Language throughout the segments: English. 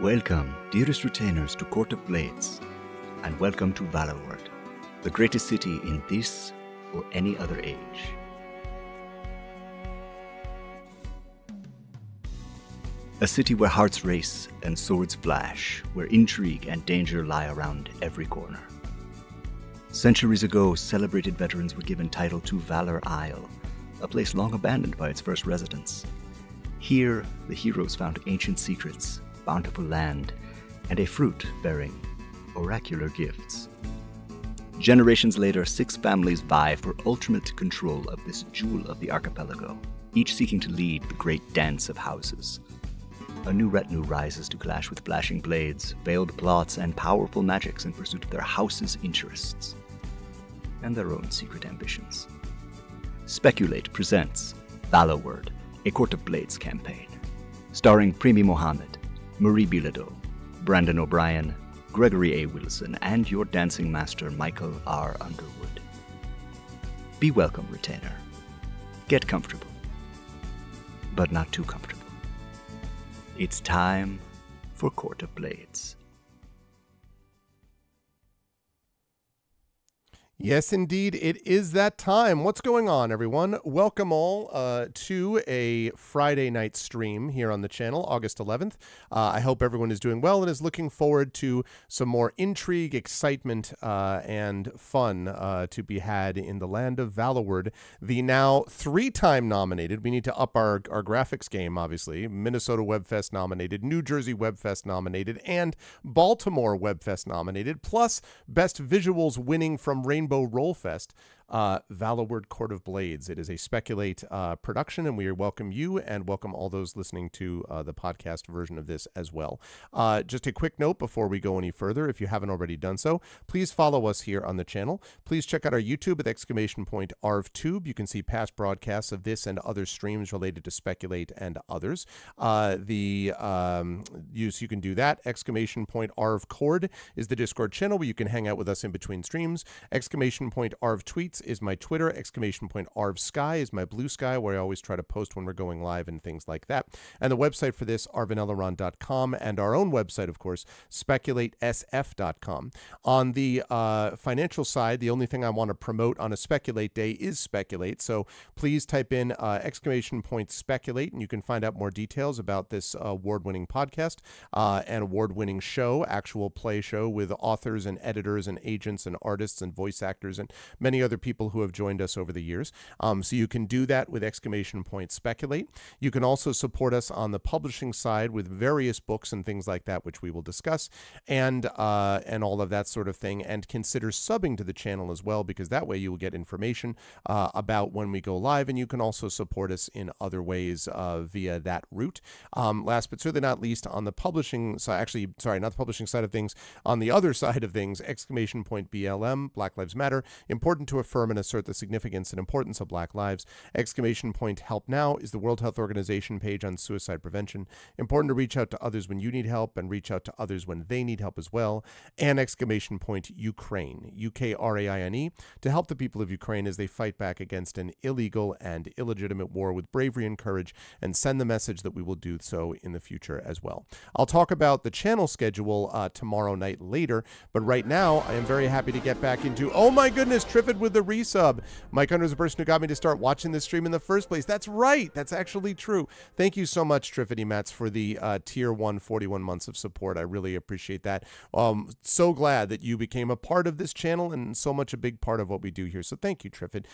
Welcome, dearest retainers, to Court of Blades, and welcome to Valloward, the greatest city in this or any other age. A city where hearts race and swords flash, where intrigue and danger lie around every corner. Centuries ago, celebrated veterans were given title to Valor Isle, a place long abandoned by its first residents. Here, the heroes found ancient secrets, bountiful land, and a fruit bearing oracular gifts. Generations later, 6 families vie for ultimate control of this jewel of the archipelago, each seeking to lead the great dance of houses. A new retinue rises to clash with flashing blades, veiled plots, and powerful magics in pursuit of their house's interests and their own secret ambitions. Speculate presents Valloward, a Court of Blades campaign, starring Primi Mohammed, Marie Bilodeau, Brandon O'Brien, Gregory A. Wilson, and your dancing master, Michael R. Underwood. Be welcome, retainer. Get comfortable, but not too comfortable. It's time for Court of Blades. Yes, indeed, it is that time. What's going on, everyone? Welcome all to a Friday night stream here on the channel, August 11th. I hope everyone is doing well and is looking forward to some more intrigue, excitement, and fun to be had in the land of Valloward, the now 3-time nominated. We need to up our graphics game, obviously. Minnesota Webfest nominated, New Jersey Webfest nominated, and Baltimore Webfest nominated, plus Best Visuals winning from Rainbow Rollfest, Valloward Court of Blades. It is a Speculate production, and we welcome you and welcome all those listening to the podcast version of this as well. Just a quick note before we go any further, if you haven't already done so, please follow us here on the channel. Please check out our YouTube at !ArvTube. You can see past broadcasts of this and other streams related to Speculate and others. You can do that. !ArvCord is the Discord channel where you can hang out with us in between streams. !ArvTweets is my Twitter. !ArvSky is my Blue Sky, where I always try to post when we're going live and things like that. And the website for this, arvanelleron.com, and our own website, of course, speculatesf.com. On the financial side, the only thing I want to promote on a Speculate day is Speculate. So please type in !Speculate, and you can find out more details about this award-winning podcast and award-winning show, actual play show with authors and editors and agents and artists and voice actors and many other people who have joined us over the years. So you can do that with !Speculate. You can also support us on the publishing side with various books and things like that, which we will discuss, and all of that sort of thing. And consider subbing to the channel as well, because that way you will get information about when we go live, and you can also support us in other ways via that route. Last but certainly not least, on the publishing side, actually, sorry, not the publishing side of things, on the other side of things, !BLM, Black Lives Matter, important to affirm and assert the significance and importance of Black lives. !Help Now is the World Health Organization page on suicide prevention. Important to reach out to others when you need help and reach out to others when they need help as well. And !Ukraine, Ukraine, to help the people of Ukraine as they fight back against an illegal and illegitimate war with bravery and courage, and send the message that we will do so in the future as well. I'll talk about the channel schedule tomorrow night later, but right now I am very happy to get back into, oh my goodness, Triffid with the resub. Mike Under is the person who got me to start watching this stream in the first place. That's right. That's actually true. Thank you so much, Triffity Mats, for the tier 1 41 months of support. I really appreciate that. So glad that you became a part of this channel and so much a big part of what we do here. So thank you, Triffid,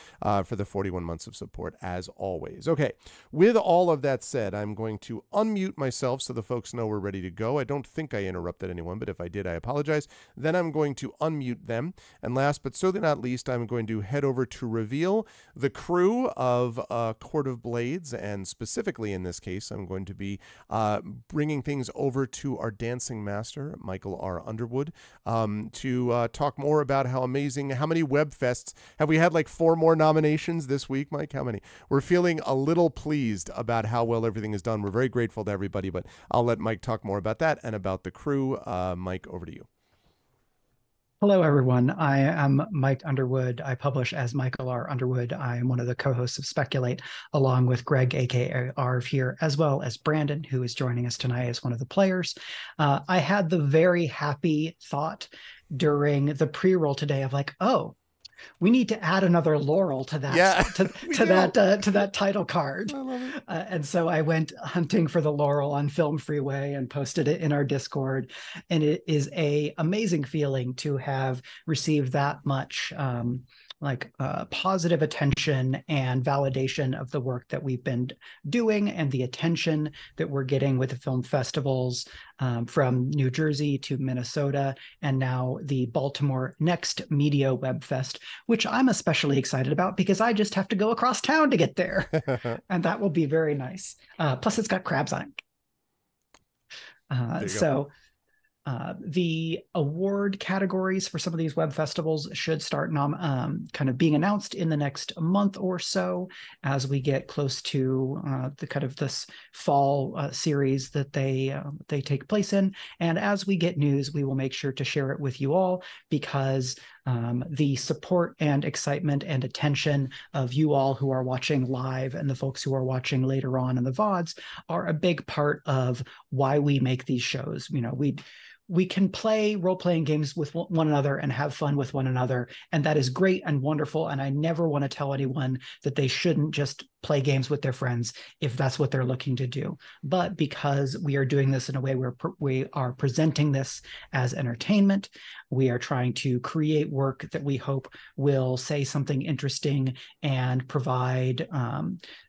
for the 41 months of support as always. Okay, with all of that said, I'm going to unmute myself so the folks know we're ready to go. I don't think I interrupted anyone, but if I did, I apologize. Then I'm going to unmute them. And last but certainly not least, I'm going to head over to reveal the crew of Court of Blades, and specifically in this case, I'm going to be bringing things over to our dancing master, Michael R. Underwood, to talk more about how amazing, how many Webfests, have we had like 4 more nominations this week, Mike? How many? We're feeling a little pleased about how well everything is done. We're very grateful to everybody, but I'll let Mike talk more about that and about the crew. Mike, over to you. Hello, everyone. I am Mike Underwood. I publish as Michael R. Underwood. I am one of the co-hosts of Speculate, along with Greg, aka Arv here, as well as Brandon, who is joining us tonight as one of the players. I had the very happy thought during the pre-roll today of like, oh, we need to add another Laurel to that to that title card. I love it. And so I went hunting for the Laurel on Film Freeway and posted it in our Discord. And it is a amazing feeling to have received that much positive attention and validation of the work that we've been doing and the attention that we're getting with the film festivals from New Jersey to Minnesota, and now the Baltimore Next Media Web Fest, which I'm especially excited about because I just have to go across town to get there. And that will be very nice. Plus, it's got crabs on it. The award categories for some of these web festivals should start kind of being announced in the next month or so as we get close to the kind of this fall series that they take place in. And as we get news, we will make sure to share it with you all, because the support and excitement and attention of you all who are watching live and the folks who are watching later on in the VODs are a big part of why we make these shows. You know, we can play role-playing games with one another and have fun with one another, and that is great and wonderful, and I never want to tell anyone that they shouldn't just play games with their friends if that's what they're looking to do. But because we are doing this in a way where we are presenting this as entertainment, we are trying to create work that we hope will say something interesting and provide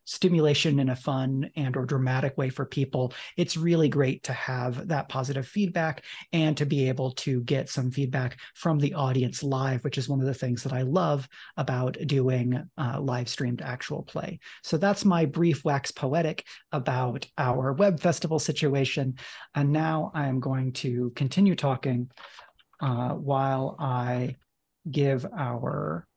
stimulation in a fun and or dramatic way for people. It's really great to have that positive feedback and to be able to get some feedback from the audience live, which is one of the things that I love about doing live streamed actual play. So that's my brief wax poetic about our web festival situation. And now I am going to continue talking while I give our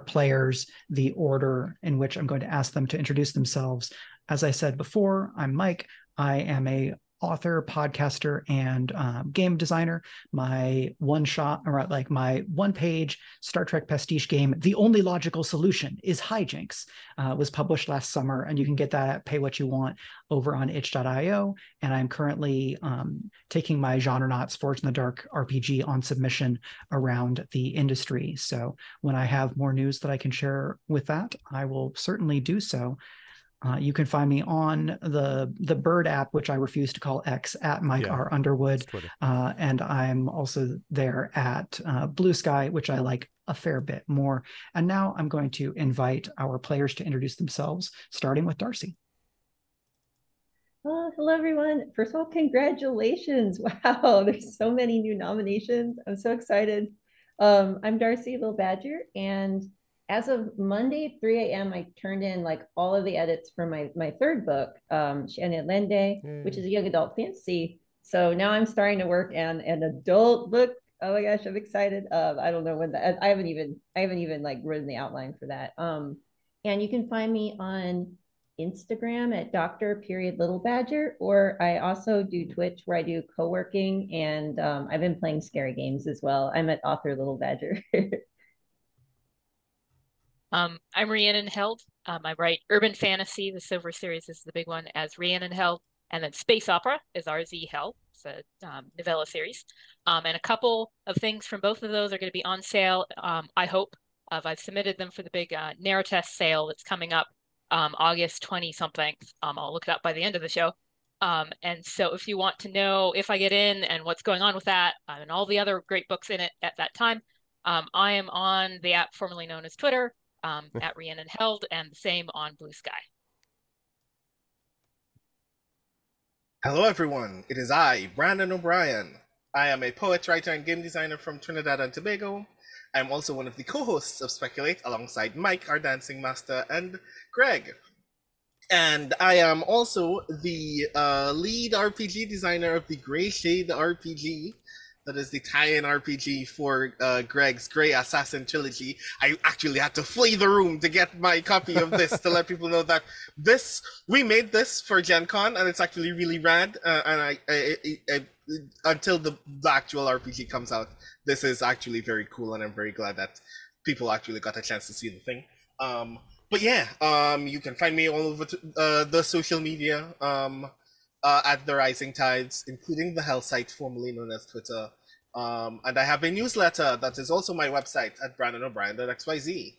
players the order in which I'm going to ask them to introduce themselves. As I said before, I'm Mike. I am a author, podcaster, and game designer. My my one-page Star Trek pastiche game, The Only Logical Solution is Hijinks, was published last summer, and you can get that at Pay What You Want over on itch.io. And I'm currently taking my Genrenauts Forged in the Dark RPG on submission around the industry. So when I have more news that I can share with that, I will certainly do so. You can find me on the Bird app, which I refuse to call X, at Mike R. Underwood. And I'm also there at Blue Sky, which I like a fair bit more. And now I'm going to invite our players to introduce themselves, starting with Darcie. Hello, everyone. First of all, congratulations. Wow, there's so many new nominations. I'm so excited. I'm Darcie Little Badger, and as of Monday, 3 a.m., I turned in like all of the edits for my third book, Shannon Lende, which is a young adult fantasy. So now I'm starting to work on an adult book. Oh my gosh, I'm excited. I don't know when that. I haven't even like written the outline for that. And you can find me on Instagram at Dr. Little Badger, or I also do Twitch where I do co-working, and I've been playing scary games as well. I'm at Author Little Badger. I'm Rhiannon Held. I write urban fantasy. The Silver series is the big one, as Rhiannon Held, and then space opera is RZ Held. It's a novella series, and a couple of things from both of those are going to be on sale. I hope. I've submitted them for the big Narratest sale that's coming up August 20 something. I'll look it up by the end of the show. And so if you want to know if I get in and what's going on with that and all the other great books in it at that time, I am on the app formerly known as Twitter, at Rhiannon Held, and the same on Blue Sky. Hello everyone, it is I, Brandon O'Brien. I am a poet, writer, and game designer from Trinidad and Tobago. I'm also one of the co-hosts of Speculate alongside Mike, our dancing master, and Greg. And I am also the lead RPG designer of the Grey Shade RPG, that is the tie-in RPG for Greg's Grey Assassin trilogy. I actually had to flee the room to get my copy of this to let people know that we made this for Gen Con, and it's actually really rad. And I until the actual RPG comes out, this is actually very cool, and I'm very glad that people actually got a chance to see the thing. But yeah, you can find me all over the social media at the Rising Tides, including the Hell site, formerly known as Twitter. And I have a newsletter that is also my website at brandonobrien.xyz.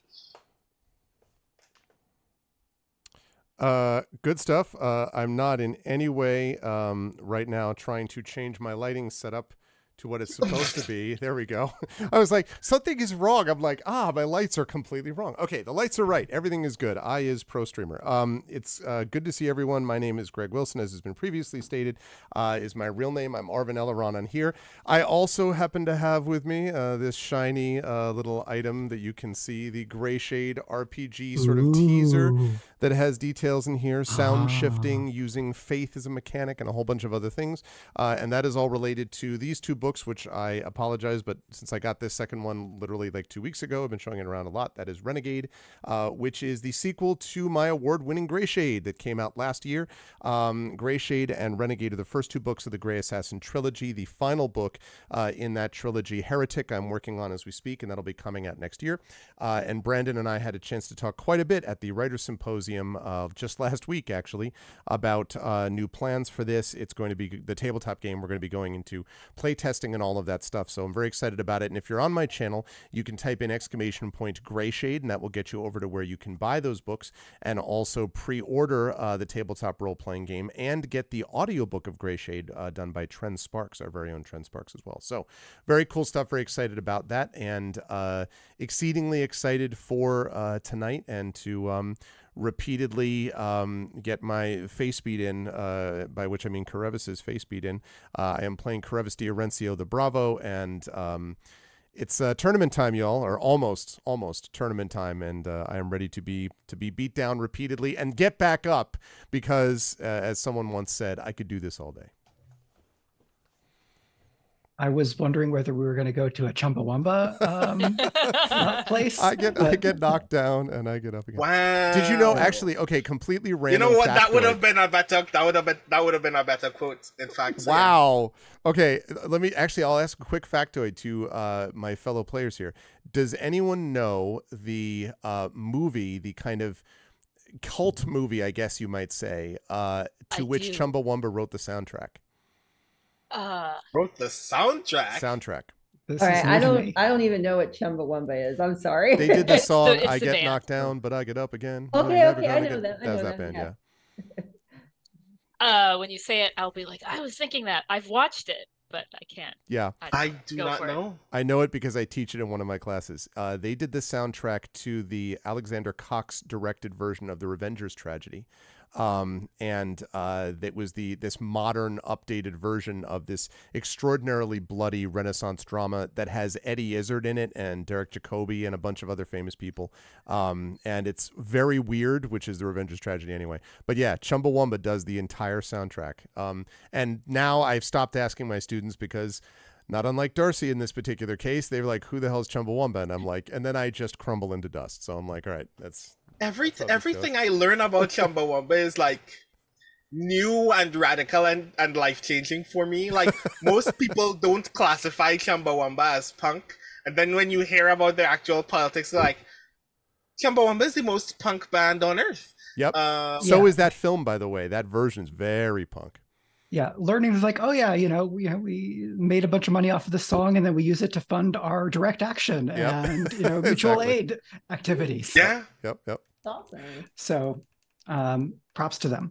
Good stuff. I'm not in any way right now trying to change my lighting setup to what it's supposed to be. There we go. I was like, something is wrong. I'm like, my lights are completely wrong. Okay, the lights are right. Everything is good. I is Pro Streamer. It's good to see everyone. My name is Greg Wilson, as has been previously stated, is my real name. I'm Arvin Eleron on here. I also happen to have with me this shiny little item that you can see, the Gray Shade RPG sort of teaser that has details in here, sound shifting, using faith as a mechanic, and a whole bunch of other things. And that is all related to these two books, which I apologize, but since I got this second one literally like 2 weeks ago, I've been showing it around a lot. That is Renegade, which is the sequel to my award-winning Gray Shade that came out last year. Gray Shade and Renegade are the first two books of the Grey Assassin trilogy. The final book in that trilogy, Heretic, I'm working on as we speak, and that'll be coming out next year. And Brandon and I had a chance to talk quite a bit at the Writers' Symposium just last week, actually, about new plans for this. It's going to be the tabletop game. We're going to be going into play testing and all of that stuff, so I'm very excited about it. And if you're on my channel, you can type in !Gray Shade, and that will get you over to where you can buy those books and also pre-order the tabletop role-playing game and get the audiobook of Gray Shade done by Trent Sparks, our very own Trent Sparks as well. So very cool stuff, very excited about that, and exceedingly excited for tonight and to repeatedly get my face beat in, by which I mean Karevis's face beat in. I am playing Karevis D'Orencio the Bravo, and it's tournament time, y'all, or almost tournament time, and I am ready to be beat down repeatedly and get back up because, as someone once said, I could do this all day. I was wondering whether we were going to go to a Chumbawamba place. I get knocked down and I get up again. Wow! Did you know? Actually, okay, completely random. You know what? Factoid. That would have been a better quote. In fact. So wow. Yeah. Okay, I'll ask a quick factoid to my fellow players here. Does anyone know the movie, the kind of cult movie, I guess you might say, to which Chumbawamba wrote the soundtrack? Wrote the soundtrack. All right, I don't even know what Chumbawamba is. I'm sorry. They did the song So I get band. knocked down, but I get up again. Okay, I know that. That was that band, yeah. When you say it, I'll be like, I was thinking that. I've watched it, but I can't. Yeah. I do not know. I know it because I teach it in one of my classes. They did the soundtrack to the Alexander Cox directed version of the Revengers tragedy. And it was this modern updated version of this extraordinarily bloody Renaissance drama that has Eddie Izzard in it and Derek Jacobi and a bunch of other famous people. And it's very weird, which is the Revengers tragedy anyway. But yeah, Chumbawamba does the entire soundtrack. And now I've stopped asking my students because, not unlike Darcie in this particular case, they were like, who the hell's Chumbawamba? And I'm like, and then I just crumble into dust. So I'm like, all right, that's everything I learn about Chumbawamba is like new and radical and life-changing for me. Like, most people don't classify Chumbawamba as punk, and then when you hear about their actual politics, they're like, Chumbawamba is the most punk band on earth. Yep. So is that film, by the way. That version's very punk. Yeah, learning is like, oh yeah, we made a bunch of money off of the song, and then we use it to fund our direct action and mutual aid activities. Yeah. Yep. Awesome. So, props to them.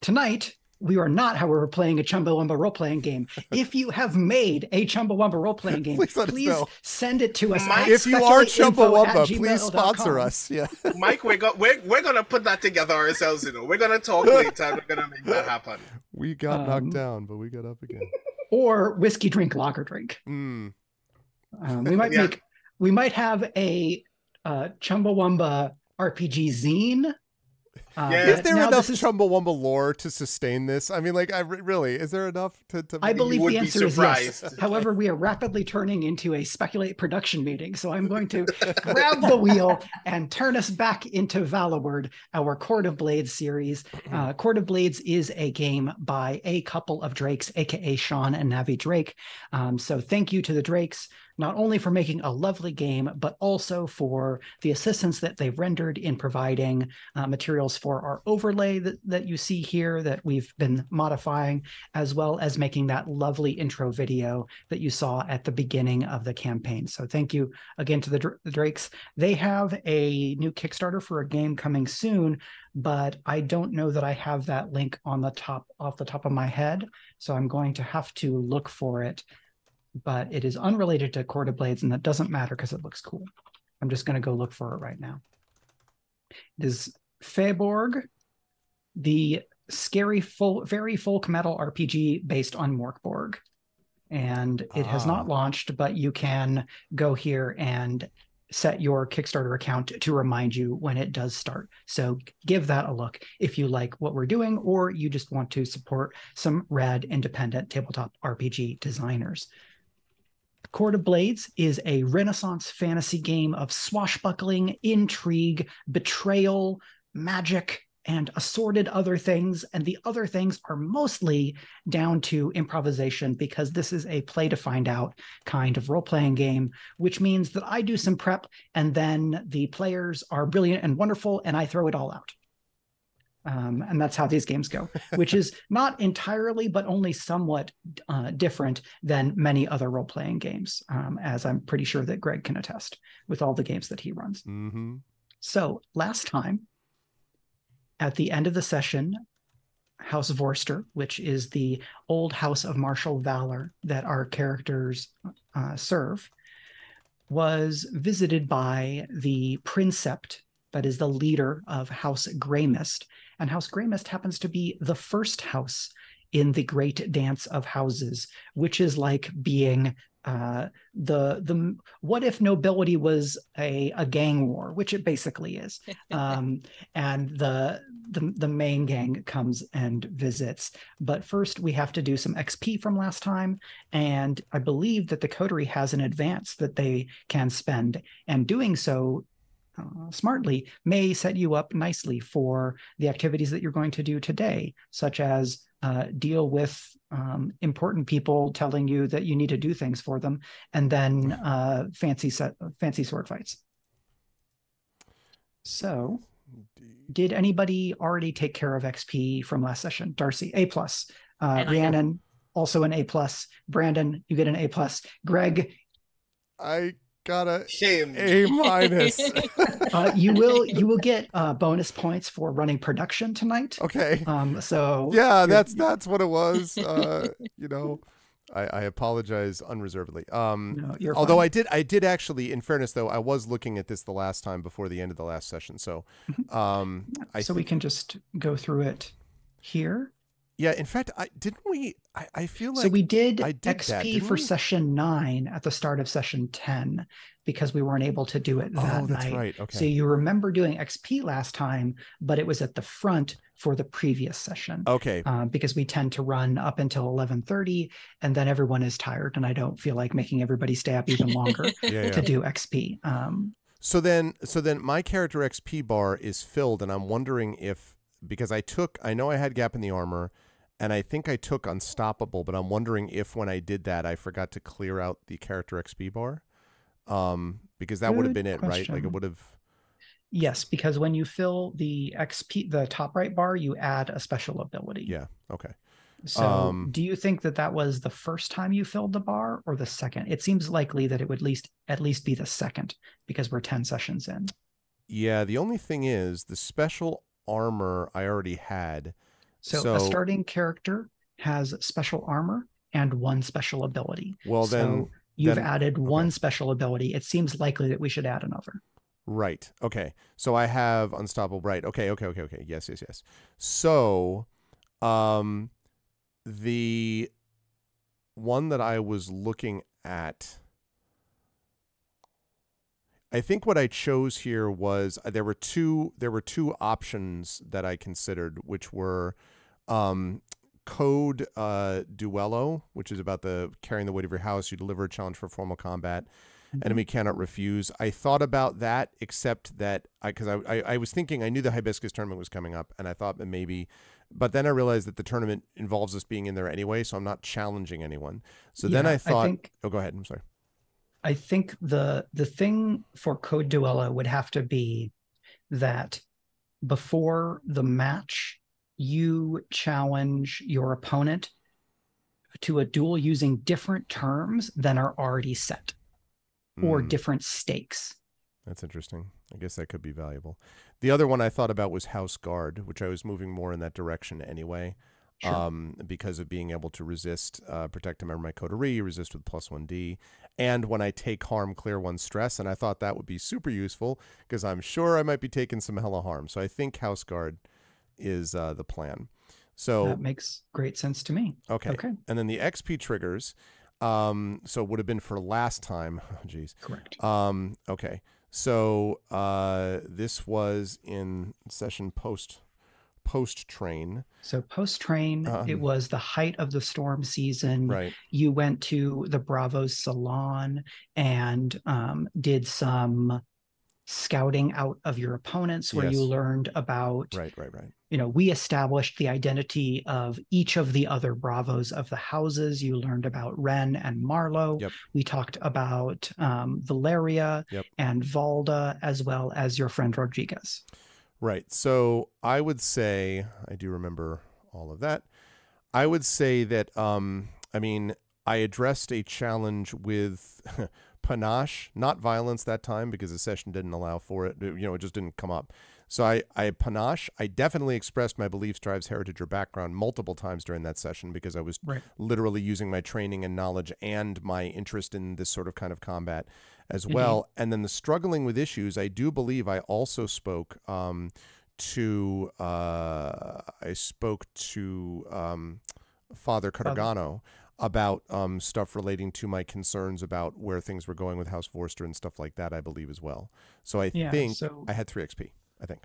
Tonight, we are not, however, playing a Chumbawamba role-playing game. If you have made a Chumbawamba role-playing game, please send it to us. If you are Chumbawamba, please sponsor us. Yeah, Mike, we're gonna put that together ourselves. We're gonna talk later, and we're gonna make that happen. We got knocked down, but we got up again. Or whiskey drink, lager drink. Mm. We might have a Chumbawamba RPG zine Is there now enough this is- Chumbawamba lore to sustain this? I mean, like, really, is there enough to I believe would the be answer is yes. surprised. However, we are rapidly turning into a Speculate production meeting, so I'm going to grab the wheel and turn us back into Valloward, our Court of Blades series. Court of Blades is a game by a couple of Drakes, aka Sean and Navi Drake. So thank you to the Drakes, not only for making a lovely game, but also for the assistance that they've rendered in providing materials for our overlay that you see here that we've been modifying, as well as making that lovely intro video that you saw at the beginning of the campaign. So thank you again to the Drakes. They have a new Kickstarter for a game coming soon, but I don't know that I have that link on the top, off the top of my head. So I'm going to have to look for it, but it is unrelated to Court of Blades, and that doesn't matter because it looks cool. I'm just going to go look for it right now. It is Feborg, the scary, very folk metal RPG based on Morkborg. And it has not launched, but you can go here and set your Kickstarter account to remind you when it does start. So give that a look if you like what we're doing, or you just want to support some rad independent tabletop RPG designers. Court of Blades is a Renaissance fantasy game of swashbuckling, intrigue, betrayal, magic, and assorted other things. And the other things are mostly down to improvisation, because this is a play to find out kind of role-playing game, which means that I do some prep and then the players are brilliant and wonderful and I throw it all out. And that's how these games go, which is not entirely, but only somewhat different than many other role-playing games, as I'm pretty sure that Greg can attest with all the games that he runs. Mm-hmm. So last time, at the end of the session, House Vorster, which is the old house of martial valor that our characters serve, was visited by the Princept, that is the leader of House Greymist. And House Greymist happens to be the first house in the great dance of houses, which is like being the what if nobility was a gang war, which it basically is. And the main gang comes and visits. But first we have to do some XP from last time, and I believe that the coterie has an advance that they can spend, and doing so smartly may set you up nicely for the activities that you're going to do today, such as deal with important people telling you that you need to do things for them, and then fancy sword fights. So, did anybody already take care of XP from last session? Darcie, A+. Rhiannon, also an A+. Brandon, you get an A+. Greg, I got a Shame. A-. you will get bonus points for running production tonight. Okay. So yeah, that's what it was. You know, I apologize unreservedly. No, you're although fine. I did actually, in fairness though, I was looking at this the last time before the end of the last session. So, so we can just go through it here. Yeah, in fact, I feel like so we did XP XP for session 9 at the start of session 10 because we weren't able to do it that night. That's right. Okay. So you remember doing XP last time, but it was at the front for the previous session. Okay. Because we tend to run up until 11:30, and then everyone is tired, and I don't feel like making everybody stay up even longer to do XP. So then my character XP bar is filled, and I'm wondering if, because I know I had Gap in the Armor, and I think I took Unstoppable, but I'm wondering if when I did that, I forgot to clear out the character XP bar. Because that would have been it, right? Like it would have. Yes, because when you fill the XP, the top right bar, you add a special ability. Yeah. Okay. So do you think that was the first time you filled the bar or the second? It seems likely that it would at least be the second, because we're 10 sessions in. Yeah. The only thing is the special armor I already had. So a starting character has special armor and 1 special ability. Well, so you've added 1 special ability. It seems likely that we should add another. Right. Okay. So I have Unstoppable. Right. Okay. Yes. So, the one that I was looking at, I think what I chose here was there were two options that I considered, which were code duello, which is about the carrying the weight of your house. You deliver a challenge for formal combat. Enemy cannot refuse. I thought about that, except that because I was thinking, I knew the Hibiscus Tournament was coming up, and I thought that maybe, but then I realized that the tournament involves us being in there anyway, so I'm not challenging anyone. So then I thought, oh, go ahead. I'm sorry. I think the thing for Code Duello would have to be that before the match, you challenge your opponent to a duel using different terms than are already set. Or different stakes. That's interesting. I guess that could be valuable. The other one I thought about was House Guard, which I was moving more in that direction anyway, sure. Because of being able to resist, protect a member of my coterie, resist with +1D, and when I take harm, clear 1 stress, and I thought that would be super useful because I'm sure I might be taking some hella harm. So I think House Guard is the plan. So that makes great sense to me. Okay. And then the XP triggers. So it would have been for last time. Oh, geez. Correct. Okay. So this was in session post train. So post train, it was the height of the storm season. Right. You went to the Bravo's salon and did some scouting out of your opponents where you learned about right. We established the identity of each of the other Bravos of the houses. You learned about Ren and Marlowe. We talked about Valeria and Valda, as well as your friend Rodriguez. Right. So I would say, I do remember all of that. I would say that I addressed a challenge with panache, not violence that time because the session didn't allow for it. It just didn't come up. So I panache. I definitely expressed my beliefs, drives, heritage, or background multiple times during that session because I was literally using my training and knowledge and my interest in this sort of kind of combat as well. And then the struggling with issues, I do believe I also spoke to Father Cartagano about stuff relating to my concerns about where things were going with House Vorster and stuff like that, I believe as well. So I think I had 3 XP, I think.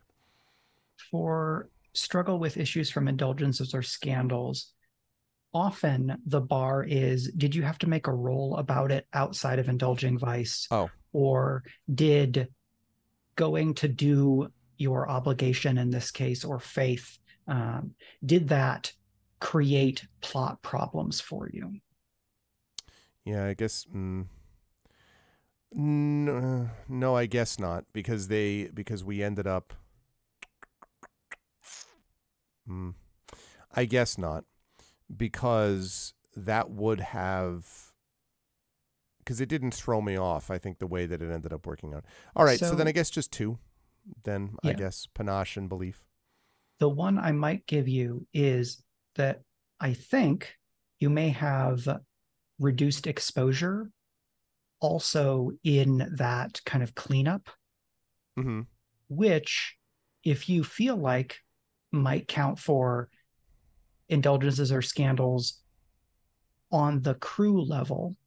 For struggle with issues from indulgences or scandals, often the bar is, did you have to make a roll about it outside of indulging vice? Or did going to do your obligation in this case, or faith, did that create plot problems for you? Yeah, I guess no, I guess not, because we ended up I guess not, because that would have, because it didn't throw me off, I think, the way that it ended up working out. All right, so then I guess just 2 then. I guess panache and belief. The one I might give you is that I think you may have reduced exposure also in that kind of cleanup, which, if you feel like, might count for indulgences or scandals on the crew level,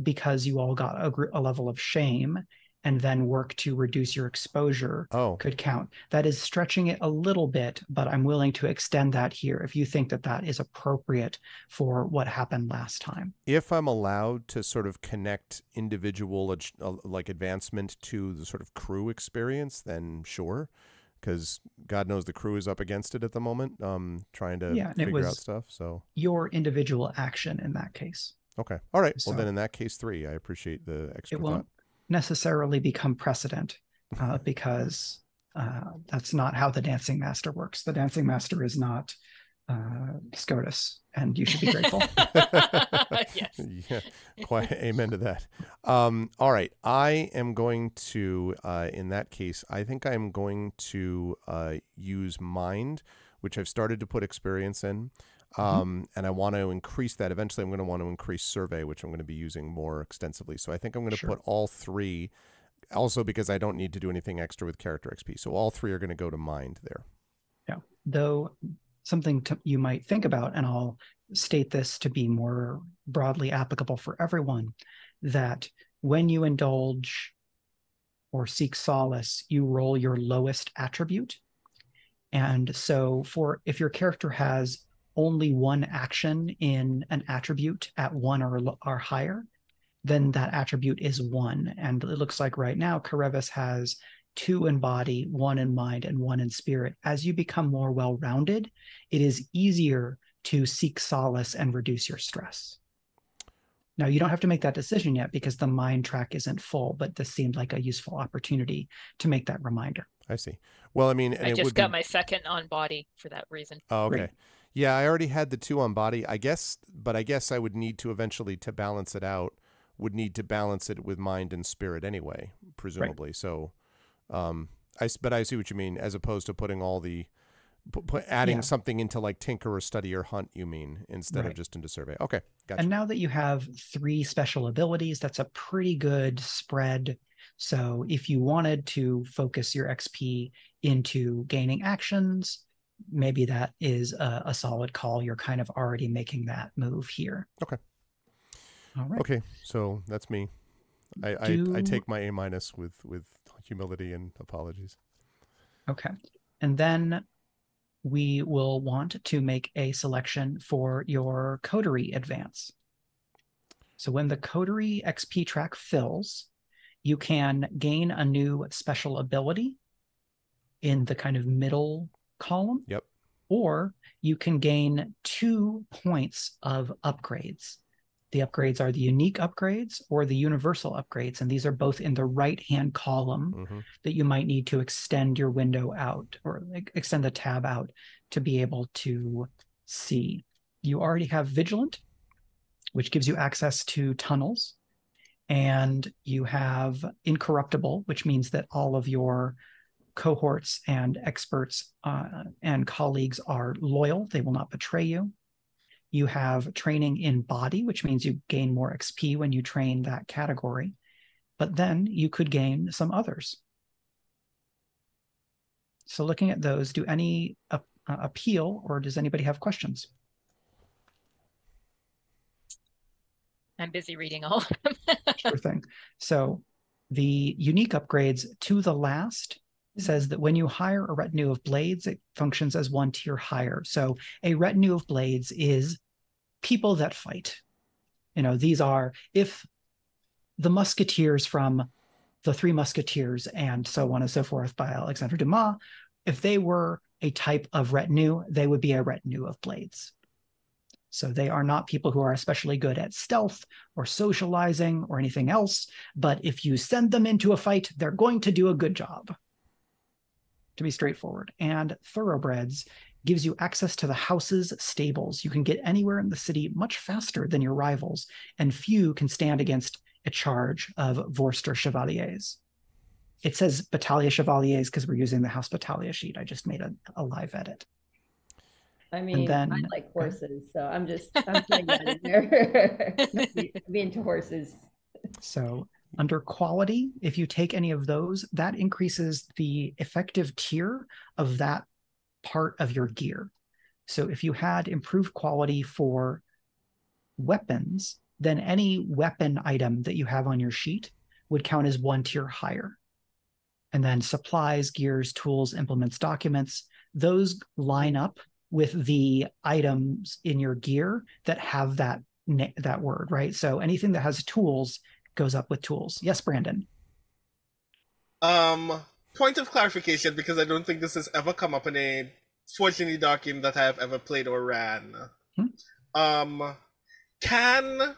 because you all got a level of shame and then work to reduce your exposure could count. That is stretching it a little bit, but I'm willing to extend that here if you think that that is appropriate for what happened last time. If I'm allowed to sort of connect individual like advancement to the sort of crew experience, then sure, because God knows the crew is up against it at the moment, trying to figure out stuff. So your individual action in that case. Okay. All right. Well, then in that case, 3. I appreciate the extra thought. Necessarily become precedent because that's not how the dancing master works. The dancing master is not SCOTUS, and you should be grateful. Yes. Yeah, quite amen to that. All right, I am going to in that case, I think I'm going to use mind, which I've started to put experience in. And I want to increase that. Eventually, I'm going to want to increase survey, which I'm going to be using more extensively. So I think I'm going to put all 3, also because I don't need to do anything extra with character XP. So all 3 are going to go to mind there. Yeah, though something you might think about, and I'll state this to be more broadly applicable for everyone, that when you indulge or seek solace, you roll your lowest attribute. And so if your character has only one action in an attribute at 1 or higher, then that attribute is 1. And it looks like right now, Karevis has 2 in body, 1 in mind, and 1 in spirit. As you become more well-rounded, it is easier to seek solace and reduce your stress. Now, you don't have to make that decision yet because the mind track isn't full, but this seemed like a useful opportunity to make that reminder. I see. Well, I mean, and I it just would got be... my second on body for that reason. Oh, okay. Great. Yeah, I already had the 2 on body, I guess, but I guess I would need to eventually, to balance it out, would need to balance it with mind and spirit anyway, presumably. Right. So, but I see what you mean, as opposed to putting all the, adding something into like tinker or study or hunt, you mean, instead of just into survey. Okay, gotcha. And now that you have 3 special abilities, that's a pretty good spread. So if you wanted to focus your XP into gaining actions, maybe that is a solid call. You're kind of already making that move here. Okay. All right. Okay, so that's me. I take my A- with humility and apologies. Okay. And then we will want to make a selection for your coterie advance. So when the coterie XP track fills, you can gain a new special ability in the kind of middle column. Yep. Or you can gain 2 points of upgrades. The upgrades are the unique upgrades or the universal upgrades, and these are both in the right-hand column that you might need to extend your window out or extend the tab out to be able to see. You already have Vigilant, which gives you access to tunnels, and you have Incorruptible, which means that all of your cohorts and experts and colleagues are loyal. They will not betray you. You have Training in Body, which means you gain more XP when you train that category. But then you could gain some others. So looking at those, do any appeal, or does anybody have questions? I'm busy reading all of them. Sure thing. So the unique upgrades to the last says that when you hire a retinue of blades, it functions as 1 tier higher. So a retinue of blades is people that fight. You know, these are, if the musketeers from the 3 Musketeers and so on and so forth by Alexandre Dumas, if they were a type of retinue, they would be a retinue of blades. So they are not people who are especially good at stealth or socializing or anything else, but if you send them into a fight, they're going to do a good job. To be straightforward. And Thoroughbreds gives you access to the house's stables. You can get anywhere in the city much faster than your rivals, and few can stand against a charge of Vorster Chevaliers. It says Battaglia Chevaliers because we're using the House Battaglia sheet. I just made a live edit. I mean, I like horses, so I'm putting that in there. Be into horses. So under quality, if you take any of those, that increases the effective tier of that part of your gear. So if you had improved quality for weapons, then any weapon item that you have on your sheet would count as 1 tier higher. And then supplies, gears, tools, implements, documents, those line up with the items in your gear that have that word, right? So anything that has tools goes up with tools. Yes, Brandon. Point of clarification, because I don't think this has ever come up in a Fortunately Dark game that I have ever played or ran. Can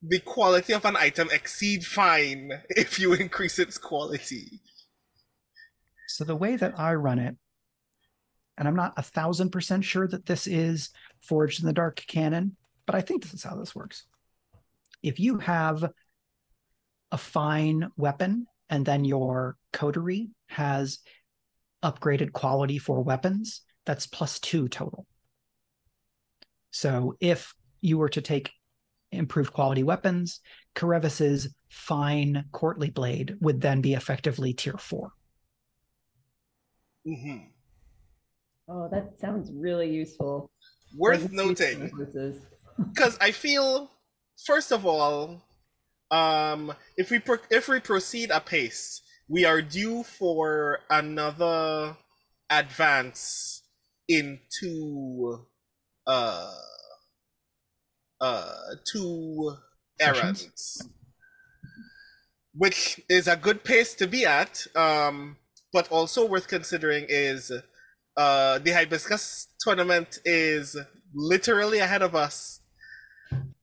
the quality of an item exceed fine if you increase its quality? So the way that I run it, and I'm not 1,000% sure that this is Forged in the Dark canon, but I think this is how this works. If you have a fine weapon and then your coterie has upgraded quality for weapons, that's +2 total. So if you were to take improved quality weapons, Karevis's fine courtly blade would then be effectively tier 4. Oh, that sounds really useful. Worth noting. Because I feel, first of all, If we proceed apace, we are due for another advance into two Sessions? errands, which is a good pace to be at. But also worth considering is the Hibiscus Tournament is literally ahead of us.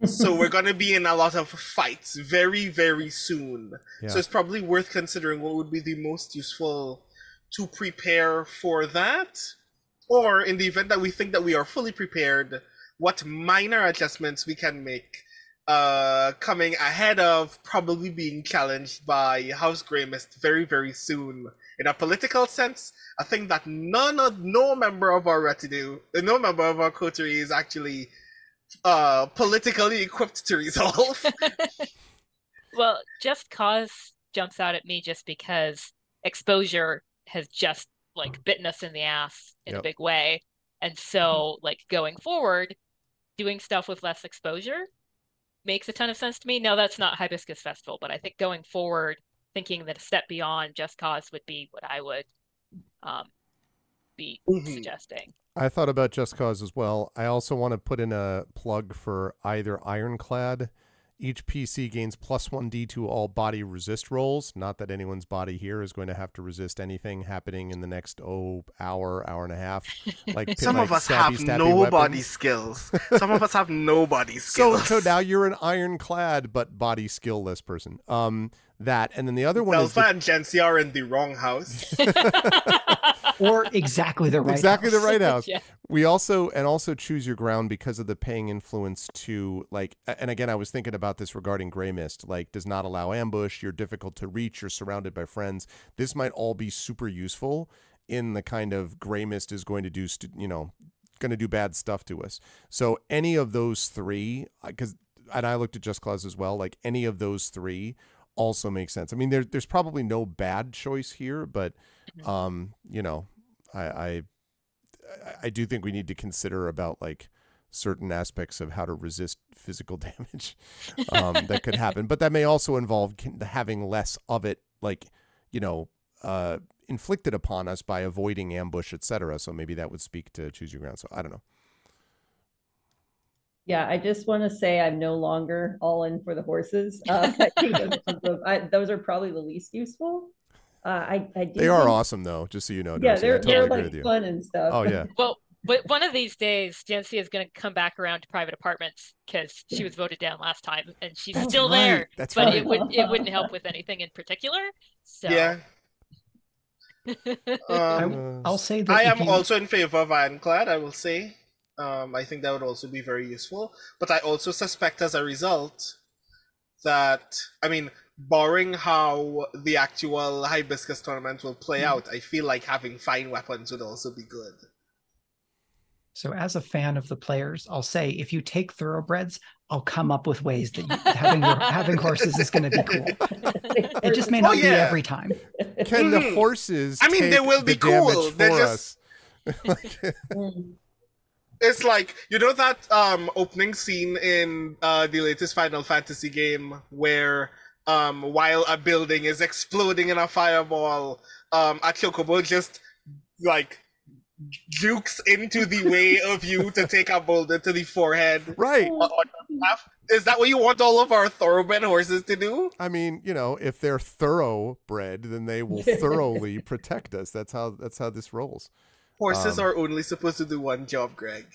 So we're going to be in a lot of fights very, very soon. Yeah. So it's probably worth considering what would be the most useful to prepare for that. Or in the event that we think that we are fully prepared, what minor adjustments we can make coming ahead of probably being challenged by House Greymist very, very soon. In a political sense, I think that no member of our retinue, no member of our coterie is actually politically equipped to resolve. Well, Just Cause jumps out at me just because exposure has just like bitten us in the ass in a big way. And so like going forward, doing stuff with less exposure makes a ton of sense to me. No, that's not Hibiscus Festival, but I think going forward, thinking that a step beyond Just Cause would be what I would be suggesting. I thought about Just Cause as well. I also want to put in a plug for either Ironclad. Each PC gains +1d to all body resist rolls. Not that anyone's body here is going to have to resist anything happening in the next hour and a half. Like some of us have no body skills. Some of us have no body skills. So now you're an Ironclad but body skillless person. That and then the other one is Delpha and Jency are in the wrong house. Or exactly the right exactly house. the right house. Yeah. We also choose your ground because of the paying influence to like, and again I was thinking about this regarding Grey Mist, like does not allow ambush, you're difficult to reach, you're surrounded by friends. This might all be super useful in the kind of Grey Mist is going to do going to do bad stuff to us. So any of those three, and I looked at Just Cause as well, like any of those three also makes sense. I mean, there's probably no bad choice here, but I do think we need to consider about like certain aspects of how to resist physical damage that could happen, but that may also involve having less of it, like inflicted upon us by avoiding ambush, etc. So maybe that would speak to choose your ground. So I don't know. Yeah, I just want to say I'm no longer all in for the horses. I think those are probably the least useful. They are awesome though, just so you know. Yeah, Darcie. they're like fun and stuff. Oh yeah. Well, but one of these days, Jency is going to come back around to private apartments because she was voted down last time, and she's still there. That's but right. it wouldn't help with anything in particular. So yeah. I'll say that I am also in favor of Ironclad, I will say. I think that would also be very useful. But I also suspect as a result that, I mean, barring how the actual Hibiscus Tournament will play out, I feel like having fine weapons would also be good. So as a fan of the players, I'll say if you take thoroughbreds, I'll come up with ways that having horses is going to be cool. It just may not be every time. Can the horses? I mean, they will be cool. They're just. It's like, you know that opening scene in the latest Final Fantasy game where while a building is exploding in a fireball, a chocobo just like jukes into the way of you to take a boulder to the forehead. Right. Is that what you want all of our thoroughbred horses to do? I mean, if they're thoroughbred, then they will thoroughly protect us. That's how this rolls. Horses are only supposed to do one job, Greg.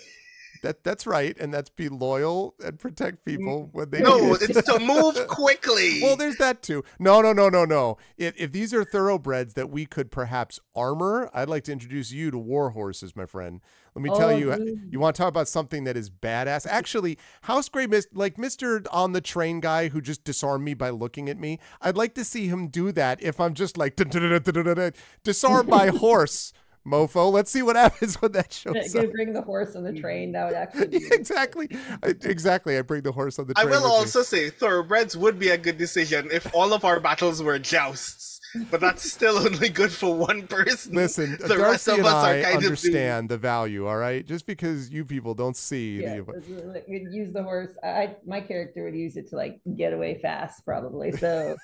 That's right, and that's be loyal and protect people when they No, it's to move quickly. Well, there's that too. No. If these are thoroughbreds that we could perhaps armor, I'd like to introduce you to war horses, my friend. Let me tell you, you want to talk about something that is badass? Actually, House Grey Mist, like Mr. on the train guy who just disarmed me by looking at me, I'd like to see him do that if I'm just like disarm my horse. Mofo, let's see what happens when that shows up. Bring the horse on the train. That would actually be exactly. I bring the horse on the train. I will also say thoroughbreds would be a good decision if all of our battles were jousts. but that's still only good for one person. Listen, the rest Darcie of and us I are kind understand the value, all right? Just because you people don't see Yeah, you'd use the horse. My character would use it to like get away fast, probably. So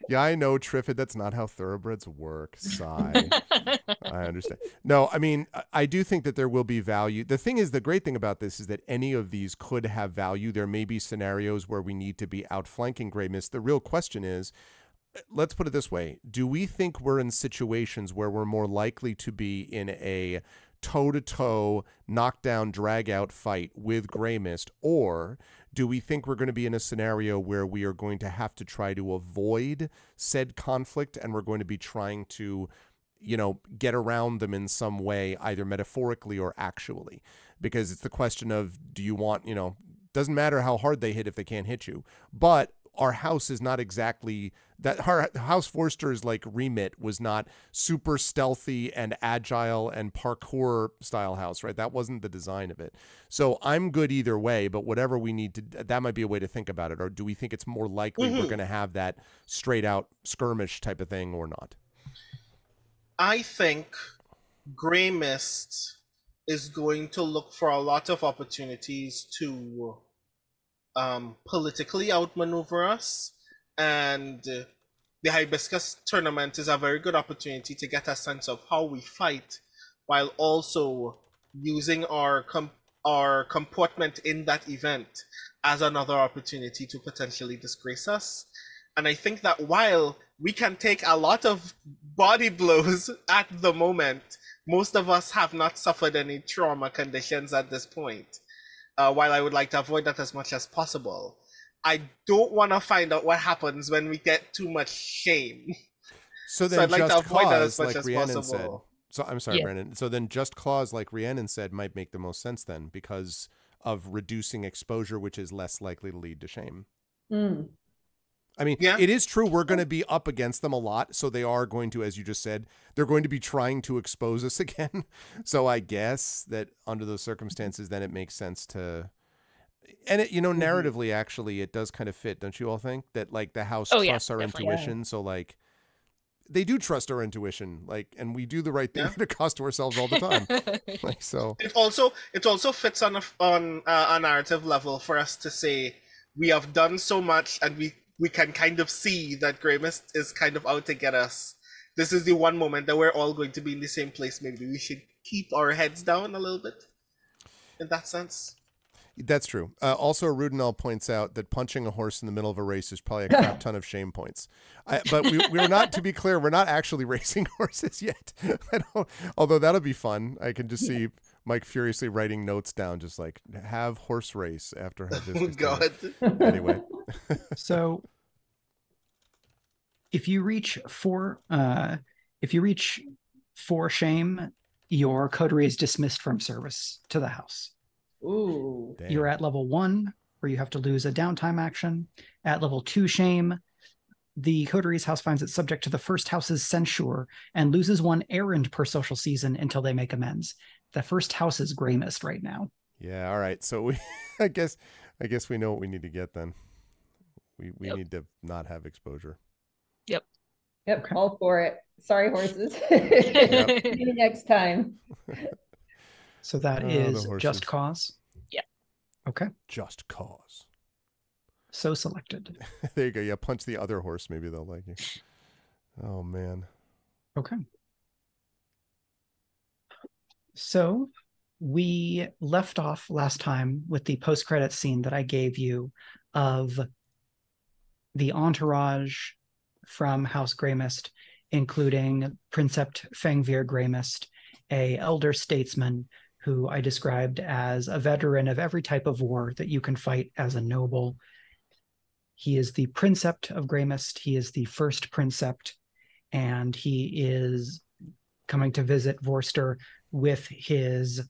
yeah, I know, Triffid, that's not how thoroughbreds work. Sigh. I understand. No, I mean, I do think that there will be value. The thing is, the great thing about this is that any of these could have value. There may be scenarios where we need to be outflanking Grey Mist. The real question is, let's put it this way. Do we think we're in situations where we're more likely to be in a toe-to-toe, knockdown, drag-out fight with Grey Mist, or do we think we're going to be in a scenario where we are going to have to try to avoid said conflict and we're going to be trying to, you know, get around them in some way, either metaphorically or actually? Because it's the question of, do you want, you know, doesn't matter how hard they hit if they can't hit you, but our house is not exactly that. Our House Vorster's like remit was not super stealthy and agile and parkour style house, right? That wasn't the design of it. So I'm good either way, but whatever we need to, that might be a way to think about it. Or do we think it's more likely we're going to have that straight out skirmish type of thing or not? I think Grey Mist is going to look for a lot of opportunities to politically outmaneuver us, and the Hibiscus Tournament is a very good opportunity to get a sense of how we fight, while also using our comportment in that event as another opportunity to potentially disgrace us. And I think that while we can take a lot of body blows at the moment, most of us have not suffered any trauma conditions at this point. While I would like to avoid that as much as possible, I don't want to find out what happens when we get too much shame. So then I'd like to avoid that as much like as Rhiannon possible. said. So I'm sorry, Brandon. So then just cause, like Rhiannon said, might make the most sense then, because of reducing exposure, which is less likely to lead to shame. Mm. I mean, it is true we're going to be up against them a lot, so they are going to, as you just said, they're going to be trying to expose us again. So I guess that under those circumstances, then it makes sense to, and it, you know, narratively, actually, it does kind of fit, don't you all think? That like the house trusts our intuition, so like they do trust our intuition, like, and we do the right thing to cost to ourselves all the time. Like, so it also fits on a narrative level for us to say we have done so much, and we can kind of see that Grey Mist is kind of out to get us. This is the one moment that we're all going to be in the same place. Maybe we should keep our heads down a little bit in that sense. That's true. Also, Rudinell points out that punching a horse in the middle of a race is probably a crap ton of shame points. But we're not, to be clear, we're not actually racing horses yet. Although that'll be fun. I can just see Mike furiously writing notes down, just like, have horse race after Hibiscus. Oh, God. Anyway. So if you reach four shame, your coterie is dismissed from service to the house. Ooh. Damn. You're at level 1, where you have to lose a downtime action. At level 2 shame, the coterie's house finds it subject to the first house's censure and loses 1 errand per social season until they make amends. The first house is Grey Mist right now. Yeah, all right. So we I guess we know what we need to get then. We need to not have exposure. Yep. Okay. All for it. Sorry, horses. Maybe next time. So that is Just Cause? Yeah. Okay. Just Cause. So selected. There you go. Yeah, punch the other horse. Maybe they'll like you. Oh, man. Okay. So we left off last time with the post-credit scene that I gave you of the entourage from House Grey Mist, including Princept Fangvir Grey Mist, a elder statesman who I described as a veteran of every type of war that you can fight as a noble. He is the Princept of Grey Mist. He is the first Princept, and he is coming to visit Vorster with his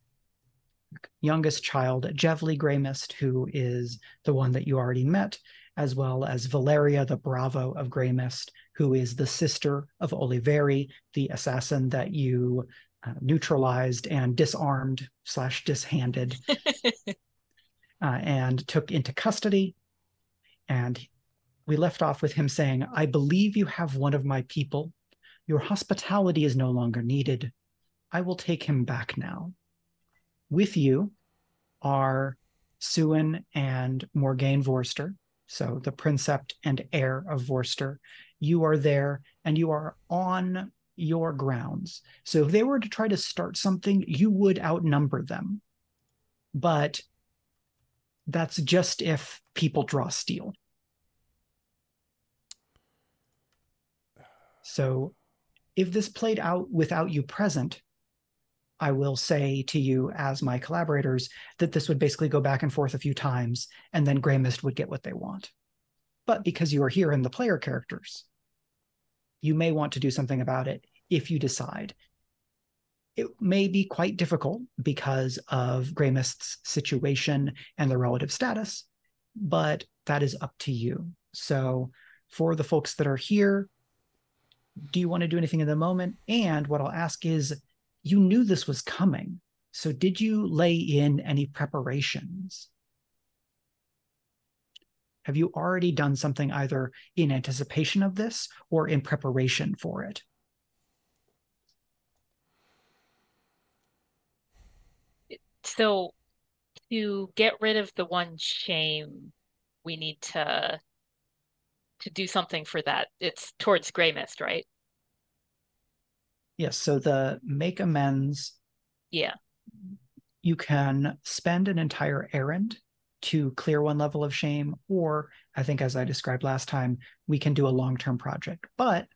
youngest child, Jevely Grey Mist, who is the one that you already met, as well as Valeria, the Bravo of Grey Mist, who is the sister of Oliveri, the assassin that you neutralized and disarmed / dishanded and took into custody. And we left off with him saying, "I believe you have one of my people. Your hospitality is no longer needed. I will take him back now. With you are Suin and Morgaine Vorster, so the Princept and heir of Vorster. You are there, and you are on your grounds. So if they were to try to start something, you would outnumber them. But that's just if people draw steel. So if this played out without you present, I will say to you as my collaborators that this would basically go back and forth a few times, and then Grey Mist would get what they want. But because you are here in the player characters, you may want to do something about it if you decide. It may be quite difficult because of Grey Mist's situation and the relative status, but that is up to you. So for the folks that are here, do you want to do anything in the moment? And what I'll ask is, you knew this was coming, so did you lay in any preparations? Have you already done something either in anticipation of this or in preparation for it? So to get rid of the one shame, we need to do something for that. It's towards Grey Mist, right? Yes, so the make amends. Yeah. You can spend an entire errand to clear one level of shame, or I think as I described last time, we can do a long-term project. But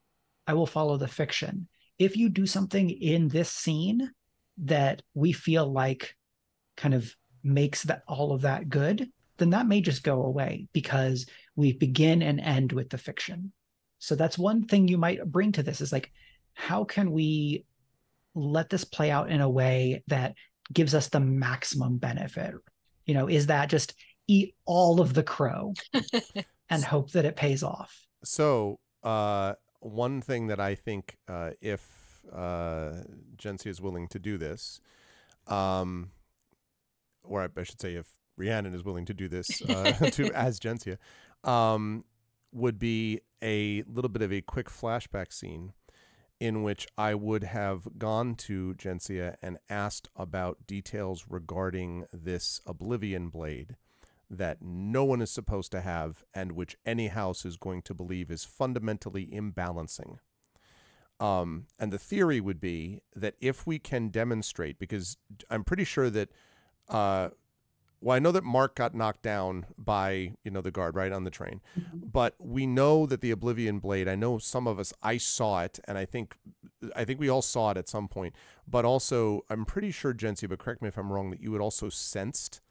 I will follow the fiction. If you do something in this scene that we feel like kind of makes that all of that good, then that may just go away because we begin and end with the fiction. So that's one thing you might bring to this is like, how can we let this play out in a way that gives us the maximum benefit? You know, is that just eat all of the crow and hope that it pays off? So one thing that I think if Gensia is willing to do this, or I should say if Rhiannon is willing to do this as Gensia, would be a little bit of a quick flashback scene in which I would have gone to Gensia and asked about details regarding this Oblivion blade that no one is supposed to have and which any house is going to believe is fundamentally imbalancing. And the theory would be that if we can demonstrate, because I'm pretty sure that, well, I know that Mark got knocked down by, the guard, right, on the train. Mm-hmm. But we know that the Oblivion blade, I know some of us, I saw it, and I think we all saw it at some point. But also, I'm pretty sure, Gensia, but correct me if I'm wrong, that you had also sensed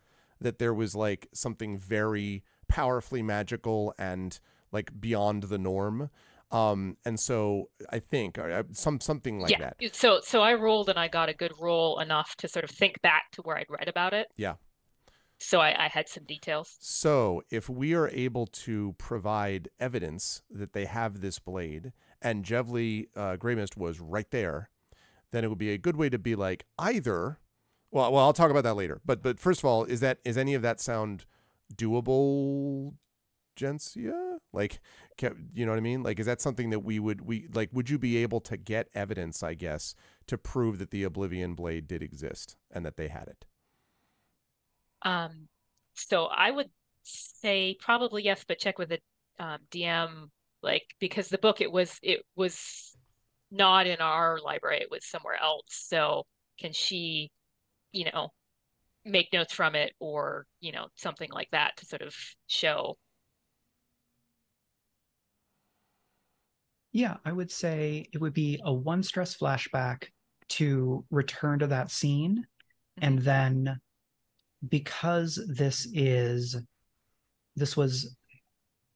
that there was, like, something very powerfully magical and, like, beyond the norm. And so I think something like that. So I rolled and I got a good roll enough to sort of think back to where I'd read about it. Yeah. So I had some details. So if we are able to provide evidence that they have this blade and Jevli Grey Mist was right there, then it would be a good way to be like either. Well, I'll talk about that later. But first of all, is any of that sound doable, Gensia? Like, you know what I mean? Like, is that something that would you be able to get evidence, I guess, to prove that the Oblivion blade did exist and that they had it? So I would say probably yes, but check with the DM, like, because the book, it was not in our library, it was somewhere else. So can she, make notes from it or, something like that to sort of show? Yeah, I would say it would be a one stress flashback to return to that scene. Mm-hmm. And then because this was,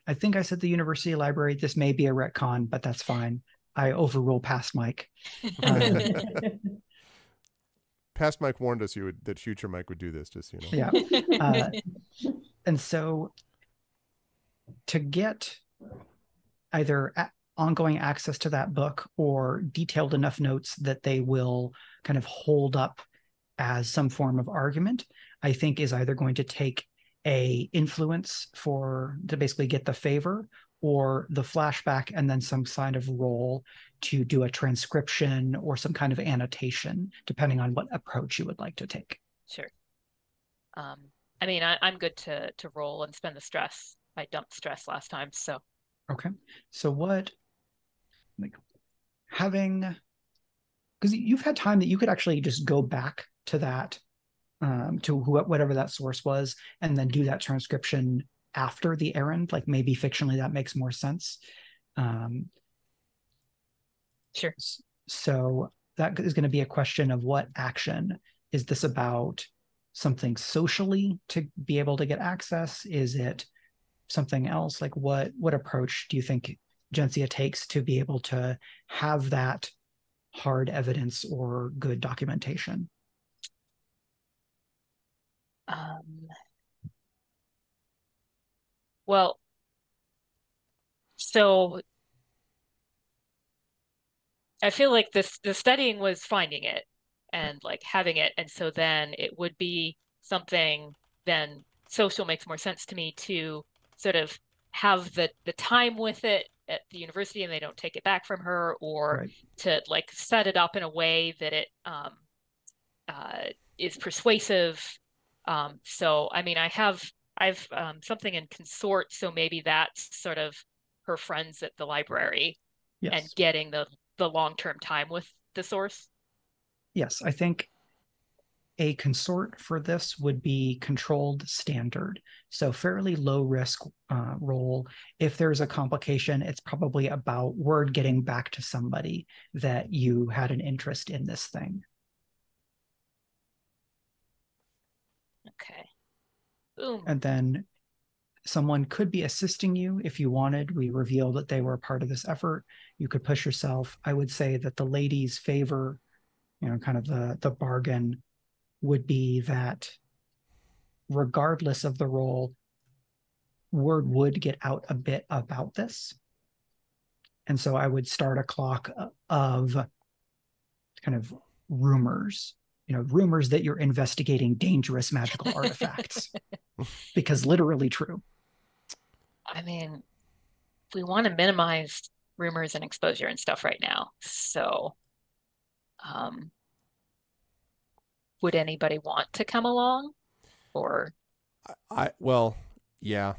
I think I said the university library, this may be a retcon, but that's fine. I overrule past Mike. Past Mike warned us that future Mike would do this, just, Yeah. And so to get either ongoing access to that book or detailed enough notes that they will kind of hold up as some form of argument, I think is either going to take a influence to basically get the favor, or the flashback and then some kind of roll to do a transcription or some kind of annotation, depending on what approach you would like to take. Sure. I mean, I'm good to roll and spend the stress. I dumped stress last time, so. Okay. So what, like, having, because you've had time that you could actually just go back to that, to whatever that source was, and then do that transcription after the errand. Like maybe fictionally that makes more sense. Sure. So that is going to be a question of what action. Is this about something socially to be able to get access? Is it something else? Like what approach do you think Gencia takes to be able to have that hard evidence or good documentation? Well, so I feel like the studying was finding it and like having it, and so then it would be something. Then social makes more sense to me to sort of have the time with it at the university, and they don't take it back from her, or Right. to like set it up in a way that it is persuasive. So I mean, I've something in consort, so maybe that's sort of her friends at the library. Yes. And getting the long-term time with the source. Yes, I think a consort for this would be controlled standard. So fairly low risk roll. If there's a complication, it's probably about word getting back to somebody that you had an interest in this thing. Okay. Boom. And then someone could be assisting you if you wanted. We revealed that they were a part of this effort. You could push yourself. I would say that the ladies favor, kind of the bargain would be that regardless of the role, word would get out a bit about this. And so I would start a clock of kind of rumors, rumors that you're investigating dangerous magical artifacts, because literally true. I mean, we want to minimize rumors and exposure and stuff right now. So, would anybody want to come along, or? Well, yeah.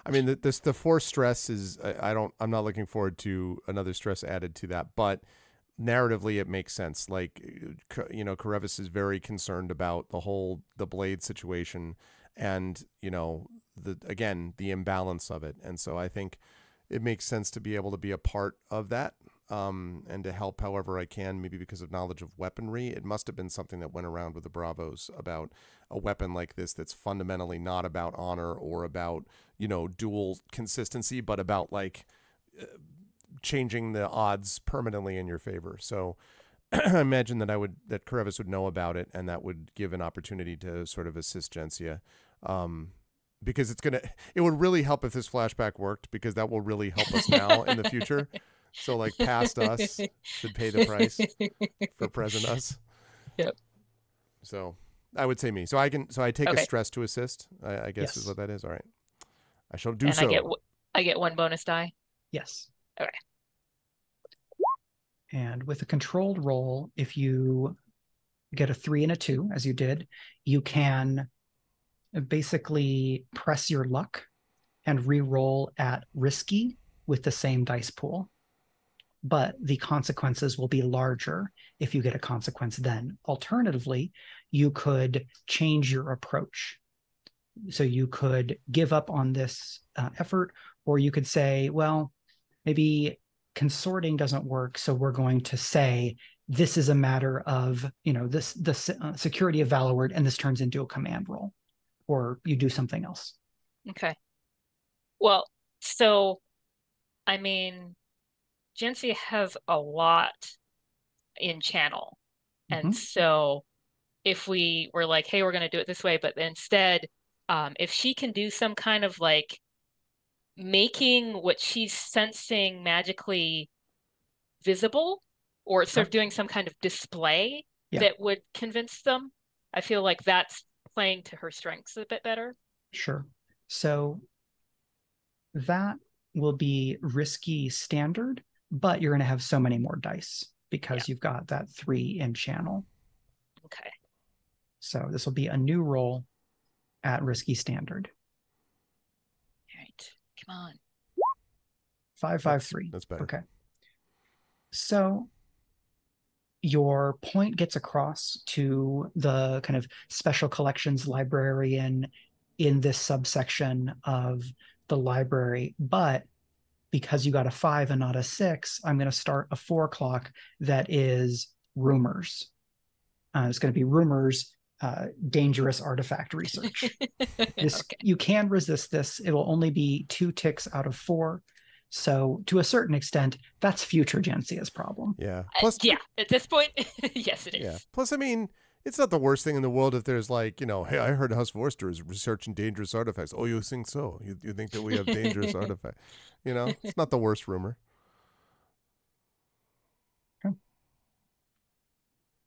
I mean, the force stress is, I'm not looking forward to another stress added to that, but narratively it makes sense. Like, Karevis is very concerned about the blade situation and, the imbalance of it. And so I think it makes sense to be able to be a part of that, and to help however I can, maybe because of knowledge of weaponry. It must have been something that went around with the Bravos about a weapon like this that's fundamentally not about honor or about, dual consistency, but about like changing the odds permanently in your favor. So I imagine that Karevis would know about it, and that would give an opportunity to sort of assist Gencia. Because it would really help if this flashback worked, because that will really help us now in the future. So like past us should pay the price for present us. Yep. So I would say me. So I take Okay. a stress to assist, I guess. Yes. Is what that is. All right. I shall do and so. I get one bonus die. Yes. Okay. And with a controlled roll, if you get a 3 and a 2, as you did, you can basically press your luck and re-roll at risky with the same dice pool. But the consequences will be larger if you get a consequence then. Alternatively, you could change your approach. So you could give up on this effort, or you could say, well, maybe consorting doesn't work, so we're going to say this is a matter of, the security of Valloward, and this turns into a command roll, or you do something else. Okay. Well, so, I mean, Gencia has a lot in channel. And so if we were like, hey, we're going to do it this way, but instead, if she can do some kind of like making what she's sensing magically visible, or sort of doing some kind of display that would convince them, I feel like that's playing to her strengths a bit better. Sure. So that will be risky standard, but you're going to have so many more dice because you've got that 3 in channel. Okay. So this will be a new roll at risky standard. All right. Come on. 553. That's better. Okay. So your point gets across to the kind of special collections librarian in this subsection of the library, but because you got a 5 and not a 6, I'm going to start a 4 o'clock that is rumors. It's going to be rumors, dangerous artifact research. This, Okay. you can resist this. It will only be 2 ticks out of 4. So to a certain extent, that's future Gensia's problem. Yeah. Plus, yeah, at this point, yes, it is. Yeah. Plus, I mean, it's not the worst thing in the world if there's like, you know, hey, I heard House Vorster is researching dangerous artifacts. Oh, you think so? You think that we have dangerous artifacts? You know, it's not the worst rumor.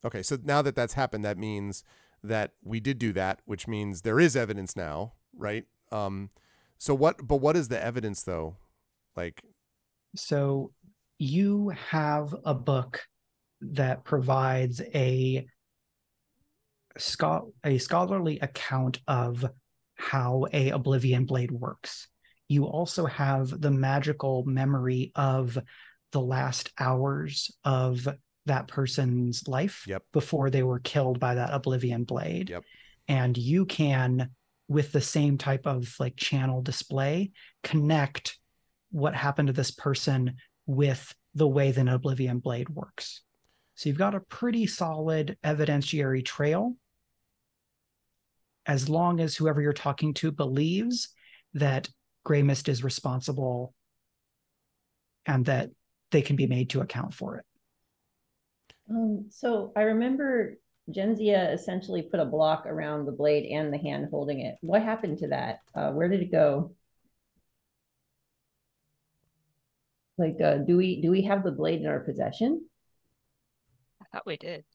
Okay, so now that that's happened, that means that we did do that, which means there is evidence now, right? So what is the evidence though? Like, so you have a book that provides a scholarly account of how a Oblivion Blade works. You also have the magical memory of the last hours of that person's life before they were killed by that Oblivion Blade. And you can, with the same type of like channel display, connect what happened to this person with the way that an Oblivion Blade works. So you've got a pretty solid evidentiary trail, as long as whoever you're talking to believes that Grey Mist is responsible and that they can be made to account for it. So I remember Gensia essentially put a block around the blade and the hand holding it. What happened to that? Where did it go? Like, do we have the blade in our possession? I thought we did.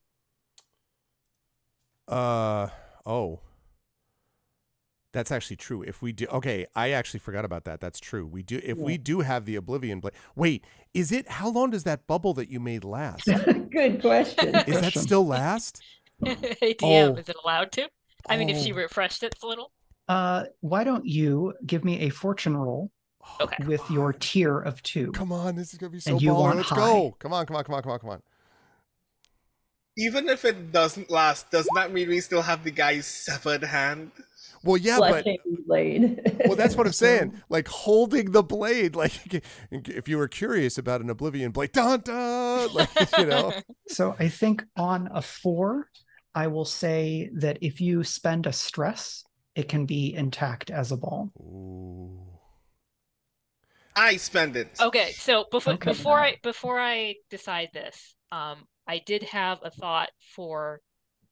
Oh. That's actually true. If we do, okay, I actually forgot about that. That's true. We do. If we do have the Oblivion Blade, wait, is it? How long does that bubble that you made last? Good question. Is that still last? Hey, DM, is it allowed to? I mean, if she refreshed it a little. Why don't you give me a fortune roll? Okay. With your tier of 2. Come on, this is gonna be so and you baller. want Let's high. go. Come on. Even if it doesn't last, doesn't that mean we still have the guy's severed hand? Well, yeah, Fleshing blade. Well, that's what I'm saying. Like holding the blade. Like if you were curious about an Oblivion Blade, dun dun. Like, you know. So I think on a 4, I will say that if you spend a stress, it can be intact as a ball. Ooh. I spend it. Okay, so before I decide this, I did have a thought for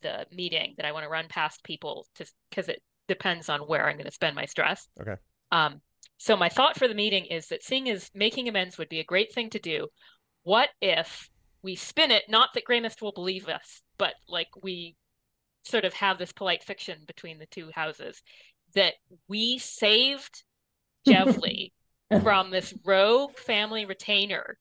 the meeting that I want to run past people because it depends on where I'm going to spend my stress. Okay. So my thought for the meeting is that seeing as making amends would be a great thing to do, what if we spin it, not that Grey Mist will believe us, but like we sort of have this polite fiction between the two houses, that we saved Jevli from this rogue family retainer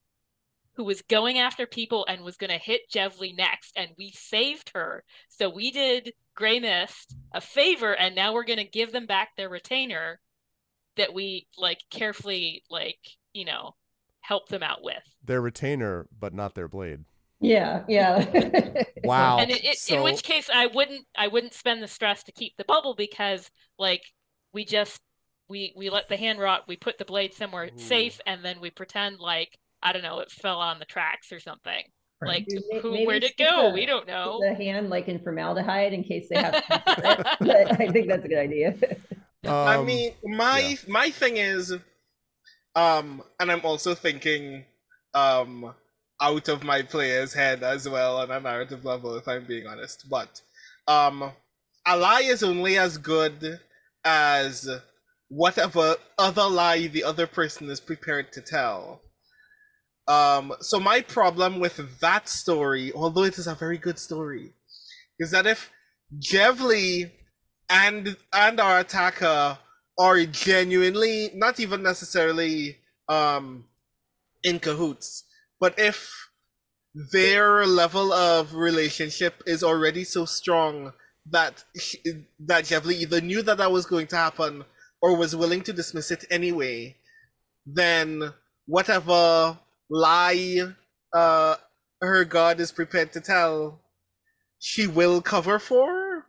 who was going after people and was going to hit Jevli next, and we saved her. So we did Grey Mist a favor, and now we're going to give them back their retainer that we like carefully, like, you know, help them out with. Their retainer, but not their blade. Yeah. Wow. And in which case, I wouldn't spend the stress to keep the bubble, because like we let the hand rot, we put the blade somewhere safe, and then we pretend like, I don't know, it fell on the tracks or something. Right. Like, where'd it go? We don't know. The hand like in formaldehyde in case they have. But I think that's a good idea. I mean, my thing is, and I'm also thinking, out of my player's head as well on a narrative level, if I'm being honest. But, a lie is only as good as whatever other lie the other person is prepared to tell. So my problem with that story, although it is a very good story, is that if Jevli and our attacker are genuinely, not even necessarily in cahoots. But if their level of relationship is already so strong that that Jevly either knew that that was going to happen or was willing to dismiss it anyway, then whatever lie her god is prepared to tell, she will cover for.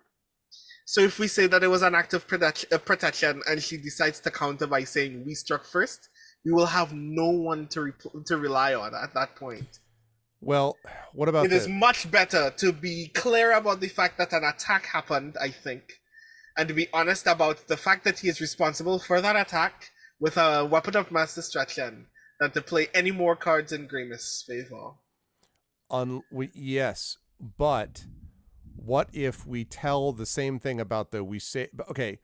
So if we say that it was an act of protection and she decides to counter by saying we struck first, we will have no one to rely on at that point. Well, what about it is much better to be clear about the fact that an attack happened, I think, and to be honest about the fact that he is responsible for that attack with a weapon of mass destruction than to play any more cards in Grimace's favor. Yes, but what if we tell the same thing about okay,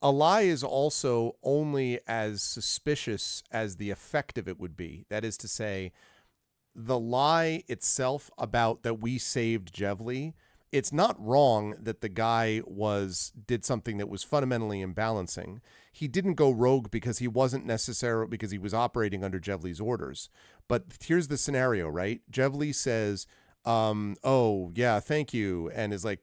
a lie is also only as suspicious as the effect of it would be. That is to say, the lie itself about that we saved Jevly, it's not wrong that the guy did something that was fundamentally imbalancing. He didn't go rogue because he wasn't necessarily because he was operating under Jevly's orders. But here's the scenario, right? Jevly says, oh yeah, thank you, and is like,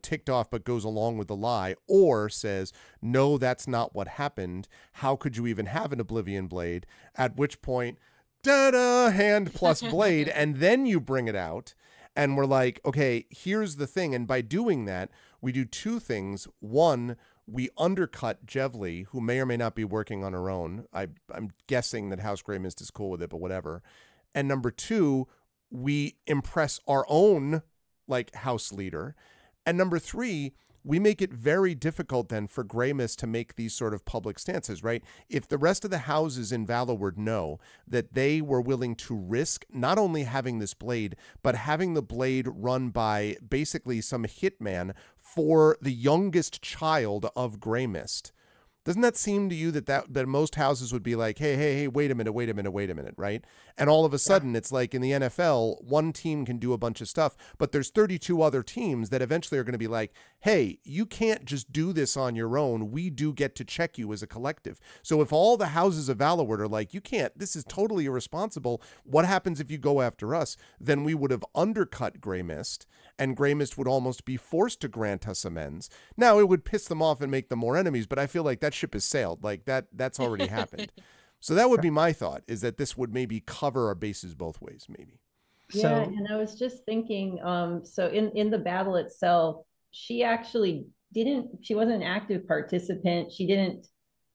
ticked off, but goes along with the lie, or says, no, that's not what happened. How could you even have an Oblivion Blade? At which point, da-da, hand plus blade, and then you bring it out, and we're like, okay, here's the thing. And by doing that, we do two things. One, we undercut Jevly, who may or may not be working on her own. I'm guessing that House Grey Mist is cool with it, but whatever. And number two, we impress our own house leader. And number three, we make it very difficult then for Grey Mist to make these sort of public stances, right? If the rest of the houses in Valloward know that they were willing to risk not only having this blade, but having the blade run by basically some hitman for the youngest child of Grey Mist, doesn't that seem to you that most houses would be like, hey, wait a minute, right? And all of a sudden, it's like in the NFL, one team can do a bunch of stuff, but there's 32 other teams that eventually are going to be like, hey, you can't just do this on your own. We do get to check you as a collective. So if all the houses of Valloward are like, you can't, this is totally irresponsible, what happens if you go after us? Then we would have undercut Grey Mist, and Grey Mist would almost be forced to grant us amends. Now, it would piss them off and make them more enemies, but I feel like that ship has sailed. That's already happened. So that would be my thought, is that this would maybe cover our bases both ways, maybe. Yeah, and I was just thinking, so in the battle itself, she actually she wasn't an active participant. She didn't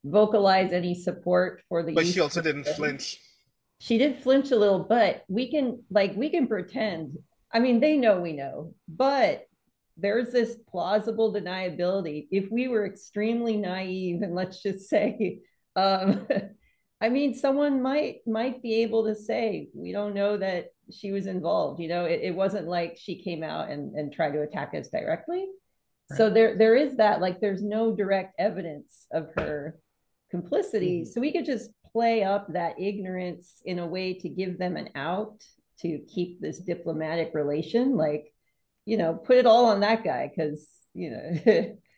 vocalize any support for the But she also didn't flinch. She did flinch a little, but we can pretend. I mean, they know we know, but there's this plausible deniability. If we were extremely naive, and let's just say, I mean, someone might be able to say, we don't know that she was involved. It wasn't like she came out and tried to attack us directly. Right. So there is that, there's no direct evidence of her complicity. Mm-hmm. So we could just play up that ignorance in a way to give them an out, to keep this diplomatic relation, put it all on that guy, because,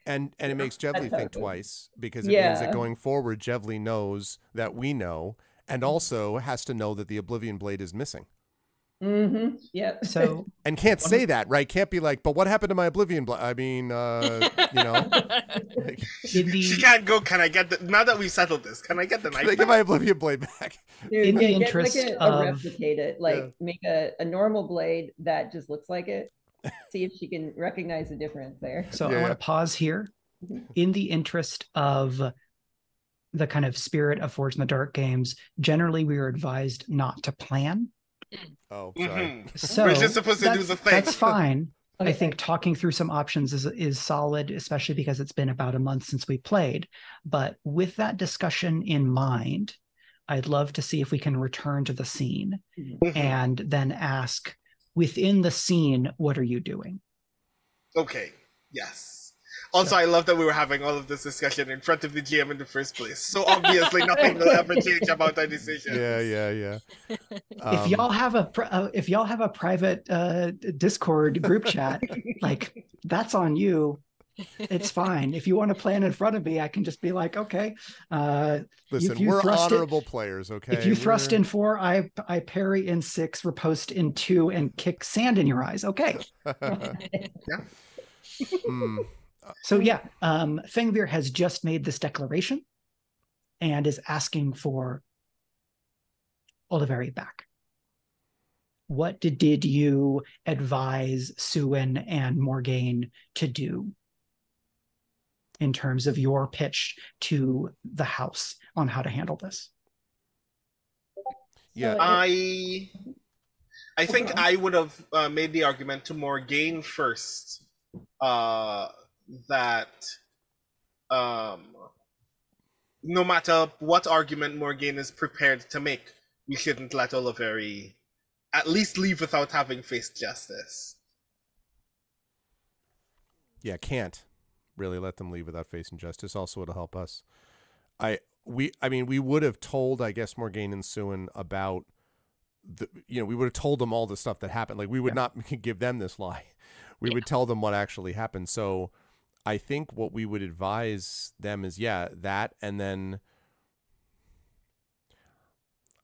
And it makes Jevly think twice, because it means that going forward, Jevly knows that we know, and also has to know that the Oblivion Blade is missing. Mm-hmm. Yep. So and can't say that, right? Can't be like, but what happened to my Oblivion Blade? I mean, she can't go. Can I get now that we've settled this? Can I get the knife? Can I get my Oblivion Blade back? Dude, in the interest of replicate it, make a normal blade that just looks like it. See if she can recognize the difference there. So I want to pause here. In the interest of the kind of spirit of Forge in the Dark games, generally we are advised not to plan. Oh, sorry. Mm-hmm. So we're just supposed to do the thing. That's fine. Okay. I think talking through some options is solid, especially because it's been about a month since we played. But with that discussion in mind, I'd love to see if we can return to the scene and then ask, within the scene, what are you doing? Okay. Yes. Also, I love that we were having all of this discussion in front of the GM in the first place. So obviously, nothing will ever change about our decision. Yeah. If y'all have a private Discord group chat, that's on you. It's fine. If you want to plan in front of me, I can just be like, okay. Listen, we're honorable players, okay? If you thrust in 4, I parry in 6, riposte in 2, and kick sand in your eyes. Okay. Yeah. So yeah, Fengvir has just made this declaration and is asking for Oliveri back. What did you advise Suin and Morgaine to do in terms of your pitch to the house on how to handle this? Yeah, I think I would have made the argument to Morgaine first that no matter what argument Morgaine is prepared to make, we shouldn't let Oliveri at least leave without having faced justice. Yeah, can't really let them leave without facing justice. Also, it'll help us. I mean, we would have told, I guess, Morgaine and Suin about we would have told them all the stuff that happened. Like, we would not give them this lie. We would tell them what actually happened. So I think what we would advise them is, that, and then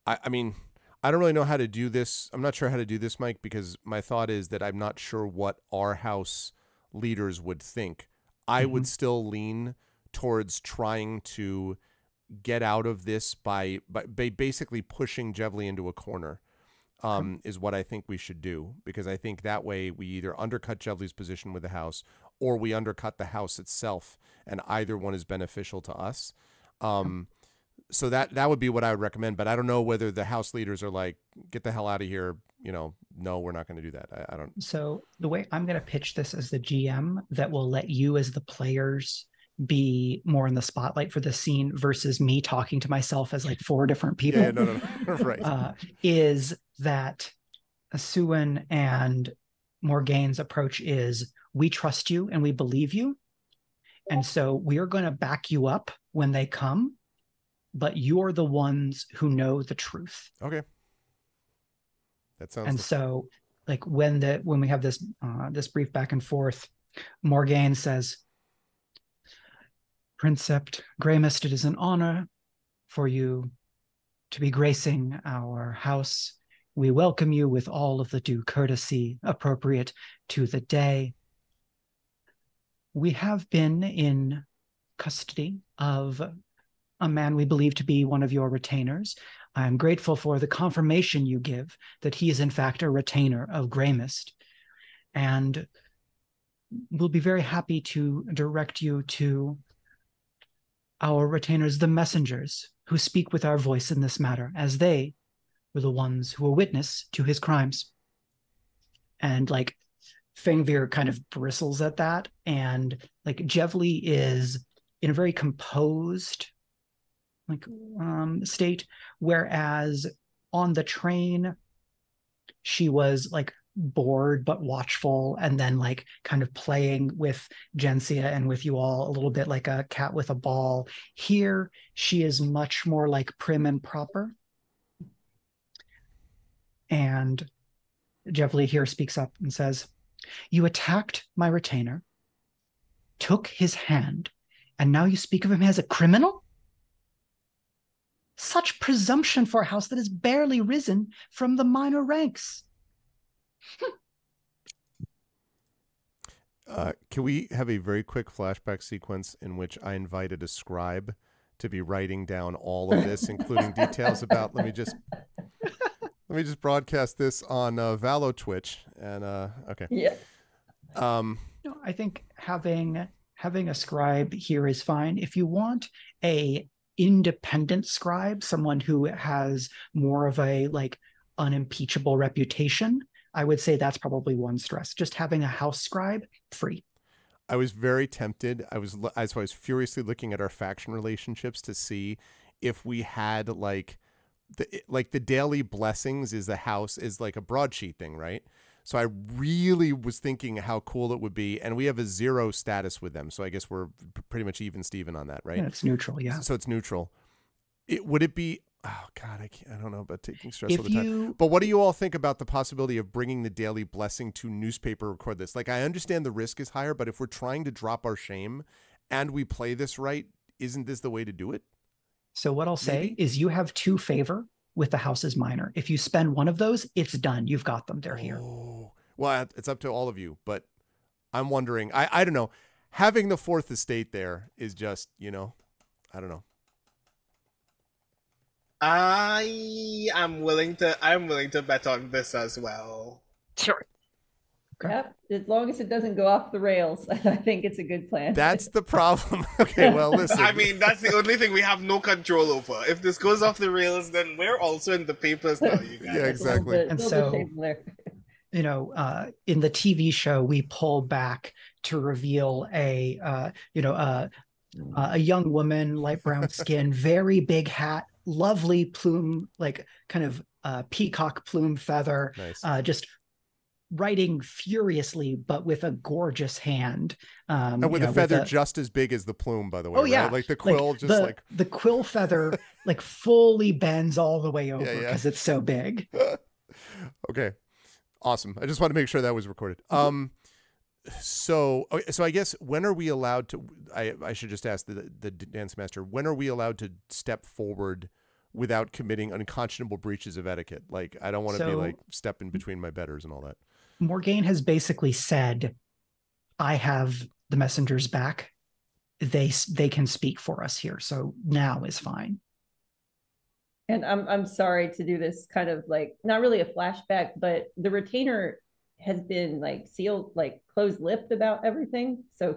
I mean, I don't really know how to do this. I'm not sure how to do this, Mike, because my thought is that I'm not sure what our house leaders would think. I would still lean towards trying to get out of this by basically pushing Jevli into a corner, is what I think we should do, because I think that way we either undercut Jevli's position with the house or we undercut the house itself, and either one is beneficial to us. So that would be what I would recommend, but I don't know whether the house leaders are like, get the hell out of here. No, we're not going to do that. I don't. So the way I'm going to pitch this as the GM that will let you as the players be more in the spotlight for the scene versus me talking to myself as like 4 different people. Yeah, no. Right. Is that Suin and Morgaine's approach is, we trust you and we believe you. And so we are going to back you up when they come, but you're the ones who know the truth. Okay. That sounds. And so, like, when we have this brief back and forth, Morgaine says, Princept, Greymist, it is an honor for you to be gracing our house. We welcome you with all of the due courtesy appropriate to the day. We have been in custody of a man we believe to be one of your retainers. I am grateful for the confirmation you give that he is in fact a retainer of Greymist, and we'll be very happy to direct you to our retainers, the messengers, who speak with our voice in this matter, as they were the ones who were witness to his crimes. And like, Fengvir kind of bristles at that, and like Jevli is in a very composed state, whereas on the train she was like bored but watchful, and then like kind of playing with Jensia and with you all a little bit like a cat with a ball. Here she is much more like prim and proper. And Jevli here speaks up and says, you attacked my retainer, took his hand, and now you speak of him as a criminal? Such presumption for a house that has barely risen from the minor ranks. Can we have a very quick flashback sequence in which I invited a scribe to be writing down all of this, including details about, let me just broadcast this on Vallo Twitch, and okay. Yeah. No, I think having a scribe here is fine. If you want a independent scribe, someone who has more of a like unimpeachable reputation, I would say that's probably one stress. Just having a house scribe, free. I was very tempted. I was furiously looking at our faction relationships to see if we had like the daily blessings is the house is like a broadsheet thing, right? So I really was thinking how cool it would be, and we have a 0 status with them, so I guess we're pretty much even Steven on that, right? Yeah, it's neutral, yeah. So it's neutral. Would it be Oh God, I don't know about taking stress If all the time. you, But what do you all think about the possibility of bringing the Daily Blessing to newspaper record this? Like, I understand the risk is higher, but if we're trying to drop our shame and we play this right, isn't this the way to do it? so what I'll say Maybe? is you have 2 favor with the House's minor. If you spend one of those, it's done. You've got them. They're here. Oh, well, it's up to all of you, but I'm wondering, I don't know. Having the fourth estate there is just, I don't know. I'm willing to bet on this as well. Sure. Okay. Yep. As long as it doesn't go off the rails, I think it's a good plan. That's the problem. Okay, well, listen. I mean, that's the only thing we have no control over. If this goes off the rails, then we're also in the papers now, you guys. Yeah, exactly. And so, in the TV show, we pull back to reveal a young woman, light brown skin, very big hat, lovely plume, like kind of peacock plume feather, Nice. just writing furiously, but with a gorgeous hand. And with a feather just as big as the plume, by the way. Oh, yeah. Right? Like the quill, the quill feather, like fully bends all the way over Yeah. because it's so big. Okay. Awesome. I just want to make sure that was recorded. So I guess when are we allowed to? I should just ask the dance master. When are we allowed to step forward without committing unconscionable breaches of etiquette? Like, I don't want to be like stepping between my betters and all that. Morgaine has basically said, "I have the messengers back. They can speak for us here. So now is fine." And I'm sorry to do this kind of like not really a flashback, but the retainer has been like sealed, like closed-lipped about everything. So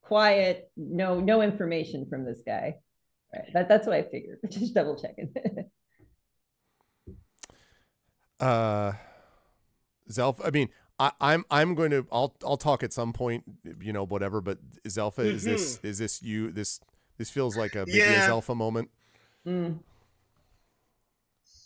quiet, no information from this guy. Right. That's what I figured. Just double checking. Zelf, I mean, I'm going to I'll talk at some point, whatever. But Zelfa, is this you? This feels like a big Zelfa moment. Mm.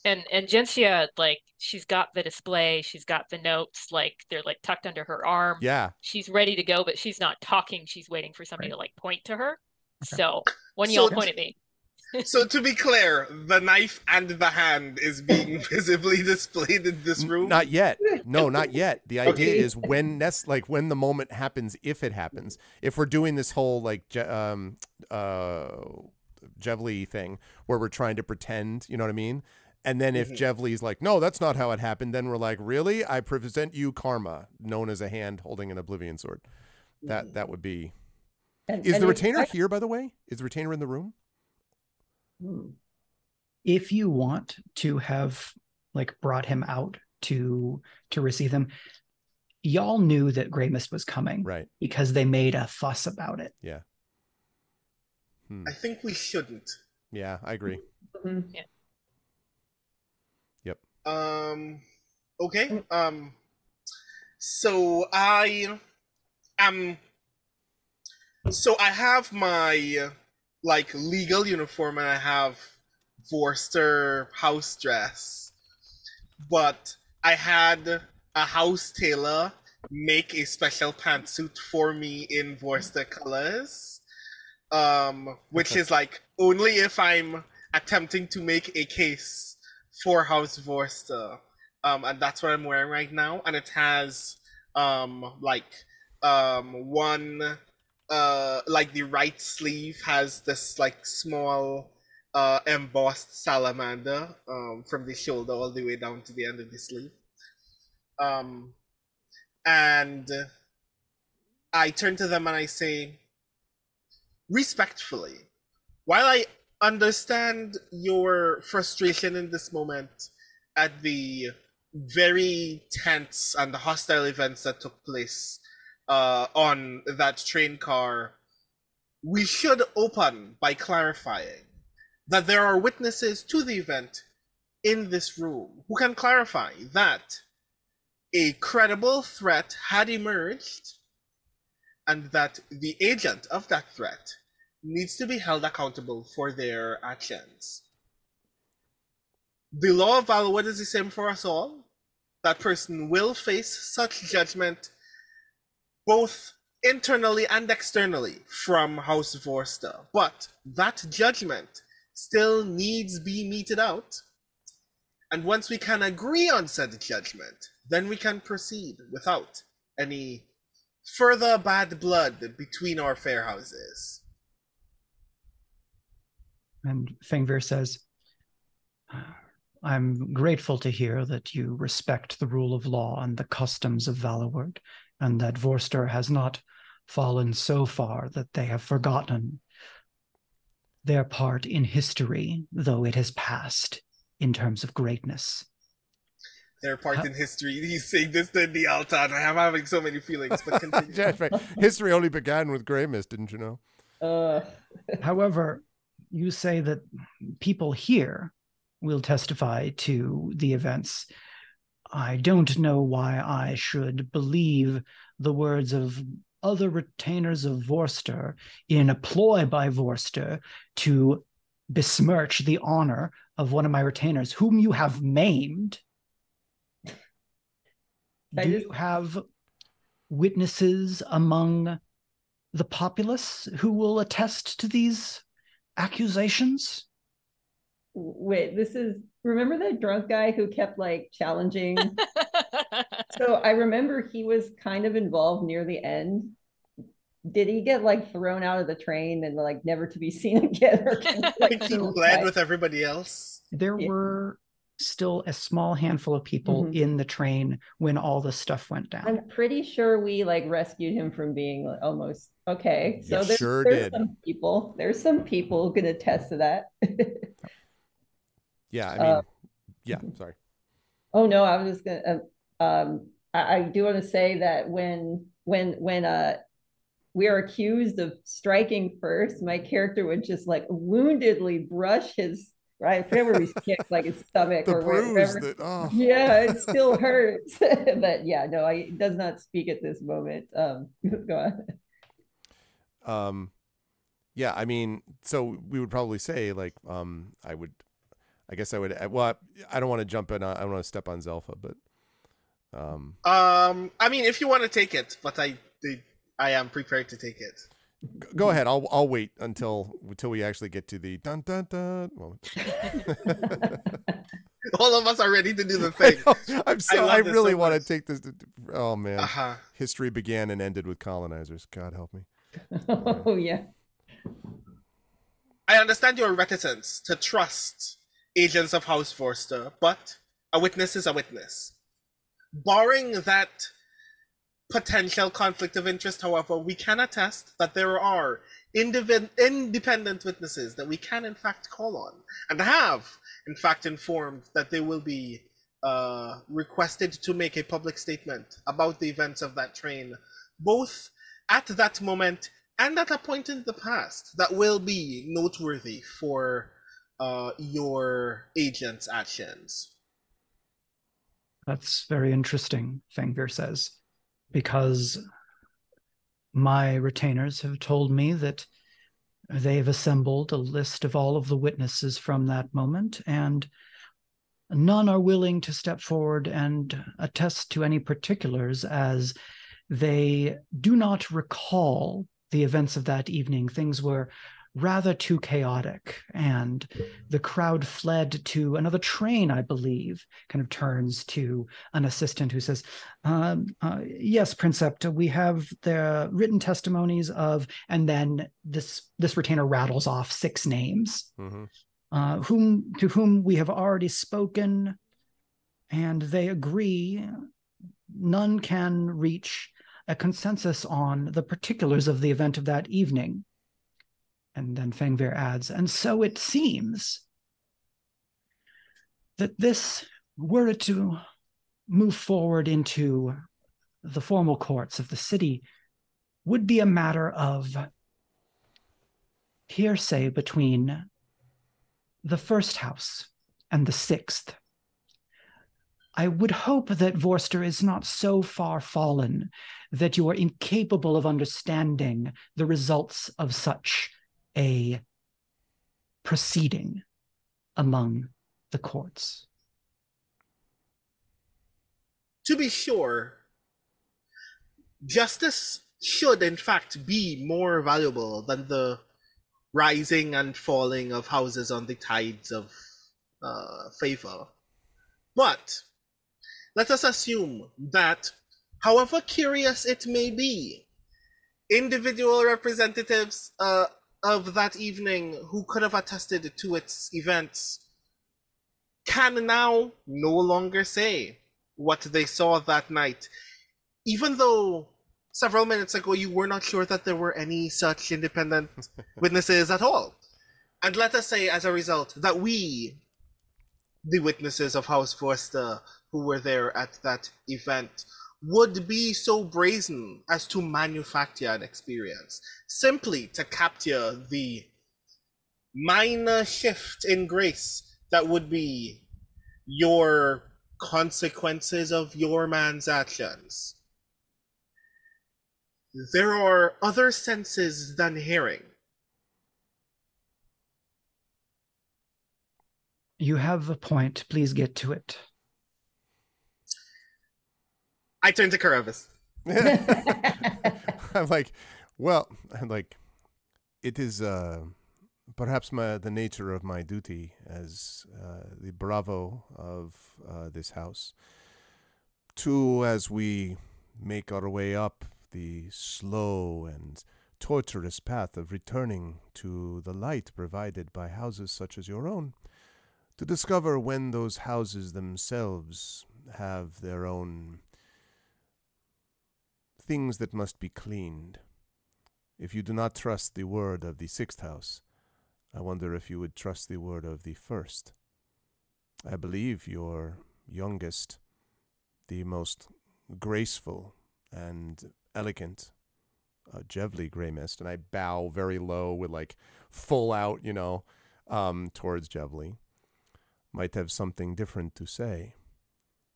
And Gencia, like, she's got the display, she's got the notes, like they're like tucked under her arm. Yeah. She's ready to go, but she's not talking. She's waiting for somebody to like point to her. Okay. So when y'all point at me. So to be clear, the knife and the hand is being visibly displayed in this room? Not yet. No, not yet. The idea is when the moment happens, if it happens. If we're doing this whole like Jevely thing where we're trying to pretend, you know what I mean? And then if Jevely's like, no, that's not how it happened, then we're like, really? I present you karma, known as a hand holding an oblivion sword. That would be. Is the retainer here, by the way? Is the retainer in the room? If you want to have like brought him out to receive him, y'all knew that Grey Mist was coming, right? Because they made a fuss about it. Yeah. I think we shouldn't. Yeah, I agree. Yeah. Yep. Okay. So I have my like legal uniform and I have Vorster house dress, but I had a house tailor make a special pantsuit for me in Vorster colors, which is like only if I'm attempting to make a case for House Vorster, and that's what I'm wearing right now, and it has one like the right sleeve has this like small embossed salamander from the shoulder all the way down to the end of the sleeve, and I turn to them and I say, respectfully, while I understand your frustration in this moment at the very tense and hostile events that took place on that train car, we should open by clarifying that there are witnesses to the event in this room who can clarify that a credible threat had emerged and that the agent of that threat needs to be held accountable for their actions. The law of Valloward is the same for us all. That person will face such judgment both internally and externally from House Vorster. But that judgment still needs be meted out. And once we can agree on said judgment, then we can proceed without any further bad blood between our fair houses. And Fengvir says, I'm grateful to hear that you respect the rule of law and the customs of Valloward, and that Vorster has not fallen so far that they have forgotten their part in history, though it has passed in terms of greatness. Their part in history. He's saying this to the altar, and I'm having so many feelings, but continue. That's right. History only began with Grey Mist, didn't you know? However, you say that people here will testify to the events. I don't know why I should believe the words of other retainers of Vorster in a ploy by Vorster to besmirch the honor of one of my retainers, whom you have maimed. Do you have witnesses among the populace who will attest to these accusations? Wait, remember that drunk guy who kept like challenging? So I remember he was kind of involved near the end. Did he get like thrown out of the train and like never to be seen again? Or like he bled with everybody else? There were still a small handful of people in the train when all this stuff went down. I'm pretty sure we like rescued him from being like, almost okay. So there's some people who can attest to that. Yeah, I mean, yeah, sorry. Oh no, I was just gonna. I do want to say that when we are accused of striking first, my character would just like woundedly brush his right, wherever we kicked, like his stomach or whatever. Yeah, it still hurts. But yeah, no, it does not speak at this moment. Go on. Yeah, I mean, so we would probably say like, I guess I would. Well, I don't want to jump in. I don't want to step on Zelfa, but. I mean, if you want to take it, but I am prepared to take it. Go ahead. I'll wait until we actually get to the dun dun dun moment. All of us are ready to do the thing. I really want to take this. Oh man, history began and ended with colonizers. God help me. Oh yeah. I understand your reticence to trust agents of House Vorster, but a witness is a witness. Barring that potential conflict of interest, however, we can attest that there are independent witnesses that we can in fact call on, and have in fact informed that they will be requested to make a public statement about the events of that train, both at that moment and at a point in the past that will be noteworthy for your agent's actions. That's very interesting, Fengvir says, because my retainers have told me that they've assembled a list of all of the witnesses from that moment, and none are willing to step forward and attest to any particulars, as they do not recall the events of that evening. Things were rather too chaotic, and the crowd fled to another train, I believe. Kind of turns to an assistant who says, yes, Princept, we have the written testimonies of, and then this retainer rattles off 6 names, to whom we have already spoken, and they agree none can reach a consensus on the particulars of the event of that evening. And then Fengvir adds, and so it seems that this, were it to move forward into the formal courts of the city, would be a matter of hearsay between the first house and the 6th. I would hope that Vorster is not so far fallen that you are incapable of understanding the results of such a proceeding among the courts. To be sure, justice should in fact be more valuable than the rising and falling of houses on the tides of favor. But let us assume that, however curious it may be, individual representatives of that evening who could have attested to its events can now no longer say what they saw that night, even though several minutes ago you were not sure that there were any such independent witnesses at all. And let us say, as a result, that we, the witnesses of House Vorster who were there at that event, would be so brazen as to manufacture an experience simply to capture the minor shift in grace that would be your consequences of your man's actions. There are other senses than hearing. You have a point. Please get to it. I turn to Caravis. I'm like, it is perhaps the nature of my duty as the bravo of this house to, as we make our way up the slow and tortuous path of returning to the light provided by houses such as your own, to discover when those houses themselves have their own things that must be cleaned. If you do not trust the word of the sixth house, I wonder if you would trust the word of the first. I believe your youngest, the most graceful and elegant, Jevli Greymist, and I bow very low with full out, towards Jevli, might have something different to say,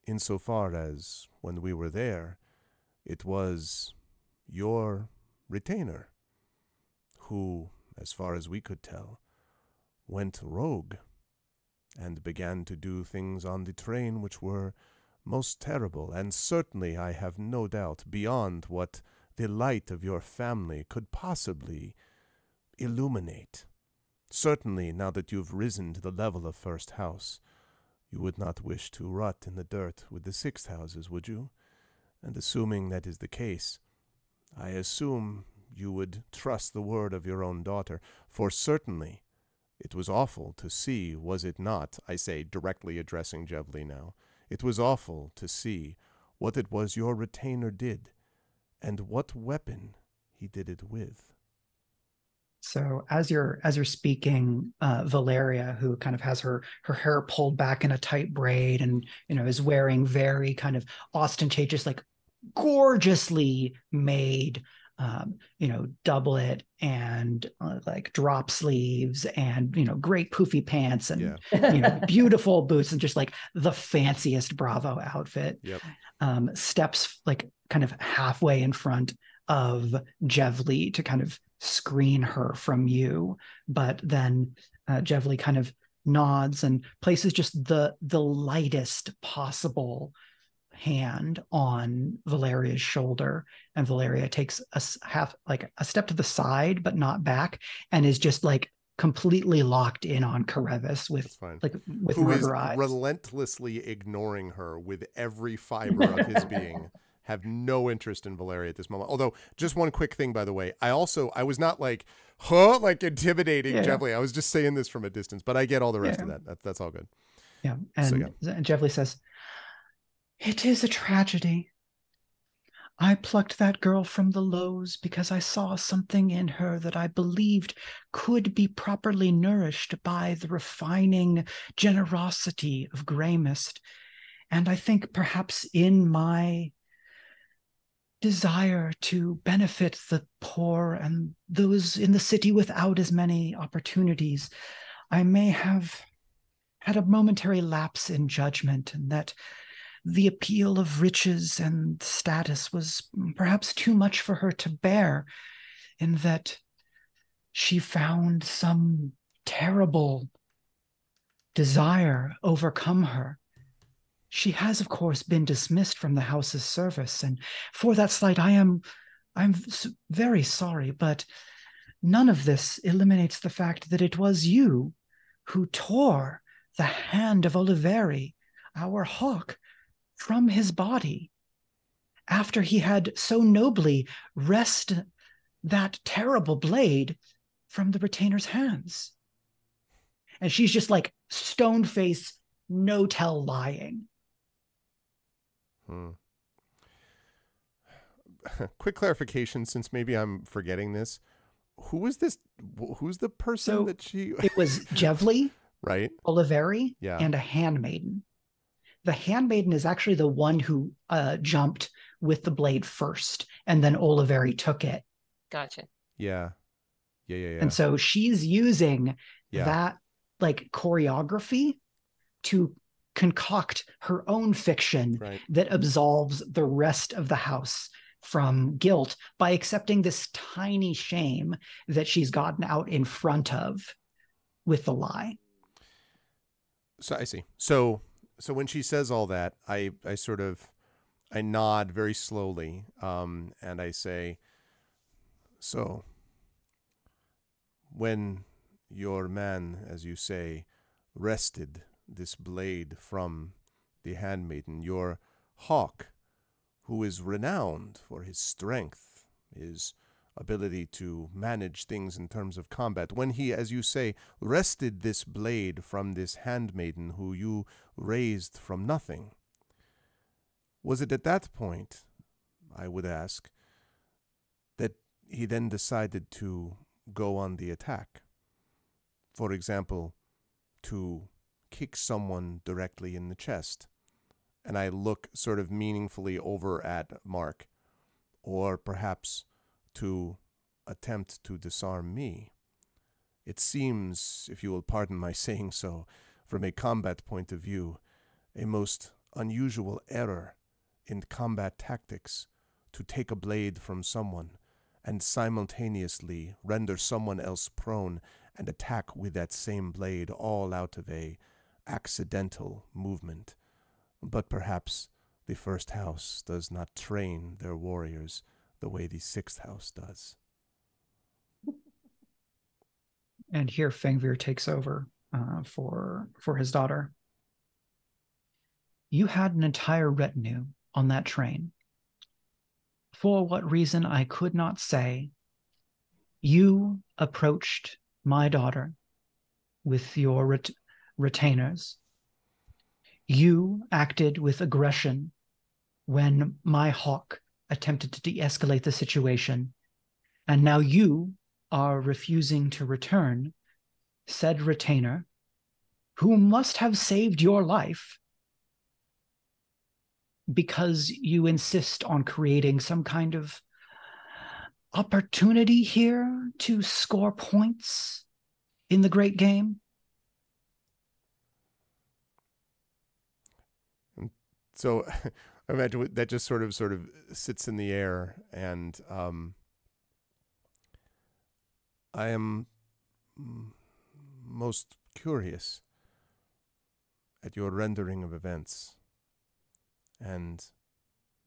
insofar as when we were there, it was your retainer who, as far as we could tell, went rogue and began to do things on the train which were most terrible, and certainly, I have no doubt, beyond what the light of your family could possibly illuminate. Certainly, now that you've risen to the level of first house, you would not wish to rot in the dirt with the sixth houses, would you? And assuming that is the case, I assume you would trust the word of your own daughter, for certainly it was awful to see, was it not, I say, directly addressing Jevli now, it was awful to see what it was your retainer did, and what weapon he did it with. So as you're speaking, Valeria, who kind of has her hair pulled back in a tight braid and, is wearing very kind of ostentatious, gorgeously made, doublet and drop sleeves and, great poofy pants and, beautiful boots and just the fanciest Bravo outfit, steps kind of halfway in front of Jevli to kind of screen her from you, but then Jevli kind of nods and places just the lightest possible hand on Valeria's shoulder, and Valeria takes a step to the side but not back, and is just completely locked in on Karevis with murder eyes, relentlessly ignoring her with every fiber of his being. Have no interest in Valeria at this moment. Although, just one quick thing, by the way, I was not intimidating Jevli. I was just saying this from a distance, but I get all the rest of that. That's all good. Yeah. And Jevli says, "It is a tragedy. I plucked that girl from the lows because I saw something in her that I believed could be properly nourished by the refining generosity of Greymist. And I think perhaps in my desire to benefit the poor and those in the city without as many opportunities, I may have had a momentary lapse in judgment, and that the appeal of riches and status was perhaps too much for her to bear, in that she found some terrible desire overcome her. She has, of course, been dismissed from the house's service, and for that slight I'm very sorry, but none of this eliminates the fact that it was you who tore the hand of Oliveri, our hawk, from his body after he had so nobly wrested that terrible blade from the retainer's hands. And she's just like stone face, no tell lying. Quick clarification, since maybe I'm forgetting this. Who is this? Who's the person that she... It was Jevli, right? Oliveri, yeah. and a handmaiden. The handmaiden is actually the one who jumped with the blade first, and then Oliveri took it. Gotcha. Yeah. And so she's using that like choreography to concoct her own fiction that absolves the rest of the house from guilt by accepting this tiny shame that she's gotten out in front of with the lie. So I see. So when she says all that, I nod very slowly, and I say, so when your man, as you say, wrested this blade from the handmaiden, your hawk, who is renowned for his strength, his ability to manage things in terms of combat, when he, as you say, wrested this blade from this handmaiden who you raised from nothing, was it at that point, I would ask, that he then decided to go on the attack? For example, to kick someone directly in the chest. And I look sort of meaningfully over at Mark. Or perhaps to attempt to disarm me. It seems, if you will pardon my saying so, from a combat point of view, a most unusual error in combat tactics to take a blade from someone and simultaneously render someone else prone and attack with that same blade, all out of a accidental movement. But perhaps the first house does not train their warriors the way the sixth house does. And here Fengvir takes over for his daughter. You had an entire retinue on that train. For what reason I could not say, you approached my daughter with your retainers. You acted with aggression when my hawk attempted to de-escalate the situation, and now you are refusing to return said retainer, who must have saved your life, because you insist on creating some kind of opportunity here to score points in the great game. So I imagine that just sort of sits in the air, and I am most curious at your rendering of events. And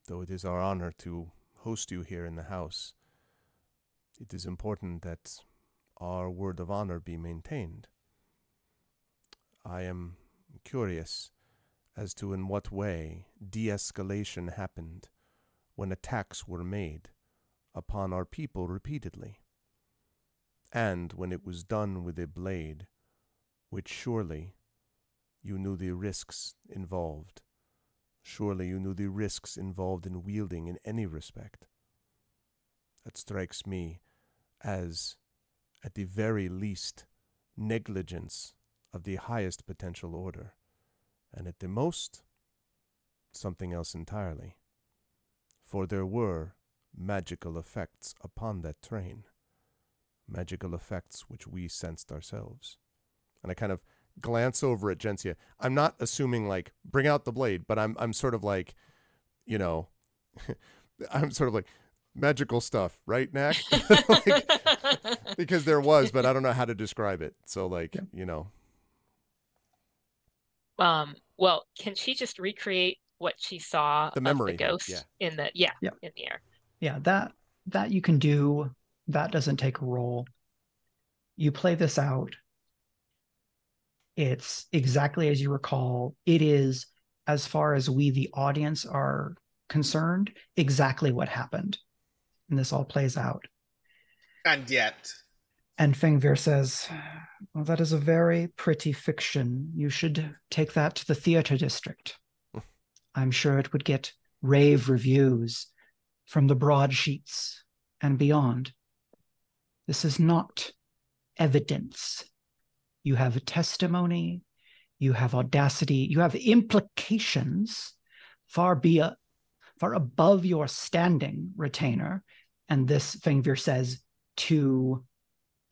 though it is our honor to host you here in the house, it is important that our word of honor be maintained. I am curious as to in what way de-escalation happened when attacks were made upon our people repeatedly, and when it was done with a blade, which surely you knew the risks involved. Surely you knew the risks involved in wielding in any respect. That strikes me as, at the very least, negligence of the highest potential order, and at the most, something else entirely. For there were magical effects upon that train, magical effects which we sensed ourselves. And I kind of glance over at Jensia. I'm not assuming like bring out the blade, but I'm sort of like, you know, I'm sort of like magical stuff, right, Knack? Like, because there was, but I don't know how to describe it. So like, you know. Well, can she just recreate what she saw the memory of the ghost in the in the air? Yeah, that you can do. That doesn't take a roll. You play this out. It's exactly as you recall. It is, as far as we, the audience, are concerned, exactly what happened. And this all plays out. And yet. And Fengvir says, well, that is a very pretty fiction. You should take that to the theater district. I'm sure it would get rave reviews from the broadsheets and beyond. This is not evidence. You have a testimony, you have audacity, you have implications far above your standing, retainer. And this, Fengvir says to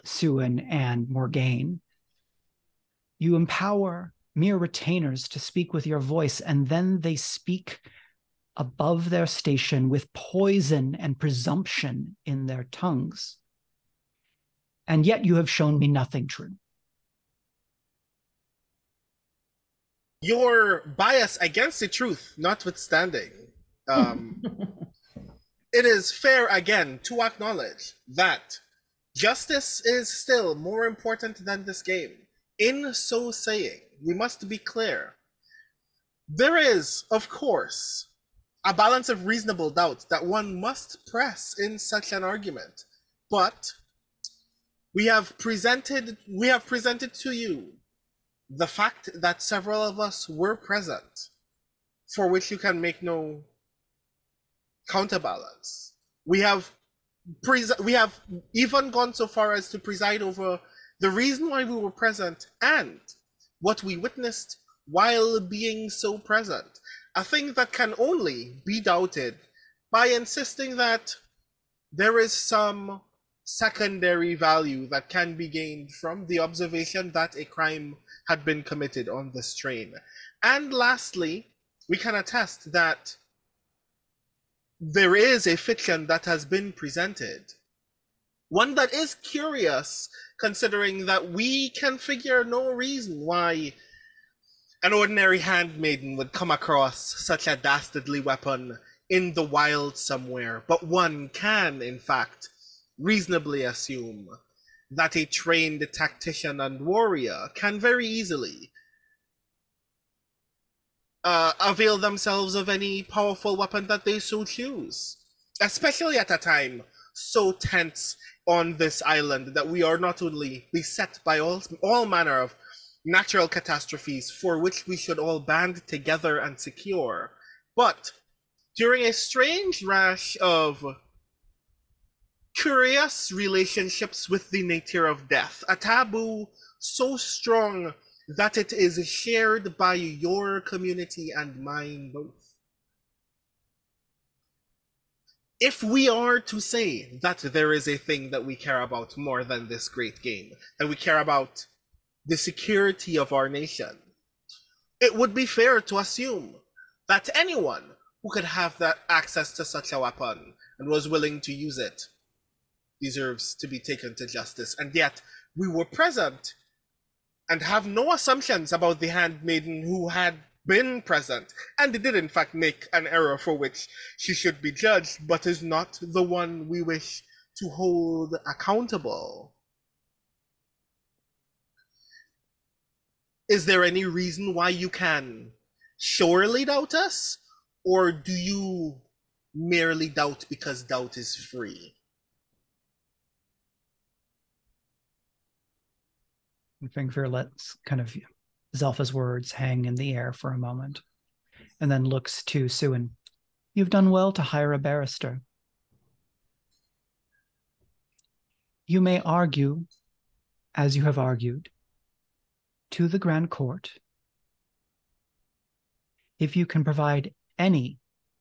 Suin and Morgaine, you empower mere retainers to speak with your voice, and then they speak above their station with poison and presumption in their tongues. And yet you have shown me nothing true. Your bias against the truth notwithstanding, it is fair again to acknowledge that justice is still more important than this game. In so saying, we must be clear. There is, of course, a balance of reasonable doubt that one must press in such an argument. But we have presented to you the fact that several of us were present, for which you can make no counterbalance. We have even gone so far as to preside over the reason why we were present and what we witnessed while being so present. A thing that can only be doubted by insisting that there is some secondary value that can be gained from the observation that a crime had been committed on this train. And lastly, we can attest that there is a fiction that has been presented. One that is curious, considering that we can figure no reason why an ordinary handmaiden would come across such a dastardly weapon in the wild somewhere, but one can, in fact, reasonably assume that a trained tactician and warrior can very easily avail themselves of any powerful weapon that they so choose, especially at a time so tense on this island that we are not only beset by all manner of natural catastrophes for which we should all band together and secure, but during a strange rash of curious relationships with the nature of death, a taboo so strong that it is shared by your community and mine both. If we are to say that there is a thing that we care about more than this great game, that we care about the security of our nation, it would be fair to assume that anyone who could have that access to such a weapon and was willing to use it deserves to be taken to justice. And yet we were present and have no assumptions about the handmaiden who had been present and did in fact make an error for which she should be judged, but is not the one we wish to hold accountable. Is there any reason why you can surely doubt us? Or do you merely doubt because doubt is free? Fengvir lets kind of Zelfa's words hang in the air for a moment, and then looks to Suin. You've done well to hire a barrister. You may argue, as you have argued, to the Grand Court. If you can provide any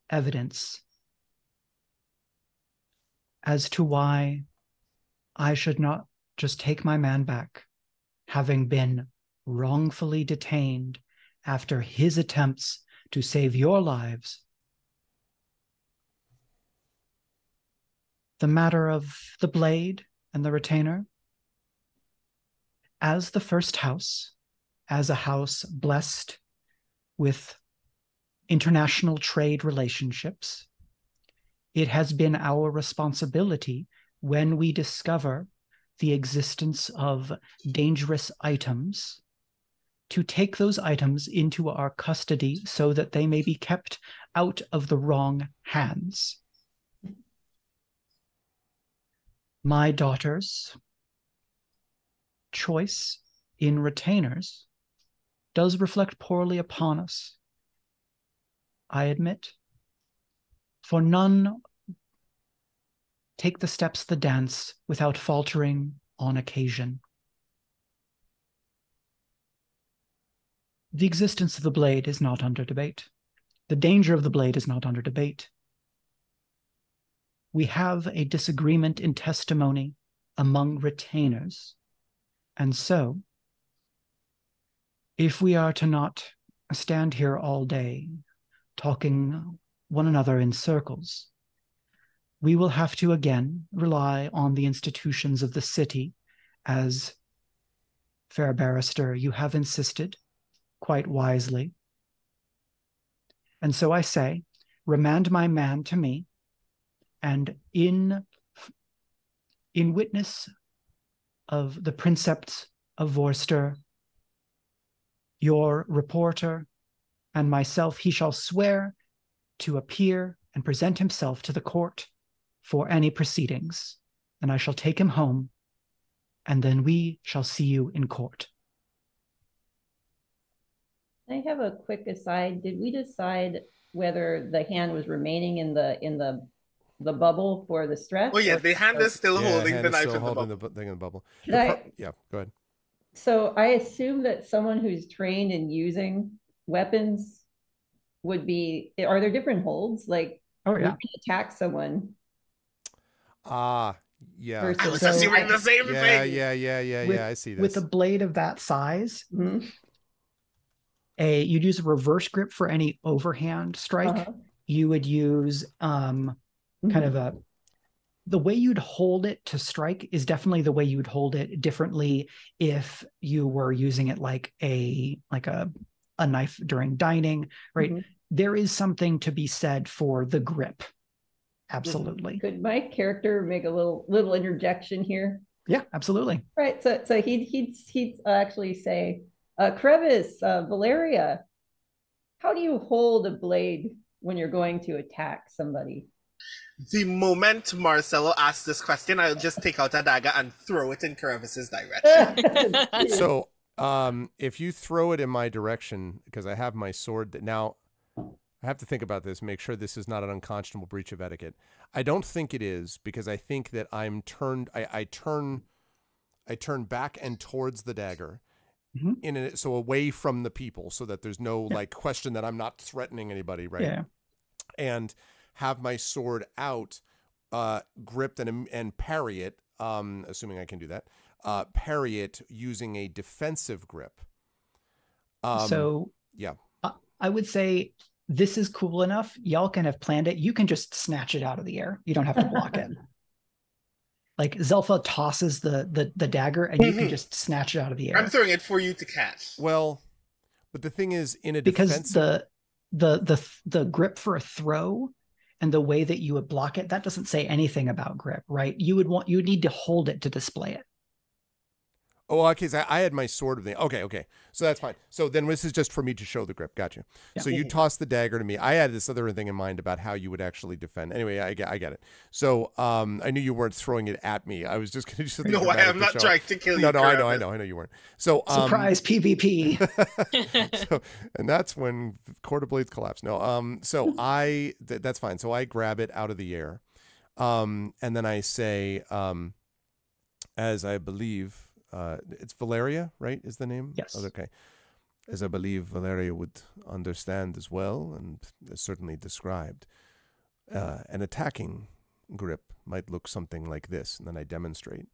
evidence as to why I should not just take my man back, having been wrongfully detained after his attempts to save your lives. The matter of the blade and the retainer, as the first house, as a house blessed with international trade relationships, it has been our responsibility when we discover the existence of dangerous items, to take those items into our custody so that they may be kept out of the wrong hands. My daughter's choice in retainers does reflect poorly upon us, I admit, for none take the steps the dance without faltering on occasion. The existence of the blade is not under debate. The danger of the blade is not under debate. We have a disagreement in testimony among retainers, and so, if we are to not stand here all day talking one another in circles, we will have to again rely on the institutions of the city, as, fair barrister, you have insisted, quite wisely. And so I say, remand my man to me, and in witness of the Princept of Vorster, your reporter and myself, he shall swear to appear and present himself to the court for any proceedings, and I shall take him home, and then we shall see you in court. I have a quick aside. Did we decide whether the hand was remaining in the bubble for the stretch? Oh yeah, the hand is still holding the knife in the bubble. The thing in the bubble. Yeah, go ahead. So I assume that someone who's trained in using weapons would be, are there different holds? Like, oh yeah, you can attack someone. Yeah. I was assuming the same thing. Yeah, I see this. With a blade of that size, Mm-hmm. You'd use a reverse grip for any overhand strike. Uh-huh. You would use kind of the way you'd hold it to strike is definitely the way you'd hold it differently if you were using it like a knife during dining, right? Mm-hmm. There is something to be said for the grip. Absolutely. Could my character make a little interjection here? Yeah, absolutely. Right. So he'd actually say, Crevice, Valeria, how do you hold a blade when you're going to attack somebody? The moment Marcelo asks this question, I'll just take out a dagger and throw it in Crevice's direction. So, if you throw it in my direction, because I have my sword, now I have to think about this, make sure this is not an unconscionable breach of etiquette. I don't think it is, because I think that I'm turned, I turn back and towards the dagger. Mm-hmm. So away from the people, so that there's no like question that I'm not threatening anybody, right? Yeah. And have my sword out, gripped and parry it, assuming I can do that, parry it using a defensive grip. Yeah. I would say this is cool enough. Y'all can have planned it. You can just snatch it out of the air. You don't have to block it. Like Zelfa tosses the dagger and you can just snatch it out of the air. I'm throwing it for you to catch. Well, but the thing is, in a because defensive... the grip for a throw and the way that you would block it, that doesn't say anything about grip, right? You would need to hold it to display it. Oh, okay. So I had my sword of the... Okay. So that's fine. So then this is just for me to show the grip. Gotcha. Yeah. So you toss the dagger to me. I had this other thing in mind about how you would actually defend. Anyway, I get it. So I knew you weren't throwing it at me. I was just going to do something. No, I am not trying to kill you. No, I know you weren't. So surprise PvP. And that's when Court of Blades collapsed. No, so that's fine. So I grab it out of the air, and then I say, as I believe. It's Valeria, right? Is the name? Yes. Oh, okay. As I believe Valeria would understand as well, and certainly described, an attacking grip might look something like this, and then I demonstrate.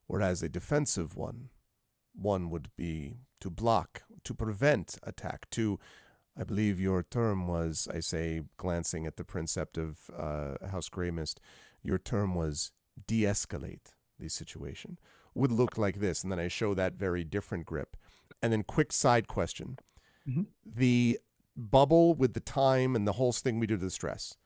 Whereas a defensive one would be to block, to prevent attack, to, I believe your term was, I say, glancing at the Princept of House Greymist, your term was de-escalate the situation. Would look like this, and then I show that very different grip. And then quick side question. Mm-hmm. The bubble with the time and the whole thing we do to the stress.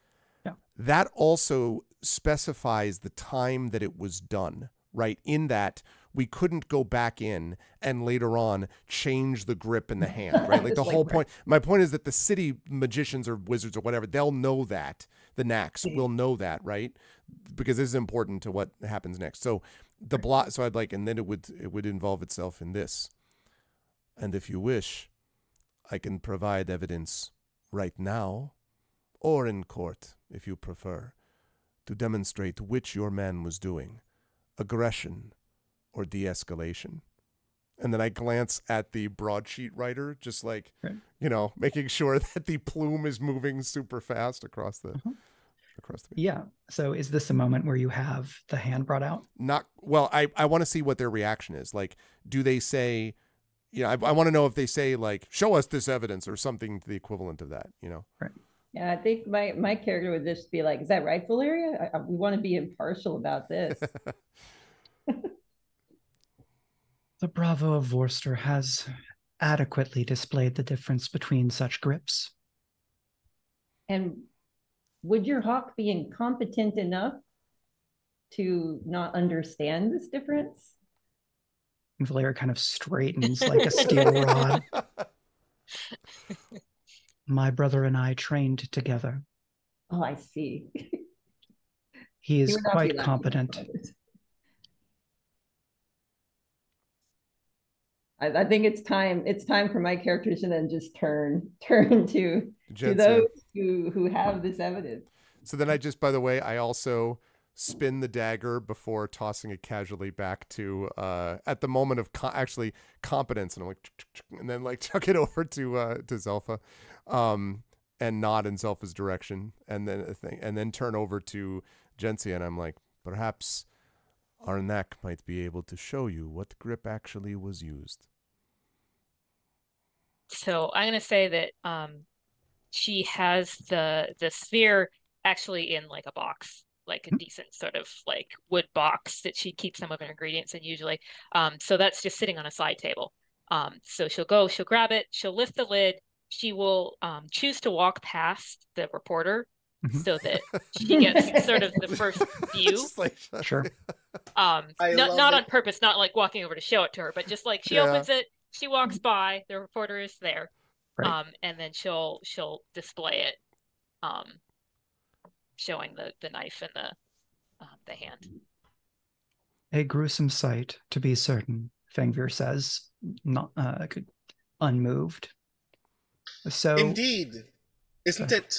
Yeah. That also specifies the time that it was done, right? In that we couldn't go back in and later on change the grip in the hand, right? Like the whole point. My point is that the city magicians or wizards or whatever, they'll know that. The Knacks will know that, right? Because this is important to what happens next. So the block. So I'd like, and then it would involve itself in this. And if you wish, I can provide evidence right now, or in court, if you prefer, to demonstrate which your man was doing, aggression or de-escalation. And then I glance at the broadsheet writer, just like, making sure that the plume is moving super fast across the page. Yeah. So is this a moment where you have the hand brought out? Not well. I want to see what their reaction is. Like, do they say, I want to know if they say like, show us this evidence or something to the equivalent of that, Right. Yeah, I think my character would just be like, is that right, Valeria? We want to be impartial about this. The Bravo of Vorster has adequately displayed the difference between such grips. And would your hawk be incompetent enough to not understand this difference? And Valeria kind of straightens like a steel rod. My brother and I trained together. Oh, I see. He is quite competent. I think it's time for my characters to then just turn to those who have this evidence. So then by the way, I also spin the dagger before tossing it casually back to at the moment of competence, and I'm like, and then like chuck it over to Zelfa, and nod in Zelfa's direction, and then turn over to Jensia, and I'm like, perhaps Arnak might be able to show you what grip actually was used. So I'm going to say that she has the sphere actually in like a box, like a decent sort of like wood box that she keeps some of her ingredients in usually. So that's just sitting on a side table. So she'll grab it, she'll lift the lid, she will choose to walk past the reporter so that she gets sort of the first view. Sure. Not on purpose, not like walking over to show it to her, but just like she opens it, she walks by, the reporter is there, right. And then she'll display it, showing the knife and the hand. A gruesome sight, to be certain, Fengvir says, not unmoved. So indeed, isn't it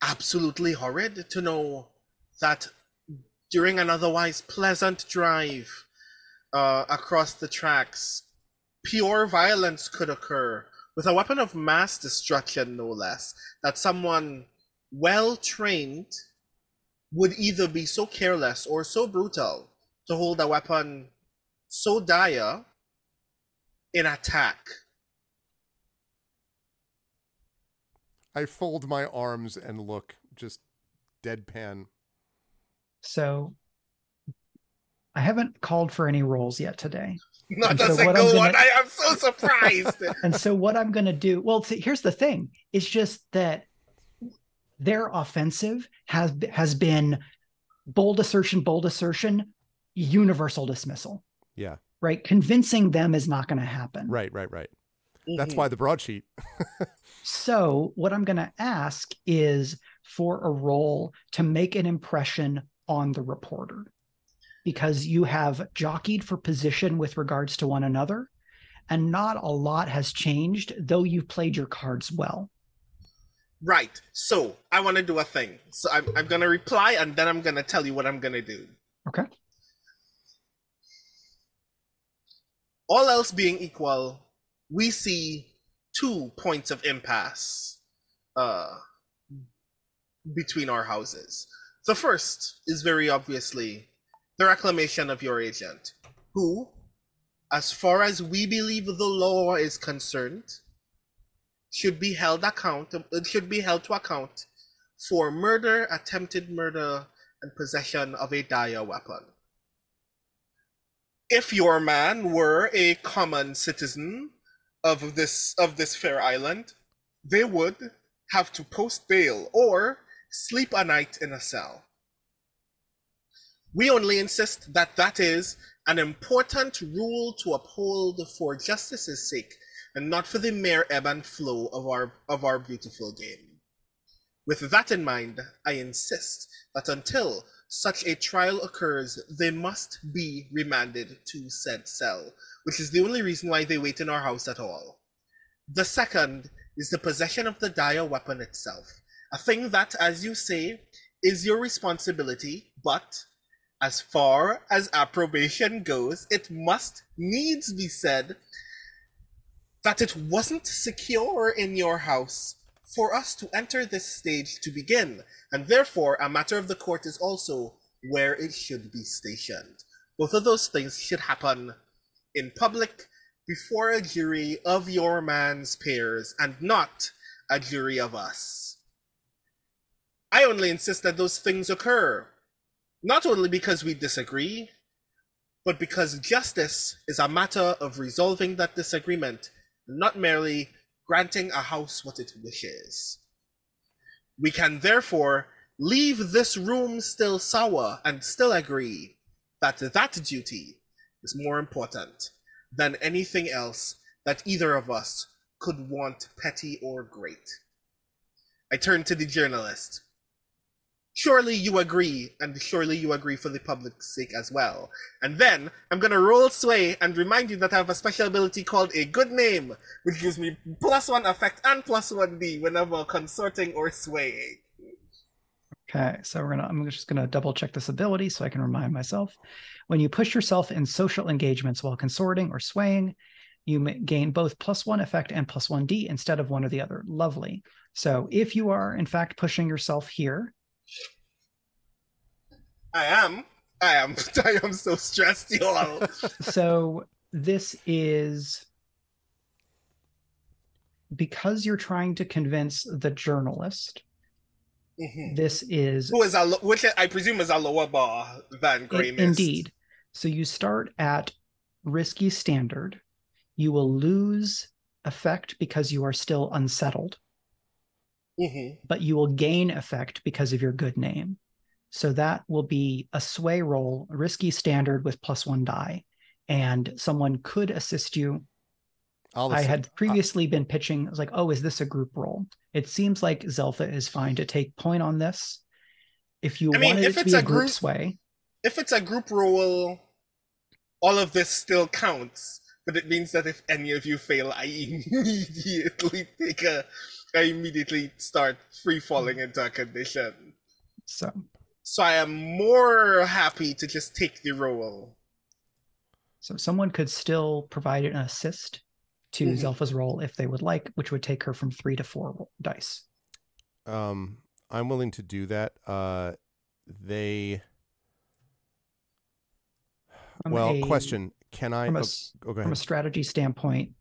absolutely horrid to know that during an otherwise pleasant drive across the tracks, pure violence could occur with a weapon of mass destruction, no less, that someone well-trained would either be so careless or so brutal to hold a weapon so dire in attack. I fold my arms and look just deadpan. So I haven't called for any rolls yet today. Not a single one. I am so surprised. And so what I'm going to do, well, see, here's the thing. It's just that their offensive has been bold assertion, universal dismissal. Yeah. Right? Convincing them is not going to happen. Right. That's why the broadsheet. So what I'm going to ask is for a roll to make an impression on the reporter, because you have jockeyed for position with regards to one another, and not a lot has changed, though you've played your cards well. Right. So I want to do a thing. So I'm going to reply, and then I'm going to tell you what I'm going to do. Okay. All else being equal, we see 2 points of impasse between our houses. The first is very obviously the reclamation of your agent, who, as far as we believe the law is concerned, should be held to account for murder, attempted murder, and possession of a dire weapon. If your man were a common citizen of this fair island, they would have to post bail or sleep a night in a cell. We only insist that that is an important rule to uphold for justice's sake, and not for the mere ebb and flow of our beautiful game. With that in mind, I insist that until such a trial occurs, they must be remanded to said cell, which is the only reason why they wait in our house at all. The second is the possession of the dire weapon itself, a thing that, as you say, is your responsibility, but as far as approbation goes, it must needs be said that it wasn't secure in your house for us to enter this stage to begin, and therefore a matter of the court is also where it should be stationed. Both of those things should happen in public before a jury of your man's peers, and not a jury of us. I only insist that those things occur, not only because we disagree, but because justice is a matter of resolving that disagreement, not merely granting a house what it wishes. We can therefore leave this room still sour and still agree that that duty is more important than anything else that either of us could want petty or great. I turn to the journalist. Surely you agree, and surely you agree for the public's sake as well. And then I'm gonna roll sway and remind you that I have a special ability called a good name, which gives me +1 effect and +1d whenever consorting or swaying. Okay, so I'm just gonna double check this ability so I can remind myself. When you push yourself in social engagements while consorting or swaying, you may gain both +1 effect and +1d instead of one or the other. Lovely. So if you are in fact pushing yourself here, I am so stressed, y'all. So this is because you're trying to convince the journalist. This is which I presume is a lower bar than Grey Mist. Indeed. So you start at risky standard. You will lose effect because you are still unsettled, but you will gain effect because of your good name. So that will be a sway roll, risky standard with +1 die, and someone could assist you. I had previously been pitching, I was like, oh, is this a group roll? It seems like Zelfa is fine to take point on this. If you wanted it to be a group sway. If it's a group roll, all of this still counts, but it means that if any of you fail, I immediately start free falling into a condition. So I am more happy to just take the roll. So someone could still provide an assist to Zelfa's roll if they would like, which would take her from 3 to 4 dice. I'm willing to do that. Question. Can I... From a strategy standpoint,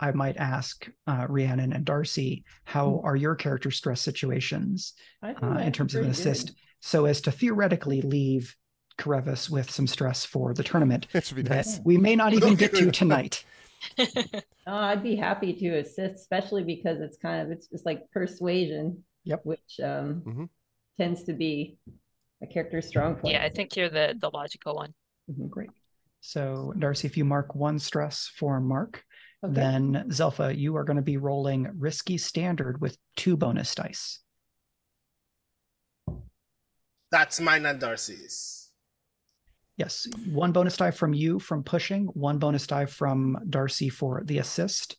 I might ask Rhiannon and Darcie, how are your character stress situations in terms of an assist, so as to theoretically leave Karevis with some stress for the tournament that we may not even get to tonight. I'd be happy to assist, especially because it's just like persuasion, which tends to be a character's strong point. Yeah, I think you're the logical one. Great. So Darcie, if you mark 1 stress for Mark, then Zelfa, you are going to be rolling risky standard with 2 bonus dice. That's mine and Darcie's. Yes, 1 bonus die from you from pushing, 1 bonus die from Darcie for the assist,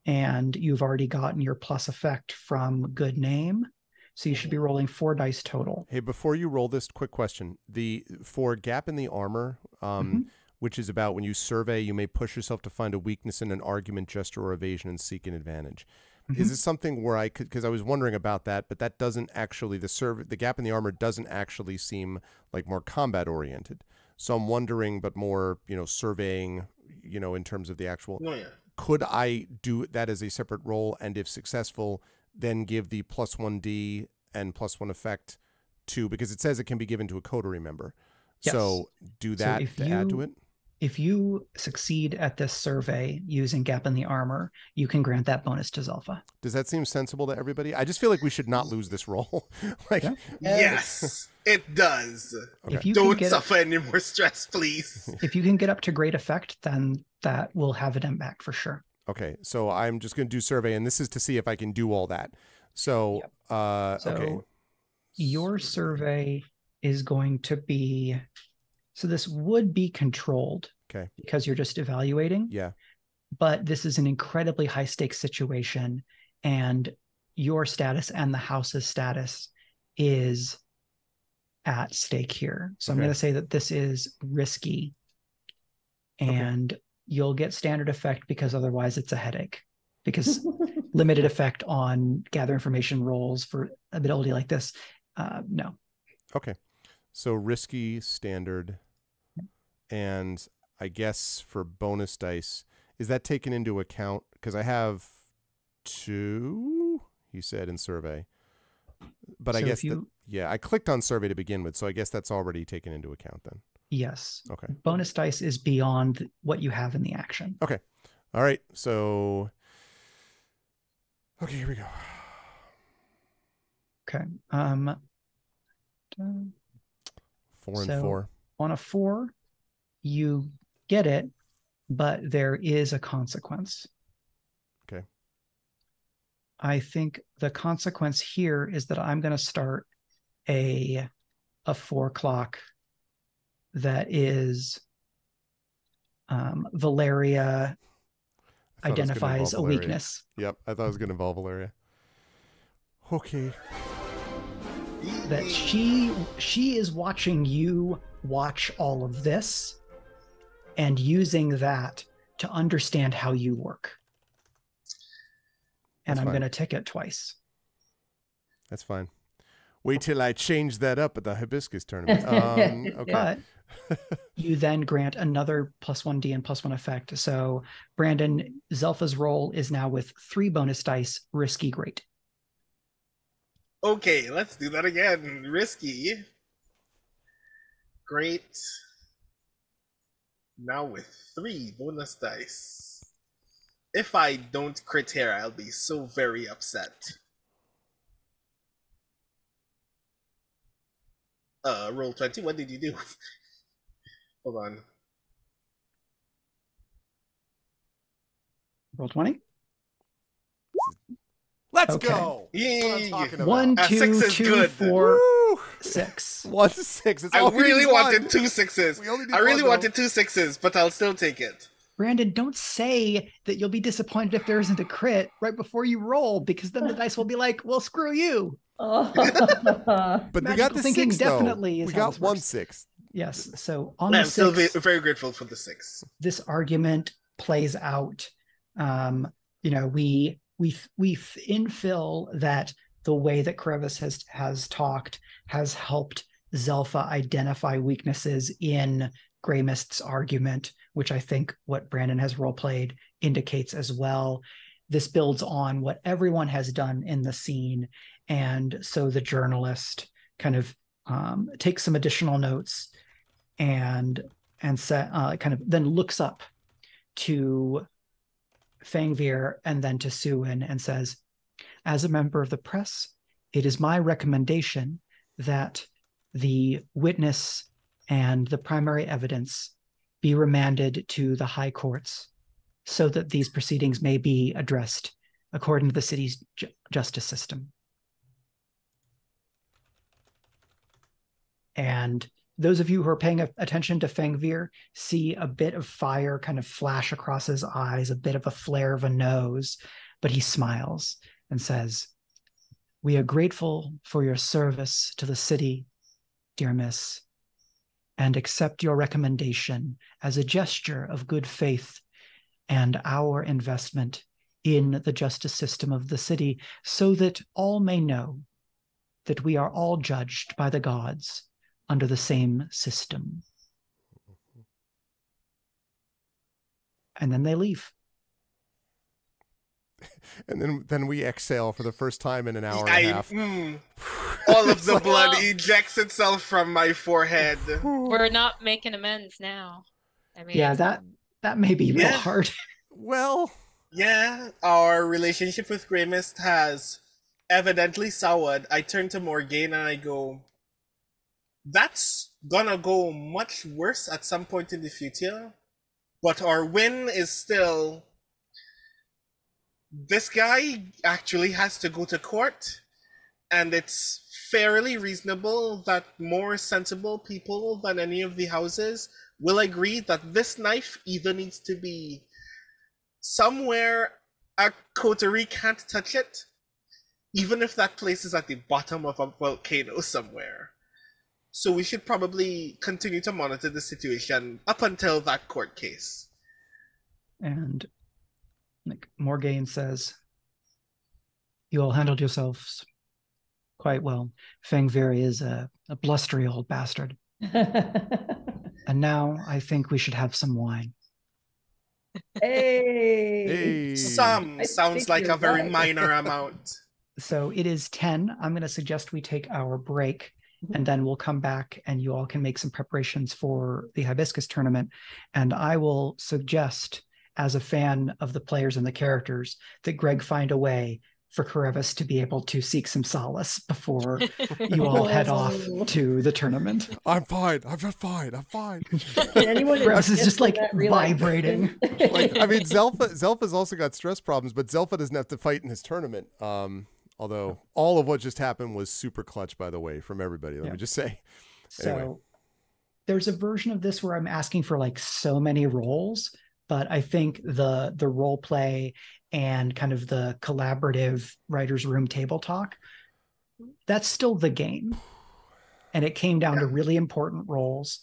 and you've already gotten your plus effect from good name, so you should be rolling 4 dice total. Hey, before you roll this, quick question: for gap in the armor, which is about when you survey, you may push yourself to find a weakness in an argument, gesture, or evasion and seek an advantage. Is this something where I could, because I was wondering about that, but that doesn't actually, the gap in the armor doesn't actually seem like more combat oriented. So I'm wondering, but more, surveying, in terms of the actual, could I do that as a separate roll? And if successful, then give the +1d and +1 effect to, because it says it can be given to a coterie member. Yes. So do that to add to it. If you succeed at this survey using Gap in the Armor, you can grant that bonus to Zelfa. Does that seem sensible to everybody? I just feel like we should not lose this roll. Like, Yeah. Yes, it does. Okay. If you Don't can get suffer any more stress, please. if you can get up to great effect, then that will have an impact for sure. Okay, so I'm just going to do survey, and this is to see if I can do all that. So, So okay. your survey is going to be, so this would be controlled Okay. because you're just evaluating, Yeah. but this is an incredibly high stakes situation, and your status and the house's status is at stake here. So I'm Okay. going to say that this is risky, and you'll get standard effect because otherwise it's a headache, because limited effect on gather information rolls for ability like this. No. Okay. So risky, standard, and I guess for bonus dice, is that taken into account? Because I have 2, he said, in survey. But I So guess, if you, yeah, I clicked on survey to begin with, so I guess that's already taken into account then. yes. Okay. Bonus dice is beyond what you have in the action. Okay. All right. So, okay, here we go. Okay. 4 and So- 4. On a 4, you get it, but there is a consequence. Okay. I think the consequence here is that I'm going to start a 4 clock that is Valeria I thought it was gonna identifies a involve Valeria. weakness. Yep, I thought it was going to involve Valeria. Okay. That she is watching you watch all of this and using that to understand how you work. And That's I'm fine. going to tick it twice. That's fine. Wait till I change that up at the Hibiscus Tournament. Okay. But you then grant another +1d and +1 effect. So Brandon, Zelfa's roll is now with 3 bonus dice, risky great. Okay, let's do that again. Risky. Great. Now with 3 bonus dice. If I don't crit here, I'll be so very upset. Roll 20. What did you do? Hold on. Roll 20. Let's Okay. go. That's what I'm Yay. talking about. 1, 2, 6 is 2, good. 4, Woo! 6. 1 to 6. It's I all we really need is one. wanted 2 6s. We only need I really one, though. wanted 2 6s, but I'll still take it. Brandon, don't say that you'll be disappointed if there isn't a crit right before you roll, because then the dice will be like, well, screw you. Oh. But we got Magical the thinking 6, though. definitely is We how got this 1 works. 6. Yes. So on I'm the still 6, very grateful for the 6. this argument plays out. You know, we infill that the way that Crevice has talked has helped Zelfa identify weaknesses in Grey Mist's argument, which I think what Brandon has role played indicates as well. This builds on what everyone has done in the scene, and so the journalist kind of takes some additional notes and kind of then looks up to Fangvir and then to Suin and says, as a member of the press, it is my recommendation that the witness and the primary evidence be remanded to the high courts so that these proceedings may be addressed according to the city's justice system. And those of you who are paying attention to Fangvir see a bit of fire kind of flash across his eyes, a bit of a flare of a nose, but he smiles and says, "We are grateful for your service to the city, dear miss, and accept your recommendation as a gesture of good faith and our investment in the justice system of the city, so that all may know that we are all judged by the gods under the same system." And then they leave. And then we exhale for the first time in an hour and a half. All of It's the like- blood ejects itself from my forehead. We're not making amends now. I mean, Yeah, that may be real Yeah. hard. Well, Yeah, our relationship with Grey Mist has evidently soured. I turn to Morgaine and I go, that's gonna go much worse at some point in the future. But our win is still, this guy actually has to go to court, and it's fairly reasonable that more sensible people than any of the houses will agree that this knife either needs to be somewhere a coterie can't touch it, even if that place is at the bottom of a volcano somewhere. So we should probably continue to monitor the situation up until that court case. And like Morgaine says, you all handled yourselves quite well. Fangveri is a blustery old bastard. And now I think we should have some wine. Hey. Some sounds like a very minor amount. So it is 10. I'm going to suggest we take our break, and then we'll come back and you all can make some preparations for the Hibiscus Tournament. And I will suggest, as a fan of the players and the characters, that Greg find a way for Karevis to be able to seek some solace before you all head off to the tournament. I'm fine. I'm fine. I'm fine. Karevis is just like vibrating. Like, I mean, Zelfa's also got stress problems, but Zelfa doesn't have to fight in his tournament. Although all of what just happened was super clutch, by the way, from everybody. Let me just say. So anyway. There's a version of this where I'm asking for like so many rolls, but I think the role play and kind of the collaborative writer's room table talk, that's still the game. And it came down to really important roles.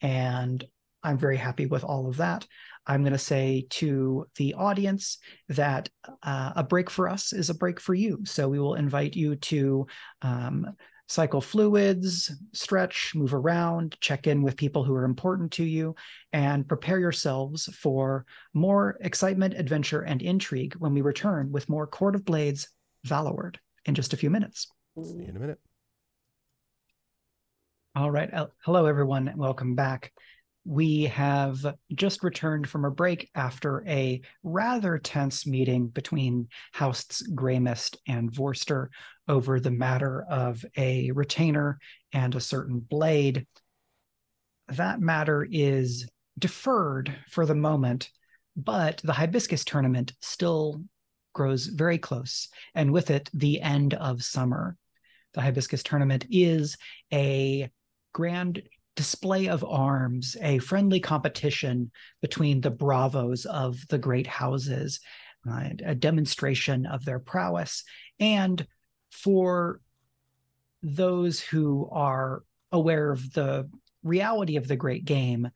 And I'm very happy with all of that. I'm going to say to the audience that a break for us is a break for you. So we will invite you to cycle fluids, stretch, move around, check in with people who are important to you, and prepare yourselves for more excitement, adventure, and intrigue when we return with more Court of Blades Valloward in just a few minutes. See you in a minute. All right. Hello, everyone. Welcome back. We have just returned from a break after a rather tense meeting between House Grey Mist and Vorster over the matter of a retainer and a certain blade. That matter is deferred for the moment, but the Hibiscus Tournament still grows very close, and with it, the end of summer. The Hibiscus Tournament is a grand display of arms, a friendly competition between the bravos of the great houses, a demonstration of their prowess. And for those who are aware of the reality of the great game,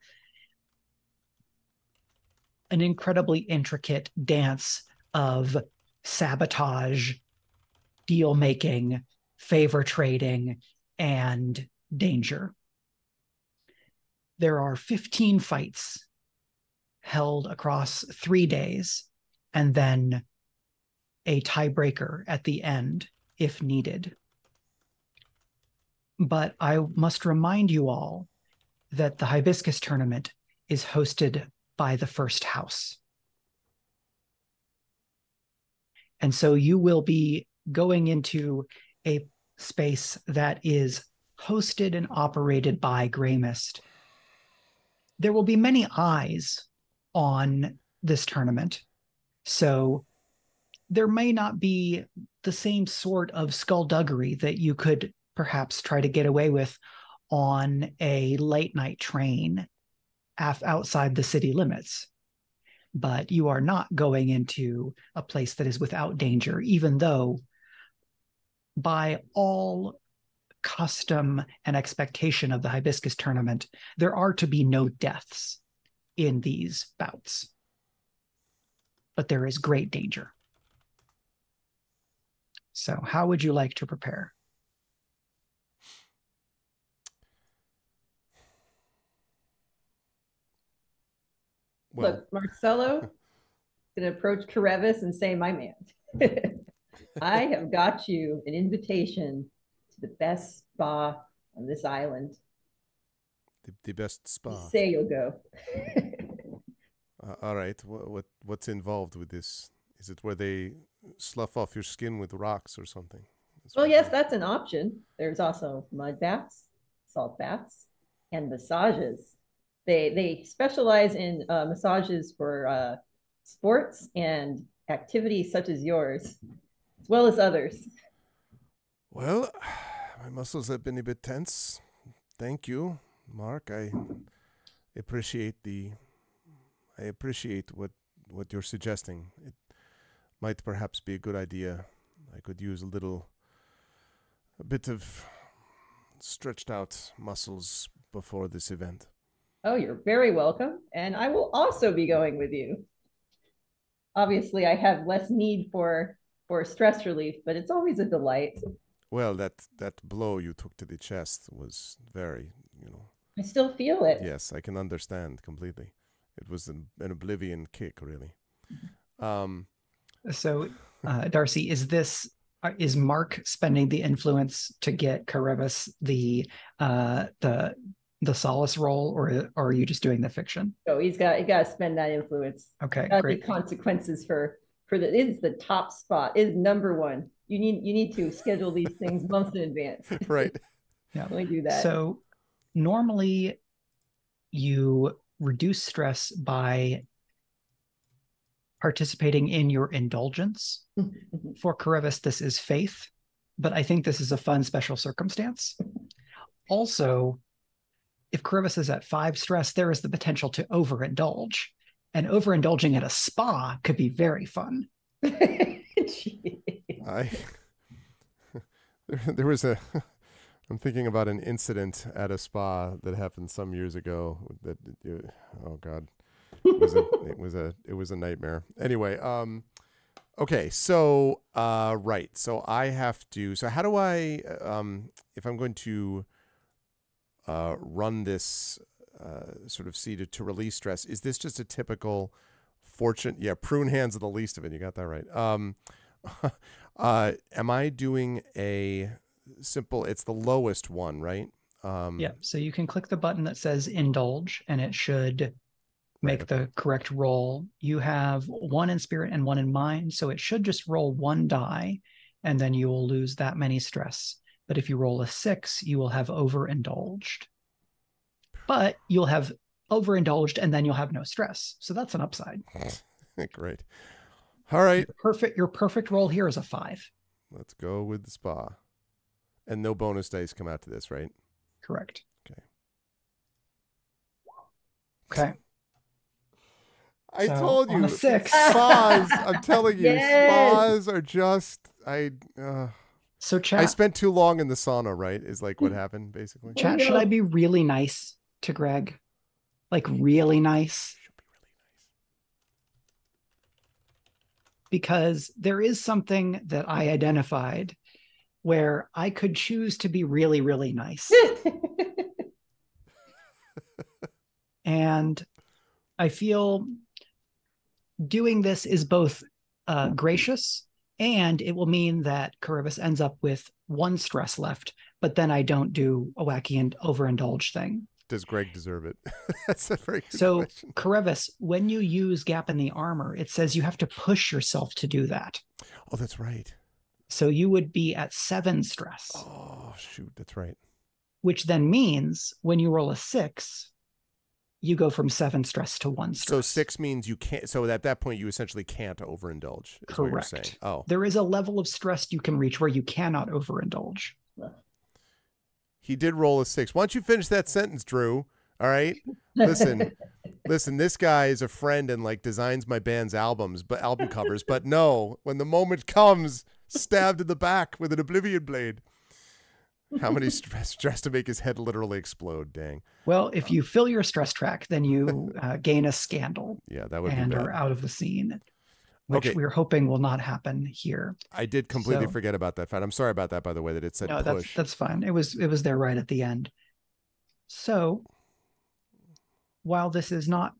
an incredibly intricate dance of sabotage, deal-making, favor trading, and danger. There are 15 fights held across 3 days, and then a tiebreaker at the end if needed. But I must remind you all that the Hibiscus Tournament is hosted by the First House. And so you will be going into a space that is hosted and operated by Grey Mist. There will be many eyes on this tournament, so there may not be the same sort of skullduggery that you could perhaps try to get away with on a late night train outside the city limits. But you are not going into a place that is without danger, even though by all custom and expectation of the Hibiscus Tournament, there are to be no deaths in these bouts. But there is great danger. So how would you like to prepare? Well, Look, Marcelo is going to approach Karevis and say, my man, I have got you an invitation to the best spa on this island. the best spa. Say you'll go. All right. What's involved with this? Is it where they slough off your skin with rocks or something? Well, yes, that's an option. There's also mud baths, salt baths, and massages. They specialize in massages for sports and activities such as yours, as well as others. Well, my muscles have been a bit tense. Thank you, Mark. I appreciate what you're suggesting. It might perhaps be a good idea. I could use a bit of stretched out muscles before this event. Oh, you're very welcome. And I will also be going with you. Obviously, I have less need for stress relief, but it's always a delight. Well, that blow you took to the chest was very, I still feel it. Yes, I can understand completely. It was an oblivion kick, really. So, Darcie, is Mark spending the influence to get Caribus the solace roll, or are you just doing the fiction? So he got to spend that influence. Okay, great. Consequences for it is the top spot. It is number one. You need to schedule these things months in advance. Right. Yeah. Let me do that. So normally you reduce stress by participating in your indulgence. For Caribus, this is faith, but I think this is a fun special circumstance. Also, if Caribus is at 5 stress, there is the potential to overindulge. And overindulging at a spa could be very fun. I'm thinking about an incident at a spa that happened some years ago. Oh God, it was a nightmare. Anyway, okay, so right, so I have to. So how do I, if I'm going to run this sort of seed to release stress, is this just a typical fortune? Yeah, prune hands are the least of it. You got that right. Am I doing a simple? It's the lowest one, right? Yeah. So you can click the button that says indulge, and it should make the correct roll. You have 1 in spirit and 1 in mind, so it should just roll 1 die, and then you will lose that many stress. But if you roll a 6, you will have overindulged. But you'll have overindulged, and then you'll have no stress. So that's an upside. Great. All right. Your perfect roll here is a 5. Let's go with the spa. And no bonus dice come out to this, right? Correct. Okay. Okay. I told you, 6. Spas. I'm telling you, Yes. spas are just. So chat. I spent too long in the sauna, right? Is like what happened, basically. Chat, should I be really nice to Greg? Like really nice? Should be really nice. Because there is something that I identified where I could choose to be really, really nice. And I feel doing this is both gracious, and it will mean that Caribus ends up with 1 stress left, but then I don't do a wacky and overindulge thing. Does Greg deserve it? That's a very good So, question. Caribus, when you use Gap in the Armor, it says you have to push yourself to do that. Oh, that's right. So you would be at 7 stress. Oh, shoot. That's right. Which then means when you roll a 6, you go from 7 stress to 1 stress. So 6 means you can't. So at that point, you essentially can't overindulge. Is what you're saying. Oh, There is a level of stress you can reach where you cannot overindulge. he did roll a 6. Why don't you finish that sentence, Drew? All right. Listen. This guy is a friend and like designs my band's album covers. But no, when the moment comes, stabbed in the back with an oblivion blade. How many stress to make his head literally explode? Dang. Well, if you fill your stress track, then you gain a scandal. Yeah, that would and be bad. are out of the scene, which we're hoping will not happen here. I did completely forget about that fact. I'm sorry about that, by the way, that it said push. That's fine. It was there right at the end. So while this is not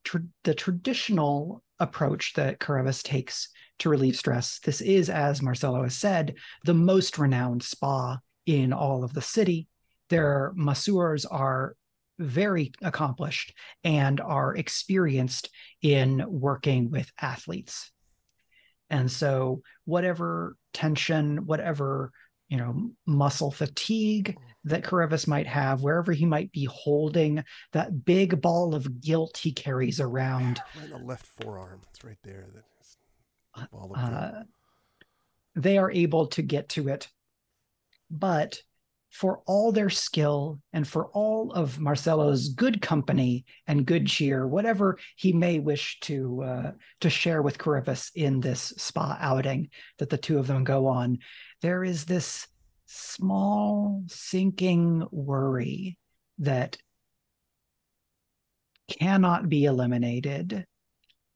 the traditional approach that Caribus takes to relieve stress, this is, as Marcelo has said, the most renowned spa in all of the city. Their masseurs are very accomplished and are experienced in working with athletes. And so whatever tension, whatever, muscle fatigue that Karevis might have, wherever he might be holding that big ball of guilt he carries around. Right in the left forearm. It's right there. That ball of guilt. They are able to get to it. But for all their skill and for all of Marcelo's good company and good cheer, whatever he may wish to share with Karevis in this spa outing that the two of them go on, there is this small sinking worry that cannot be eliminated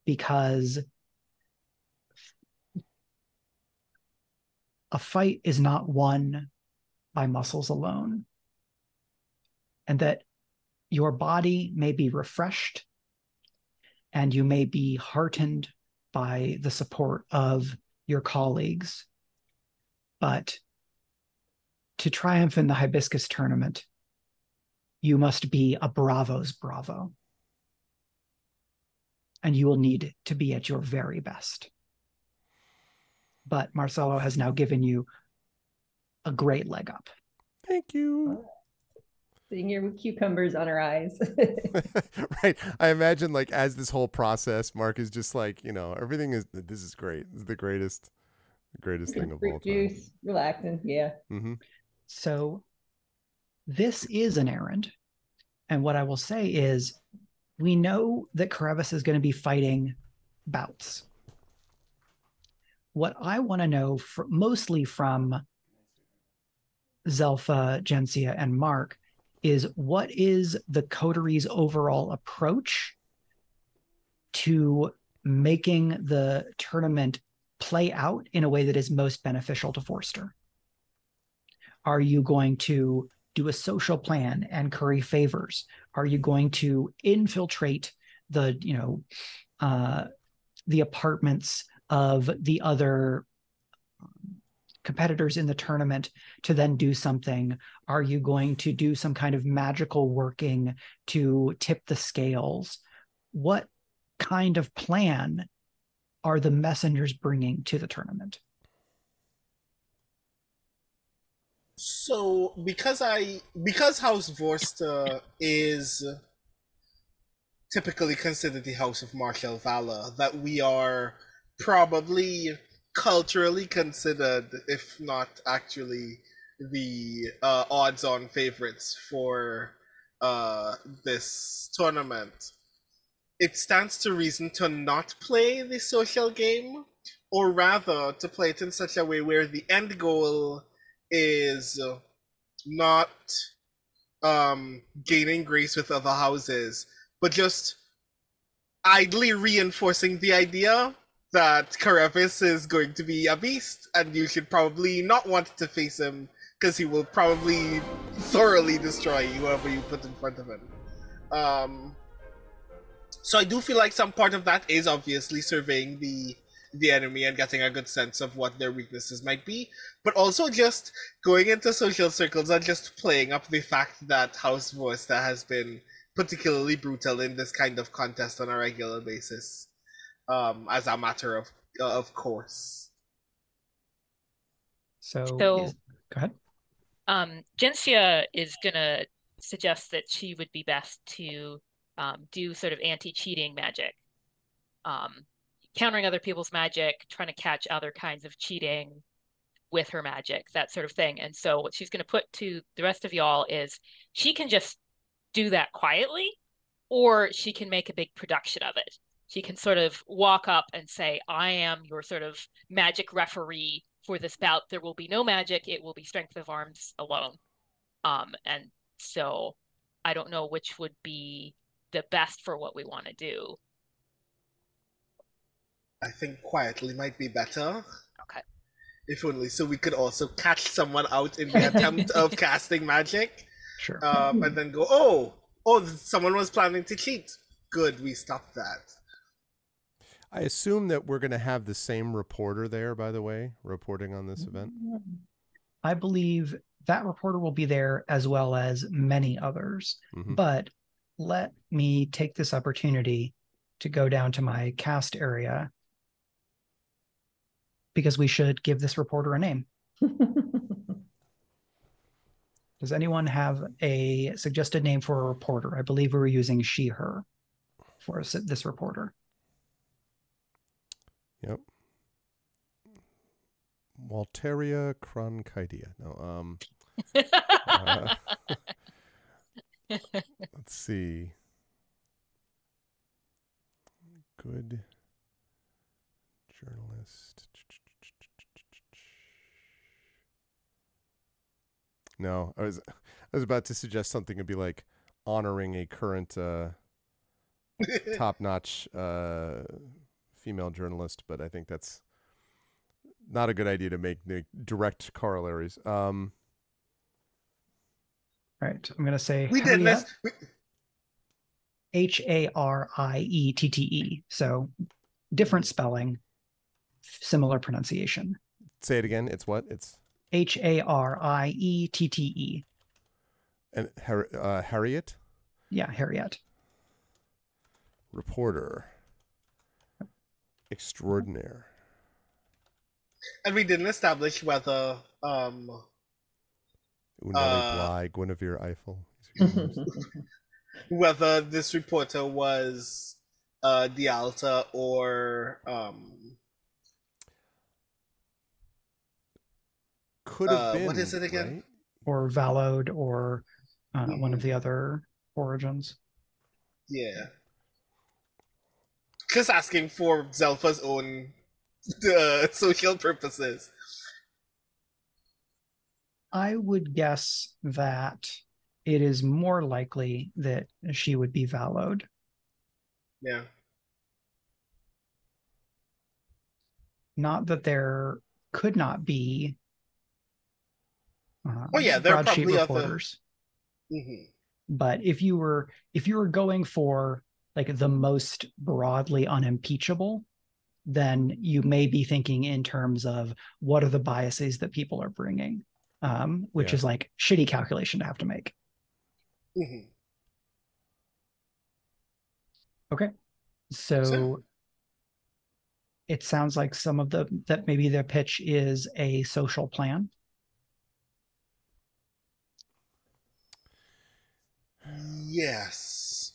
because a fight is not won by muscles alone, and that your body may be refreshed and you may be heartened by the support of your colleagues. But to triumph in the Hibiscus Tournament, you must be a bravo's bravo. And you will need to be at your very best. But Marcelo has now given you a great leg up. Thank you. Sitting here with cucumbers on our eyes. Right. I imagine as this whole process, Mark is just everything this is great. This is the greatest thing of all time. Juice, relaxing. Yeah. Mm-hmm. So this is an errand. And what I will say is we know that Karevis is going to be fighting bouts. What I want to know mostly from Zelfa, Gensia, and Mark is what is the coteries' overall approach to making the tournament play out in a way that is most beneficial to Vorster? Are you going to do a social plan and curry favors? Are you going to infiltrate the apartments of the other competitors in the tournament to then do something? Are you going to do some kind of magical working to tip the scales? What kind of plan are the messengers bringing to the tournament? So because House Vorster is typically considered the House of Martial Valor, that we are probably culturally considered, if not actually, the odds-on favorites for this tournament. It stands to reason to not play the social game, or rather to play it in such a way where the end goal is not gaining grace with other houses, but just idly reinforcing the idea that Karevis is going to be a beast, and you should probably not want to face him because he will probably thoroughly destroy whoever you put in front of him. So I do feel like some part of that is obviously surveying the enemy and getting a good sense of what their weaknesses might be, but also just going into social circles and just playing up the fact that House Vorster has been particularly brutal in this kind of contest on a regular basis, as a matter of course. So go ahead. Gensia is gonna suggest that she would be best to do sort of anti-cheating magic, countering other people's magic, trying to catch other kinds of cheating with her magic, that sort of thing. And so what she's going to put to the rest of y'all is she can just do that quietly, or she can make a big production of it. She can sort of walk up and say, I am your sort of magic referee for this bout. There will be no magic. It will be strength of arms alone. And so I don't know which would be the best for what we want to do. I think quietly might be better. Okay. If only so we could also catch someone out in the attempt of casting magic. Sure. And then go, oh, someone was planning to cheat. Good, we stopped that. I assume that we're going to have the same reporter there, by the way, reporting on this event. I believe that reporter will be there as well as many others. Mhm. But let me take this opportunity to go down to my cast area because we should give this reporter a name. Does anyone have a suggested name for a reporter? I believe we were using she, her for this reporter. Yep. Walteria Cronchidia. No, let's see. Good journalist. No, I was about to suggest something and be like honoring a current top-notch female journalist, but I think that's not a good idea to make the direct corollaries. Right. I'm going to say We did this. Hariette. So different spelling, similar pronunciation. Say it again. It's what? It's Hariette. And Harriet? Yeah, Harriet. Reporter. Extraordinaire. And we didn't establish whether Unelli Bly, Guinevere Eiffel. whether this reporter was Dialta or could have been. What is it again? Right? Or Valloward or one of the other origins. Yeah. Just asking for Zelfa's own social purposes. I would guess that it is more likely that she would be Valloward. Yeah. Not that there could not be there are broadsheet probably reporters. Mm-hmm. But if you were going for like the most broadly unimpeachable, then you may be thinking in terms of what are the biases that people are bringing, which is like shitty calculation to have to make. Mm-hmm. Okay, so it sounds like that maybe their pitch is a social plan. Yes.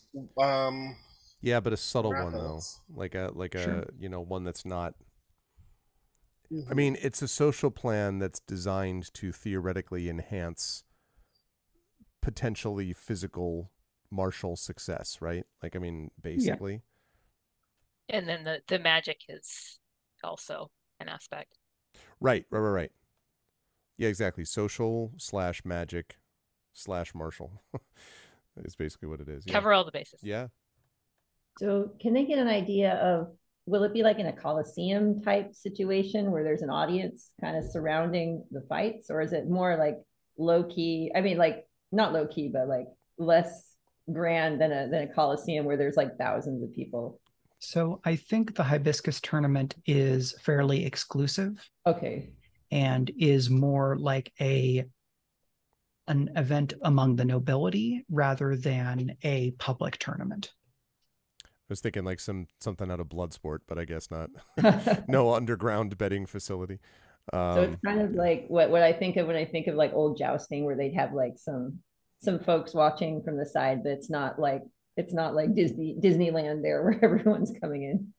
Yeah, but a subtle one though, Raffles. like a Sure. one that's not. Mm-hmm. I mean, it's a social plan that's designed to theoretically enhance potentially physical martial success, right? Like, I mean, basically. And then the magic is also an aspect. Right. Yeah, exactly. Social / magic / martial is basically what it is. Yeah. Cover all the bases. Yeah. So can they get an idea of, will it be like in a Coliseum type situation where there's an audience kind of surrounding the fights? Or is it more like low key? I mean, like not low key, but like less grand than a Coliseum where there's like thousands of people? So I think the Hibiscus Tournament is fairly exclusive. Okay. And is more like an event among the nobility rather than a public tournament. I was thinking like something out of Bloodsport, but I guess not. No underground betting facility. So it's kind of like what I think of when I think of like old jousting, where they'd have like some folks watching from the side, but it's not like Disneyland there where everyone's coming in.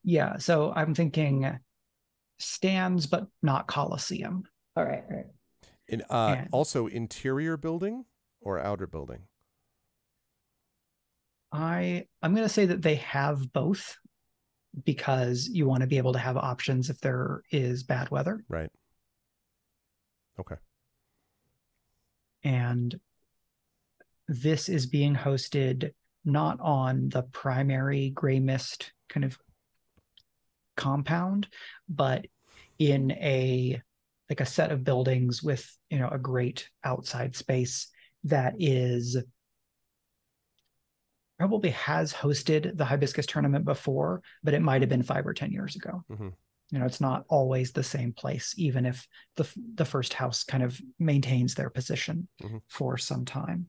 Yeah, so I'm thinking stands, but not Coliseum. All right. And also interior building or outer building? I'm going to say that they have both because you want to be able to have options if there is bad weather. Right. Okay. And this is being hosted not on the primary Gray Mist kind of compound, but in a set of buildings with, a great outside space that is probably has hosted the Hibiscus Tournament before, but it might have been 5 or 10 years ago. Mm-hmm. It's not always the same place, even if the first house kind of maintains their position for some time.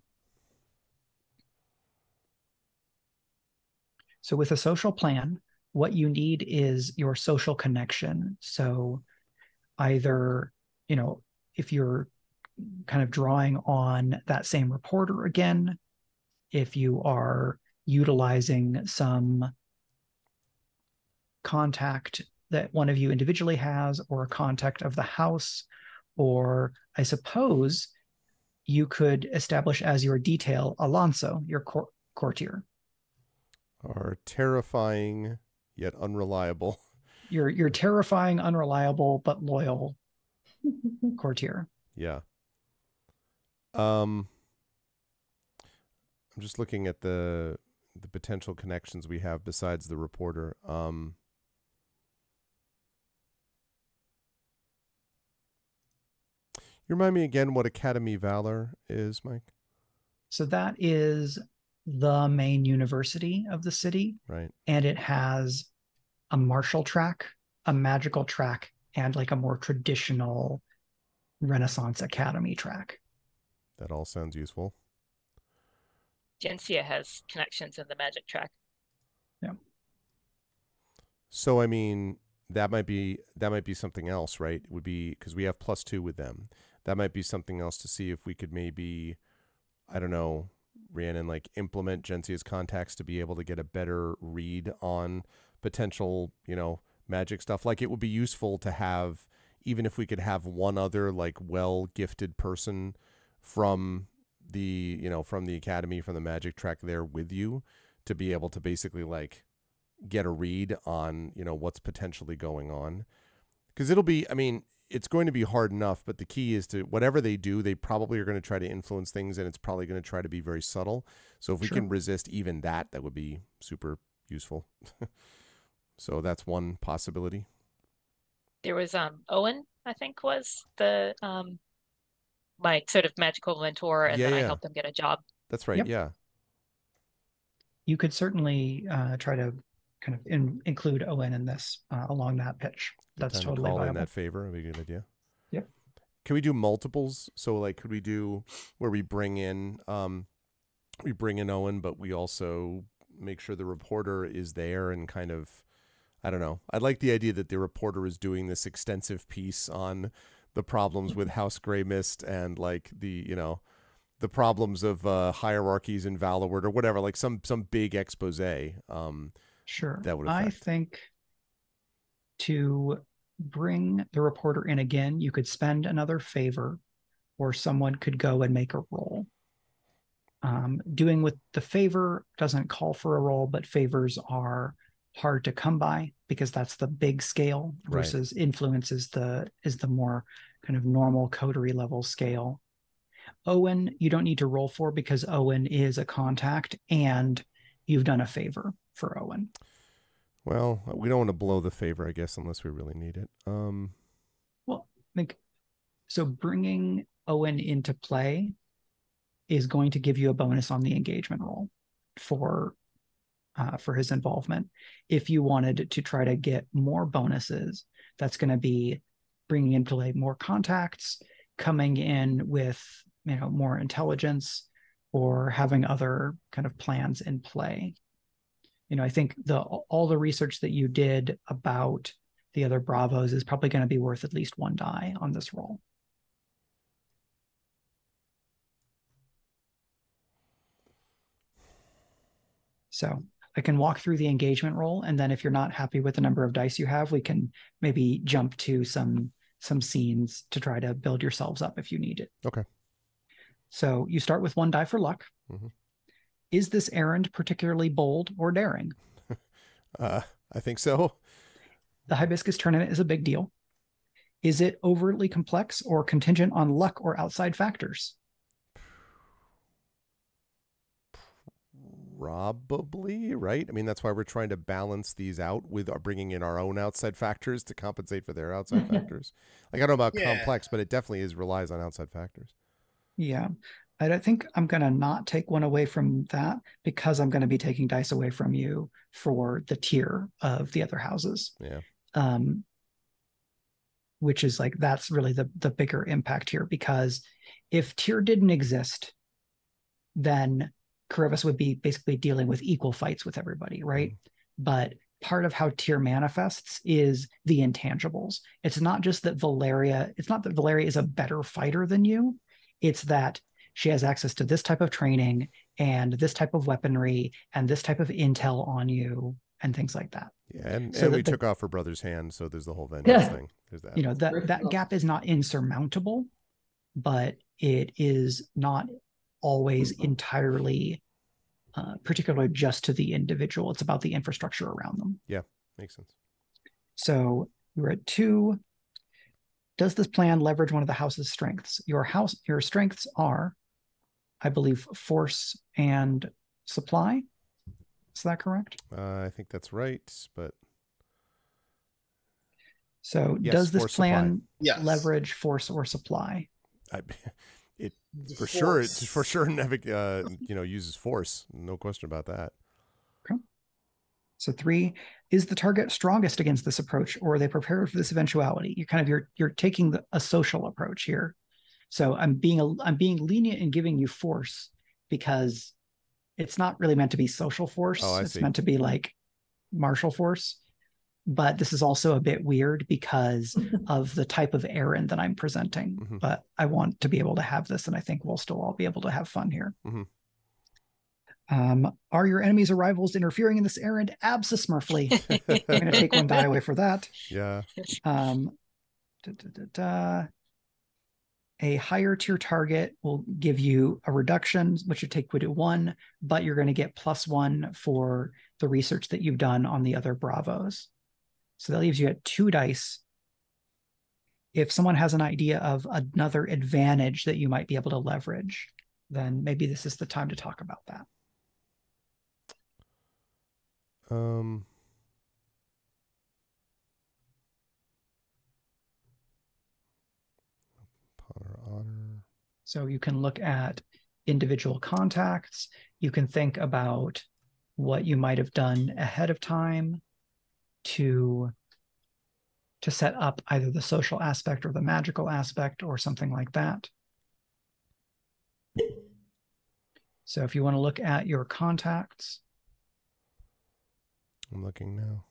So with a social plan, what you need is your social connection. So either, if you're kind of drawing on that same reporter again, if you are utilizing some contact that one of you individually has, or a contact of the house, or I suppose you could establish as your detail Alonso, your courtier. Are terrifying yet unreliable. You're terrifying, unreliable, but loyal courtier. Yeah. I'm just looking at the potential connections we have besides the reporter. You remind me again what Academy Valor is, Mike? So that is the main university of the city. Right. And it has a martial track, a magical track, and like a more traditional Renaissance Academy track. That all sounds useful. Gencia has connections in the magic track. Yeah. So I mean, that might be something else, right? It would be, because we have +2 with them. That might be something else to see if we could maybe, I don't know, Rhiannon, like implement Gencia's contacts to be able to get a better read on potential, magic stuff. Like it would be useful to have, even if we could have one other like well-gifted person from the, from the academy, from the magic track there with you, to be able to basically like get a read on, what's potentially going on. Because it'll be, it's going to be hard enough, but the key is to, whatever they do, they probably are going to try to influence things, and it's probably going to try to be very subtle. So if we can resist even that would be super useful. So that's one possibility. There was Owen, I think, was the my sort of magical mentor, and then I helped him get a job. That's right. Yep. Yeah. You could certainly try to kind of include Owen in this along that pitch. That's totally call viable. In that favor would be a good idea. Yep. Can we do multiples? So like, could we do where we bring in Owen, but we also make sure the reporter is there and kind of, I don't know. I like the idea that the reporter is doing this extensive piece on the problems with House Grey Mist and like the problems of hierarchies in Valloward or whatever, like some big expose. Sure. That would I think to bring the reporter in again, you could spend another favor, or someone could go and make a roll. Doing with the favor doesn't call for a roll, but favors are hard to come by because that's the big scale versus influence is the more kind of normal coterie level scale. Owen, you don't need to roll for because Owen is a contact and you've done a favor for Owen. Well, we don't want to blow the favor, I guess, unless we really need it. Well, I think so. Bringing Owen into play is going to give you a bonus on the engagement roll for his involvement. If you wanted to try to get more bonuses, that's going to be bringing into play more contacts, coming in with more intelligence, or having other kind of plans in play. I think all the research that you did about the other Bravos is probably going to be worth at least 1 die on this roll. So I can walk through the engagement roll, and then if you're not happy with the number of dice you have, we can maybe jump to some scenes to try to build yourselves up if you need it. Okay. So you start with 1 die for luck. Mm-hmm. Is this errand particularly bold or daring? I think so. The Hibiscus Tournament is a big deal. Is it overtly complex or contingent on luck or outside factors? Probably, right? That's why we're trying to balance these out with bringing in our own outside factors to compensate for their outside factors. Like, I don't know about complex, but it definitely relies on outside factors. Yeah. I think I'm going to not take 1 away from that because I'm going to be taking dice away from you for the tier of the other houses. Yeah. which is like, that's really the bigger impact here, because if Tyr didn't exist, then Carivis would be basically dealing with equal fights with everybody, right? But part of how Tyr manifests is the intangibles. It's not that Valeria is a better fighter than you. It's that she has access to this type of training and this type of weaponry and this type of intel on you and things like that. Yeah, and So we took off her brother's hand, so there's the whole vengeance thing. There's that. You know, that gap is not insurmountable, but it is not always entirely particularly just to the individual. It's about the infrastructure around them. Yeah, makes sense. So we're at 2. Does this plan leverage one of the house's strengths? Your strengths are, I believe, force and supply. Is that correct? I think that's right, but so yes, does this plan leverage force or supply? It for sure never uses force. No question about that. Okay. So 3, is the target strongest against this approach, or are they prepared for this eventuality? You're taking a social approach here. So I'm being lenient in giving you force because it's not really meant to be social force. It's meant to be like martial force. But this is also a bit weird because of the type of errand that I'm presenting. But I want to be able to have this, and I think we'll still all be able to have fun here. Are your enemies or rivals interfering in this errand? Abso-smurfly. I'm going to take 1 die away for that. Yeah. A higher tier target will give you a reduction, which would take you to 1, but you're going to get +1 for the research that you've done on the other Bravos. So that leaves you at 2 dice. If someone has an idea of another advantage that you might be able to leverage, then maybe this is the time to talk about that. Honor. So you can look at individual contacts. You can think about what you might have done ahead of time to set up either the social aspect or the magical aspect or something like that. So if you want to look at your contacts. I'm looking now.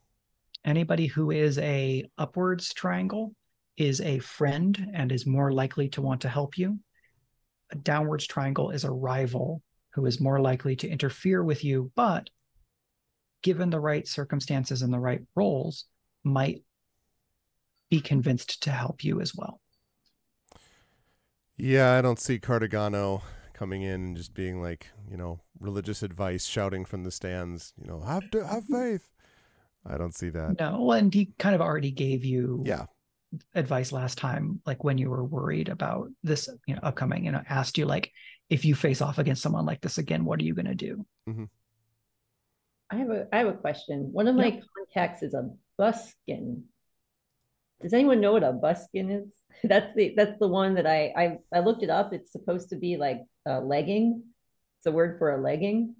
Anybody who is a upwards triangle is a friend and is more likely to want to help you. A downwards triangle is a rival who is more likely to interfere with you, but given the right circumstances and the right roles, might be convinced to help you as well. Yeah, I don't see Cardigano coming in and just being like, religious advice, shouting from the stands, have faith. I don't see that. No, and he kind of already gave you advice last time, like when you were worried about this, upcoming, asked you like, if you face off against someone like this again, what are you going to do? I have a question. One of my contacts is a buskin. Does anyone know what a buskin is? That's the one that I looked it up. It's supposed to be like a legging. It's a word for a legging,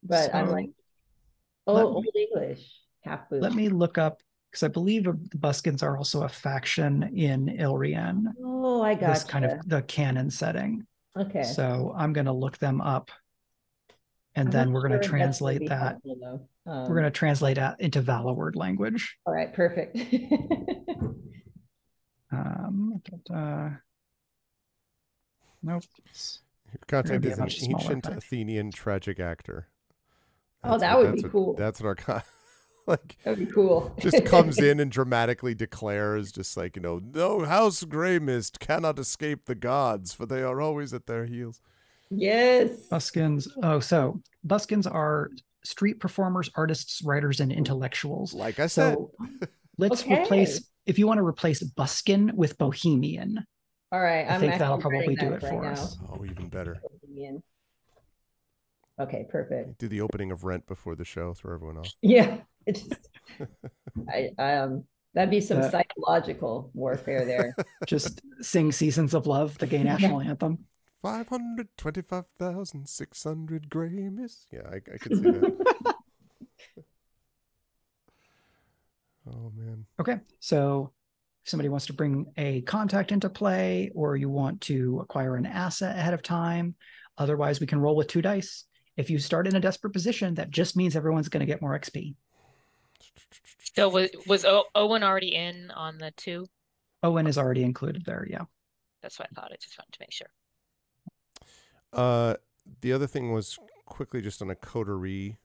but I'm like, Old English, half boot. Let me look up, because I believe the buskins are also a faction in Ilrian. Oh, I got this kind of the canon setting. Okay. So I'm going to look them up, and then we're going to translate that. We're going to translate that into Valloward language. All right, perfect. Nope. Your contact is an ancient Athenian tragic actor. That would be cool. That's what our like. That'd be cool. Just comes in and dramatically declares, just like, no House Grey Mist cannot escape the gods, for they are always at their heels. Yes. Buskins. Oh, so buskins are street performers, artists, writers, and intellectuals. Like I said. So let's replace, if you want to replace buskin with bohemian. All right. I think that'll probably do it for us. Oh, even better. Bohemian. Okay, perfect. Do the opening of Rent before the show, throw everyone off. Yeah. It's that'd be some psychological warfare there. Just sing Seasons of Love, the gay national anthem. 525,600 gray mist. Yeah, I could see that. Oh man. Okay, so if somebody wants to bring a contact into play, or you want to acquire an asset ahead of time. Otherwise, we can roll with 2 dice. If you start in a desperate position, that just means everyone's going to get more XP. So was Owen already in on the 2? Owen is already included there, yeah. That's what I thought. I just wanted to make sure. The other thing was quickly just on a coterie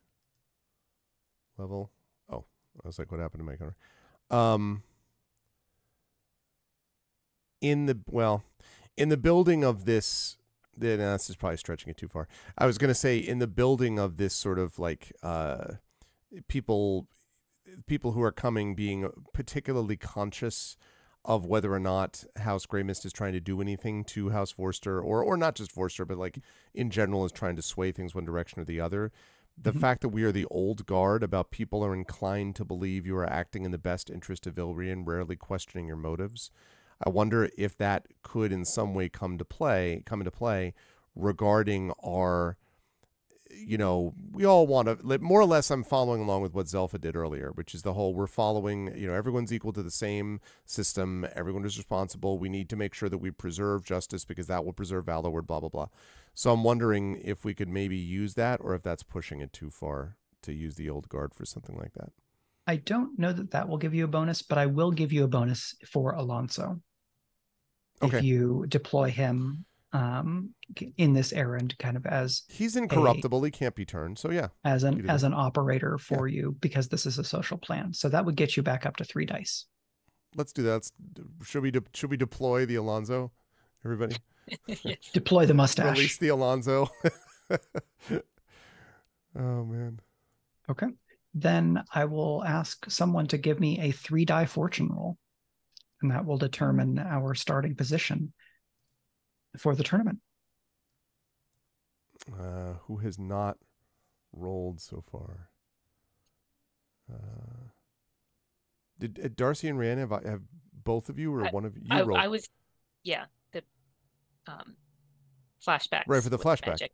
level. Oh, I was like, what happened to my coterie? In the building of this, this is probably stretching it too far. I was going to say in the building of this sort of like people who are coming being particularly conscious of whether or not House Greymist is trying to do anything to House Vorster, or not just Vorster, but like in general is trying to sway things one direction or the other. The fact that we are the old guard about people are inclined to believe you are acting in the best interest of Ilrian, rarely questioning your motives. I wonder if that could in some way come into play regarding our, we all want to, more or less I'm following along with what Zelfa did earlier, which is the whole, we're following, everyone's equal to the same system. Everyone is responsible. We need to make sure that we preserve justice because that will preserve Valloward, blah, blah, blah. So I'm wondering if we could maybe use that, or if that's pushing it too far to use the old guard for something like that. I don't know that will give you a bonus, but I will give you a bonus for Alonso. Okay. If you deploy him in this errand, kind of as he's incorruptible, he can't be turned. So yeah, as an operator for you, because this is a social plan. So that would get you back up to 3 dice. Let's do that. Should we deploy the Alonso? Everybody, Yes. Deploy the mustache. Release the Alonso. Oh man. Okay. Then I will ask someone to give me a 3-die fortune roll, and that will determine our starting position for the tournament. Who has not rolled so far? Did Darcie and Rhiannon have both of you, or one of you rolled? I was, yeah, the flashbacks. Right, for the flashback. Magic.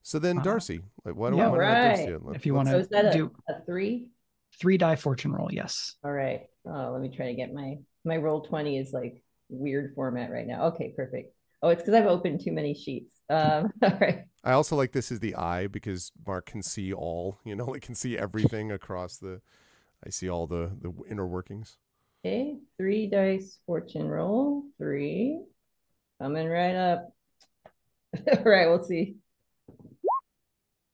So then Darcie, why don't we right. If you want to do a 3-die fortune roll, yes. All right. Let me try to get my roll 20 is like weird format right now. Okay, perfect. Oh, it's because I've opened too many sheets. All right. I also like this is the eye because Mark can see all, it can see everything across I see all the inner workings. Okay, 3 dice fortune roll. 3. Coming right up. All right, we'll see.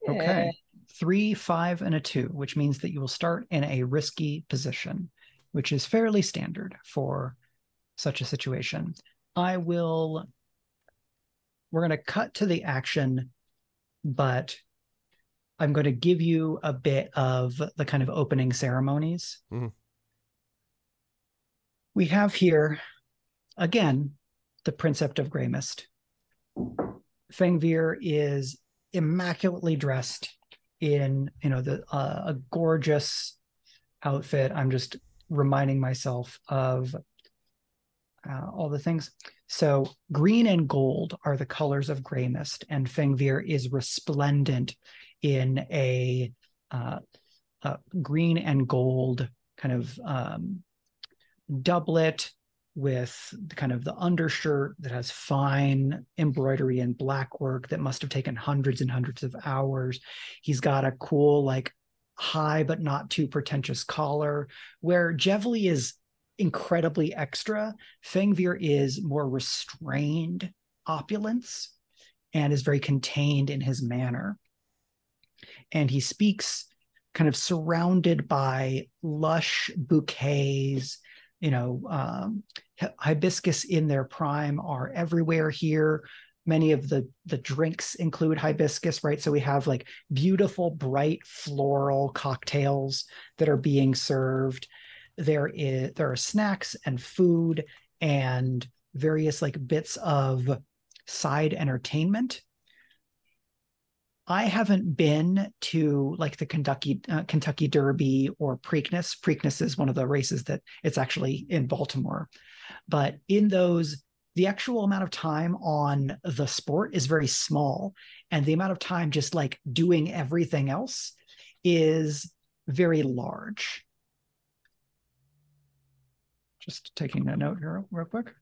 Okay. 3, 5, and a 2, which means that you will start in a risky position, which is fairly standard for such a situation. We're going to cut to the action, but I'm going to give you a bit of the kind of opening ceremonies. Mm-hmm. We have here, again, the Princept of Greymist. Fengvir is immaculately dressed in, a gorgeous outfit. I'm just reminding myself of all the things. So green and gold are the colors of Greymist, and Fengvir is resplendent in a green and gold kind of doublet with kind of the undershirt that has fine embroidery and black work that must have taken hundreds and hundreds of hours. He's got a cool, like, high but not too pretentious collar, where Jevli is incredibly extra. Fengvir is more restrained opulence and is very contained in his manner. And he speaks kind of surrounded by lush bouquets. Hibiscus in their prime are everywhere here. Many of the drinks include hibiscus, right? So we have like beautiful, bright floral cocktails that are being served. There are snacks and food and various like bits of side entertainment. I haven't been to like the Kentucky Derby or Preakness. Preakness is one of the races that it's actually in Baltimore. But in those, the actual amount of time on the sport is very small. And the amount of time just like doing everything else is very large. Just taking a note here real quick.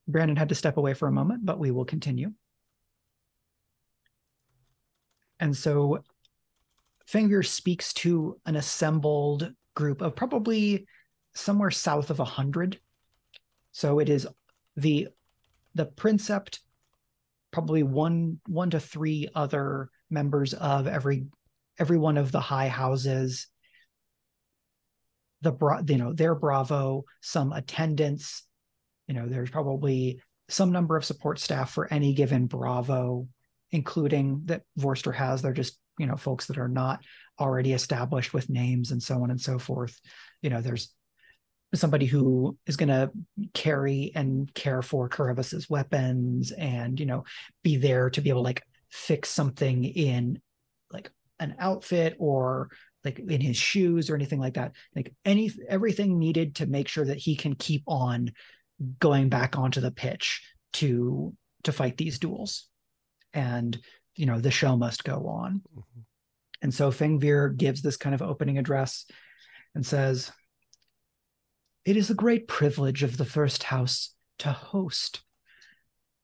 Brandon had to step away for a moment, but we will continue. And so Fingir speaks to an assembled group of probably somewhere south of 100. So it is the Princept, probably one to three other members of every one of the high houses, their bravo, some attendants, there's probably some number of support staff for any given bravo, including that Vorster has. They're just, folks that are not already established with names and so on and so forth. There's somebody who is going to carry and care for Caravis's weapons and, be there to be able to like fix something in like an outfit or like in his shoes or anything like that. Like everything needed to make sure that he can keep on going back onto the pitch to fight these duels. And, the show must go on. Mm-hmm. And so Fingir gives this kind of opening address and says, "It is a great privilege of the first house to host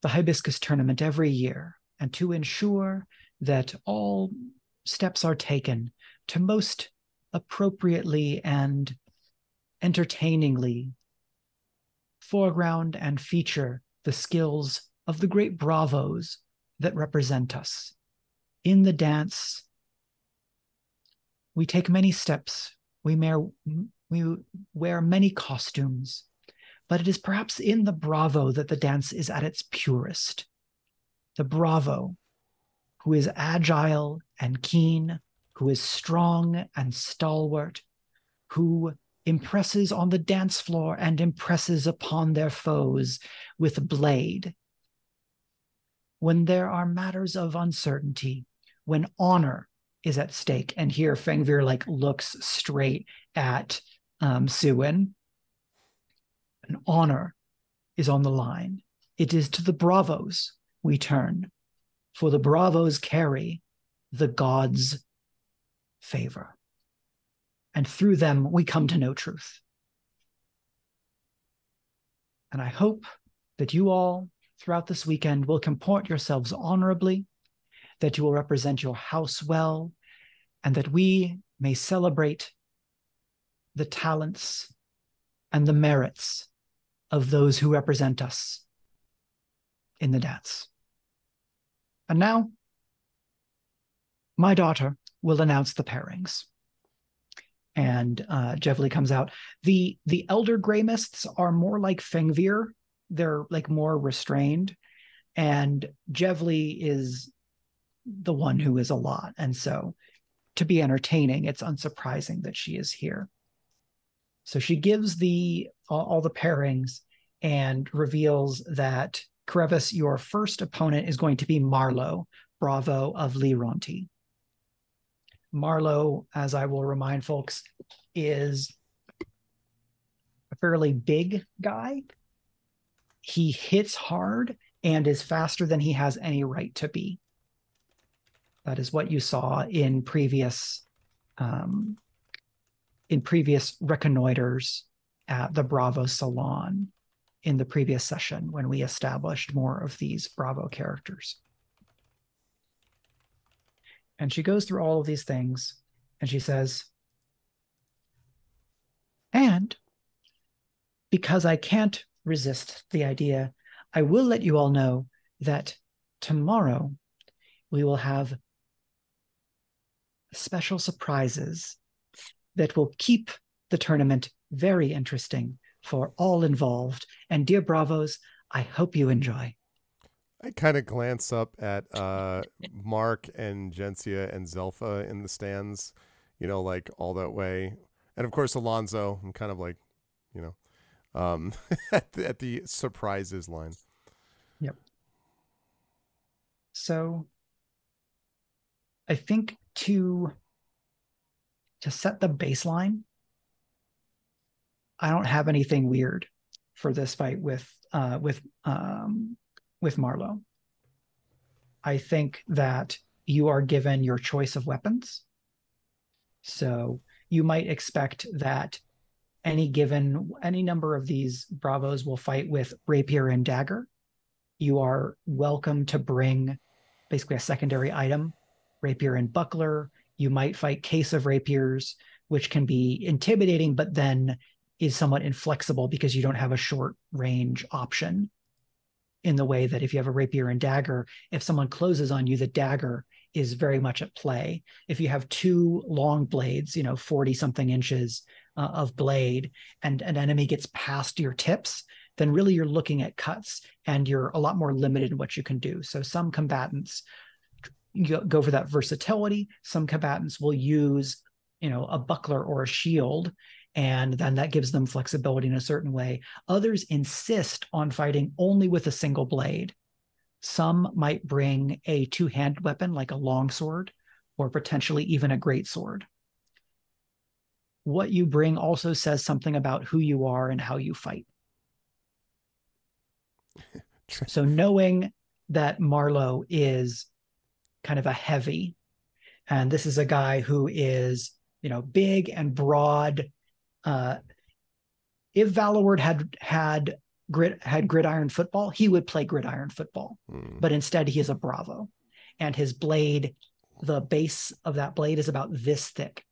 the Hibiscus Tournament every year and to ensure that all steps are taken to most appropriately and entertainingly foreground and feature the skills of the great bravos that represent us. In the dance, we take many steps, we wear many costumes, but it is perhaps in the bravo that the dance is at its purest. The bravo, who is agile and keen, who is strong and stalwart, who impresses on the dance floor and impresses upon their foes with blade. When there are matters of uncertainty, when honor is at stake," and here Fingir like looks straight at Suin, "and honor is on the line. It is to the bravos we turn, for the bravos carry the gods' favor. And through them, we come to know truth. And I hope that you all, throughout this weekend, will comport yourselves honorably, that you will represent your house well, and that we may celebrate the talents and the merits of those who represent us in the dance. And now, my daughter will announce the pairings." And Jevli comes out. The elder Grey Mists are more like Fingir. They're like more restrained. And Jevli is the one who is a lot. And so to be entertaining, it's unsurprising that she is here. So she gives all the pairings and reveals that, Caravis, your first opponent is going to be Marlowe, Bravo of Lironti. Marlowe, as I will remind folks, is a fairly big guy. He hits hard and is faster than he has any right to be. That is what you saw in previous reconnoiters at the Bravo Salon in the previous session when we established more of these Bravo characters. And she goes through all of these things and she says, "And because I can't resist the idea, I will let you all know that tomorrow we will have special surprises that will keep the tournament very interesting for all involved. And dear Bravos, I hope you enjoy." I kind of glance up at Mark and Jensia and Zelfa in the stands, like all that way. And of course, Alonzo, I'm kind of like, at the surprises line. Yep. So I think to set the baseline, I don't have anything weird for this fight with Marlowe. I think that you are given your choice of weapons. So you might expect that any number of these bravos will fight with rapier and dagger. You are welcome to bring basically a secondary item, rapier and buckler. You might fight case of rapiers, which can be intimidating, but then is somewhat inflexible because you don't have a short range option, in the way that if you have a rapier and dagger, if someone closes on you, the dagger is very much at play. If you have two long blades, 40 something inches of blade, and an enemy gets past your tips, then really you're looking at cuts and you're a lot more limited in what you can do. So some combatants go for that versatility. Some combatants will use, a buckler or a shield, and then that gives them flexibility in a certain way. Others insist on fighting only with a single blade. Some might bring a two-handed weapon like a longsword, or potentially even a greatsword. What you bring also says something about who you are and how you fight. So knowing that Marlowe is kind of a heavy, and this is a guy who is, big and broad. If Valloward had gridiron football, he would play gridiron football. But instead he is a bravo, and his blade, the base of that blade is about this thick.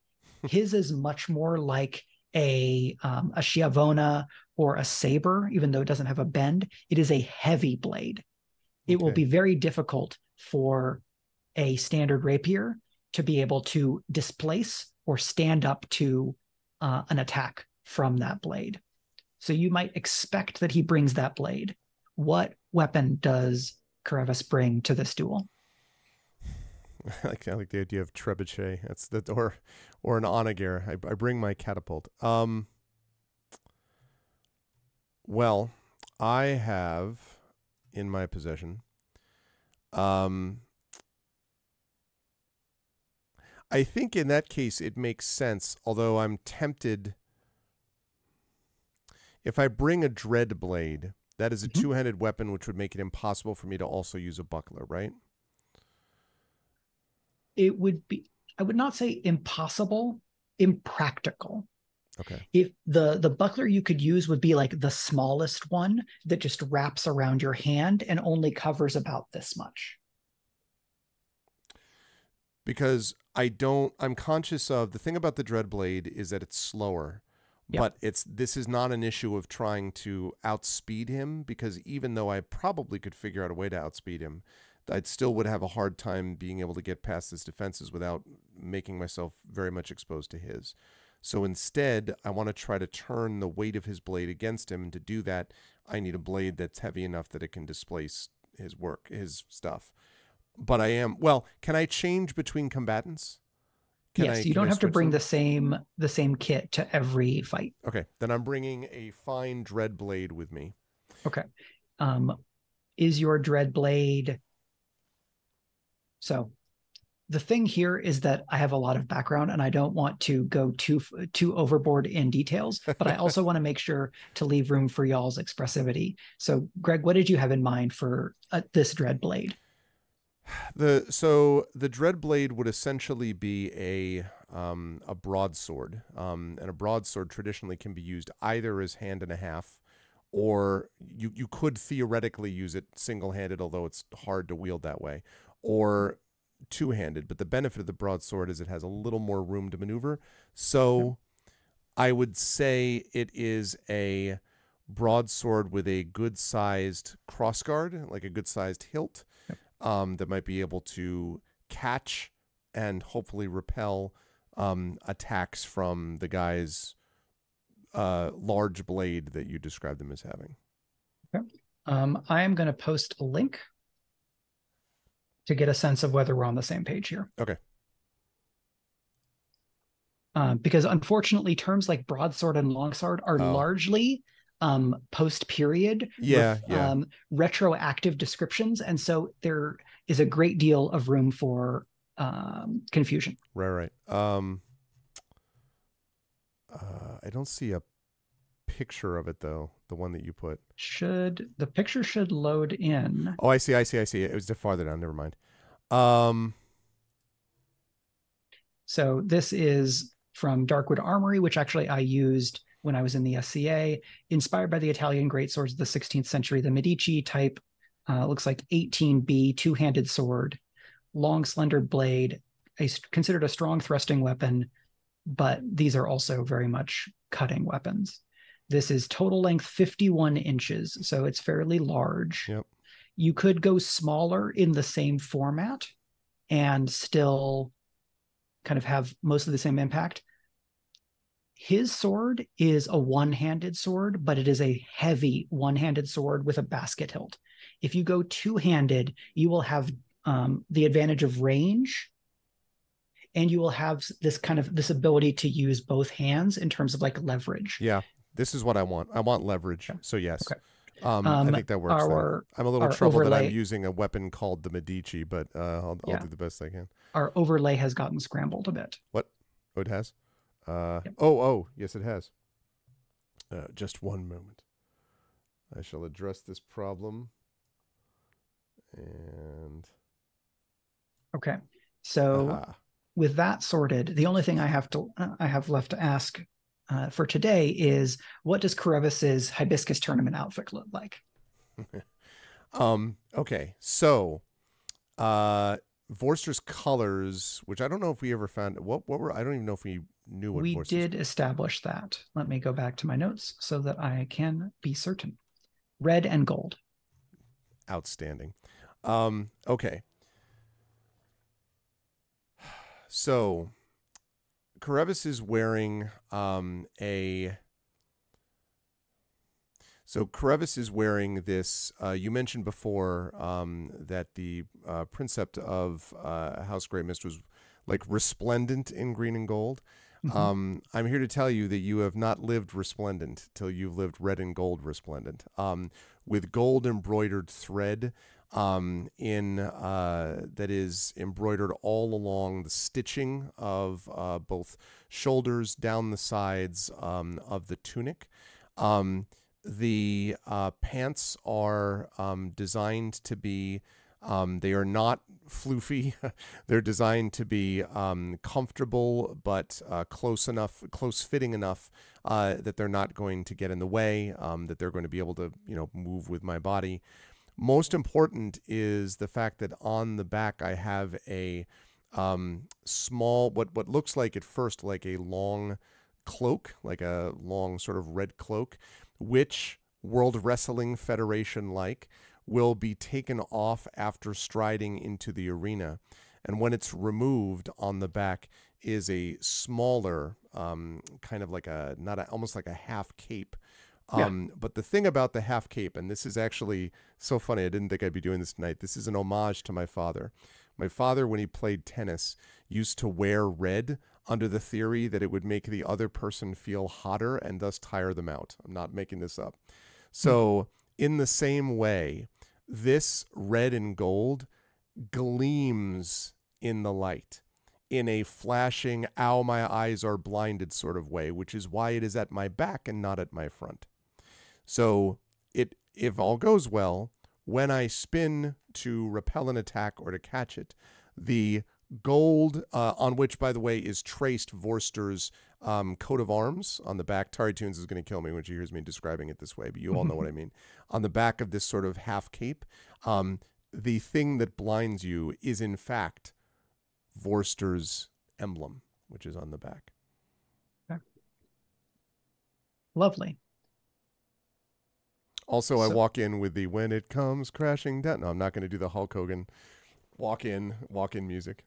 His is much more like a Schiavona or a saber, even though it doesn't have a bend. It is a heavy blade. It will be very difficult for a standard rapier to be able to displace or stand up to an attack from that blade. So you might expect that he brings that blade. What weapon does Karevis bring to this duel? I like the idea of trebuchet. That's or an onager. I bring my catapult. Well, I have in my possession. I think in that case it makes sense, although I'm tempted. If I bring a dread blade, that is a two-handed weapon, which would make it impossible for me to also use a buckler, right? It would be, I would not say impossible, impractical. Okay. If the buckler you could use would be like the smallest one that just wraps around your hand and only covers about this much. Because I'm conscious of the thing about the dread blade is that it's slower. Yep. But this is not an issue of trying to outspeed him, because even though I probably could figure out a way to outspeed him, I still would have a hard time being able to get past his defenses without making myself very much exposed to his. So instead, I want to try to turn the weight of his blade against him, and to do that, I need a blade that's heavy enough that it can displace his stuff. But can I change between combatants? Yes, you don't have to bring the same kit to every fight. Okay, then I'm bringing a fine dread blade with me. Okay. Is your dread blade... So the thing here is that I have a lot of background and I don't want to go too overboard in details, but I also want to make sure to leave room for y'all's expressivity. So Greg, what did you have in mind for this dread blade? So the dread blade would essentially be a broadsword, and a broadsword traditionally can be used either as hand and a half, or you could theoretically use it single-handed, although it's hard to wield that way, or two-handed. But the benefit of the broadsword is it has a little more room to maneuver. So I would say it is a broadsword with a good-sized crossguard, like a good-sized hilt. That might be able to catch and hopefully repel attacks from the guy's large blade that you described them as having. Okay. I am going to post a link to get a sense of whether we're on the same page here. Okay. Because unfortunately, terms like broadsword and longsword are largely post-period, retroactive descriptions, and so there is a great deal of room for confusion. Right. I don't see a picture of it though. The one that you put. The picture should load in? Oh, I see. It was farther down. Never mind. So this is from Darkwood Armory, which actually I used when I was in the SCA, inspired by the Italian greatswords of the 16th century, the Medici type, looks like 18B, two-handed sword, long, slender blade, considered a strong thrusting weapon, but these are also very much cutting weapons. This is total length 51 inches, so it's fairly large. Yep. You could go smaller in the same format and still kind of have most of the same impact. His sword is a one-handed sword, but it is a heavy one-handed sword with a basket hilt. If you go two-handed, you will have the advantage of range, and you will have this ability to use both hands in terms of like leverage. Yeah, this is what I want. I want leverage. So yes. Okay. I think that works. I'm a little troubled that I'm using a weapon called the Medici, but I'll do the best I can. Our overlay has gotten scrambled a bit. What? Oh, it has? Yep. Oh, yes, it has. Just one moment. I shall address this problem. And okay, so with that sorted, the only thing I have left to ask for today is, what does Karevis's Hibiscus Tournament outfit look like? Okay, so Vorster's colors, which I don't know if we ever found, what were, I don't even know if we knew what we Vorster's did establish that. Let me go back to my notes so that I can be certain. Red and gold. Outstanding. Okay. So Karevis is wearing Karevis is wearing this, you mentioned before that the Princept of House Grey Mist was like resplendent in green and gold. Mm-hmm. I'm here to tell you that you have not lived resplendent till you've lived red and gold resplendent. With gold embroidered thread that is embroidered all along the stitching of both shoulders, down the sides of the tunic. The pants are designed to be, they are not floofy. They're designed to be comfortable, but close fitting enough that they're not going to get in the way, that they're going to be able to, move with my body. Most important is the fact that on the back I have a small, what looks like at first like a long cloak, like a long sort of red cloak, which World Wrestling Federation will be taken off after striding into the arena. And when it's removed, on the back is a smaller, kind of like almost like a half cape. But the thing about the half cape, and this is actually so funny, I didn't think I'd be doing this tonight. This is an homage to my father. My father, when he played tennis, used to wear red under the theory that it would make the other person feel hotter and thus tire them out. I'm not making this up. So in the same way, this red and gold gleams in the light in a flashing, ow, my eyes are blinded sort of way, which is why it is at my back and not at my front. So if all goes well, when I spin to repel an attack or to catch it, the gold, on which, by the way, is traced Vorster's coat of arms on the back. Tari Tunes is going to kill me when she hears me describing it this way, but you all know what I mean. On the back of this sort of half cape, the thing that blinds you is, in fact, Vorster's emblem, which is on the back. Okay. Lovely. Also, I walk in with the "when it comes crashing down." No, I'm not going to do the Hulk Hogan walk in music.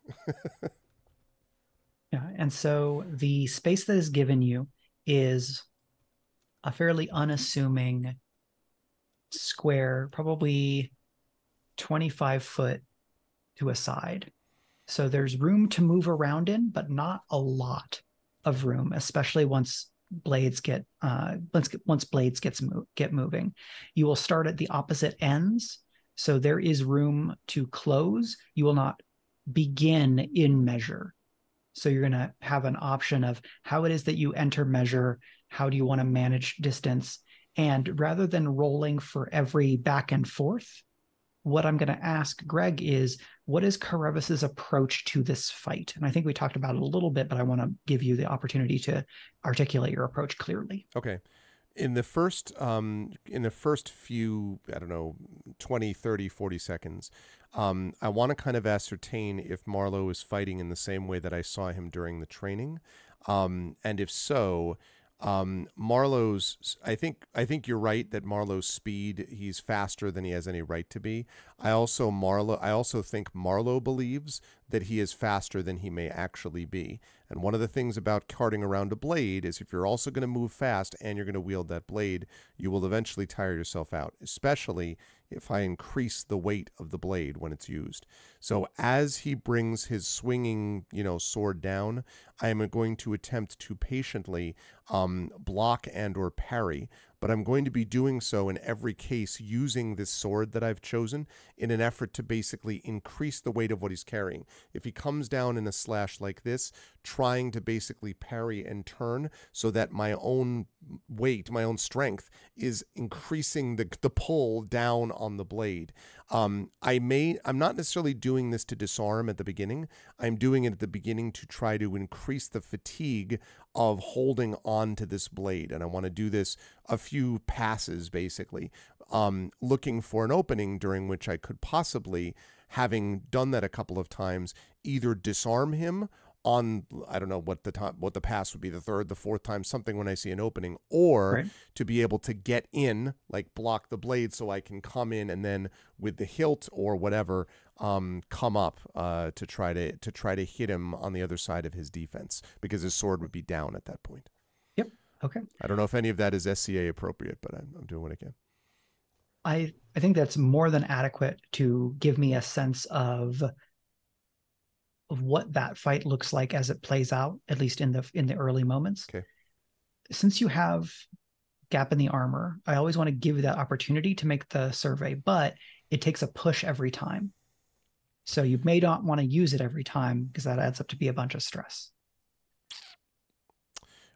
Yeah, and so the space that is given you is a fairly unassuming square, probably 25 foot to a side. So there's room to move around in, but not a lot of room, especially once blades get moving. You will start at the opposite ends, so there is room to close. You will not begin in measure. So you're going to have an option of how it is that you enter measure, how do you want to manage distance, and rather than rolling for every back and forth, what I'm going to ask Greg is, what is Karevis's approach to this fight? And I think we talked about it a little bit, but I want to give you the opportunity to articulate your approach clearly. Okay. In the first few, I don't know, 20, 30, 40 seconds, I want to kind of ascertain if Marlowe is fighting in the same way that I saw him during the training. And if so, Marlowe's, I think you're right that Marlowe's speed, he's faster than he has any right to be. I also think Marlowe believes that he is faster than he may actually be. And one of the things about carting around a blade is if you're also going to move fast and you're going to wield that blade, you will eventually tire yourself out, especially if I increase the weight of the blade when it's used. So as he brings his swinging, sword down, I am going to attempt to patiently block and or parry, but I'm going to be doing so in every case using this sword that I've chosen in an effort to basically increase the weight of what he's carrying. If he comes down in a slash like this, trying to basically parry and turn so that my own weight, my own strength is increasing the pull down on the blade. I'm not necessarily doing this to disarm at the beginning. I'm doing it at the beginning to try to increase the fatigue of holding on to this blade. And I want to do this a few passes, basically, looking for an opening during which I could possibly, having done that a couple of times, either disarm him on, I don't know what the pass would be, the third, the fourth time, something when I see an opening, or Right. to be able to get in, like block the blade so I can come in and then with the hilt or whatever, come up to try to hit him on the other side of his defense, because his sword would be down at that point. Yep. Okay. I don't know if any of that is SCA appropriate, but I'm doing what I can. I think that's more than adequate to give me a sense of what that fight looks like as it plays out, at least in the early moments. Okay. Since you have gap in the armor, I always want to give you that opportunity to make the survey, but it takes a push every time. So you may not want to use it every time because that adds up to be a bunch of stress.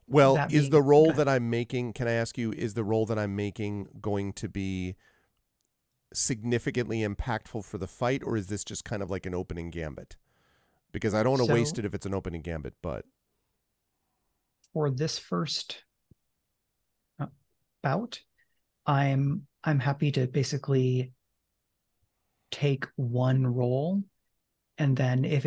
Well, That is being- the role okay. that I'm making, can I ask you, is the role that I'm making going to be significantly impactful for the fight, or is this just kind of like an opening gambit? Because I don't want to waste it if it's an opening gambit, but For this first bout, I'm happy to basically take one roll, and then if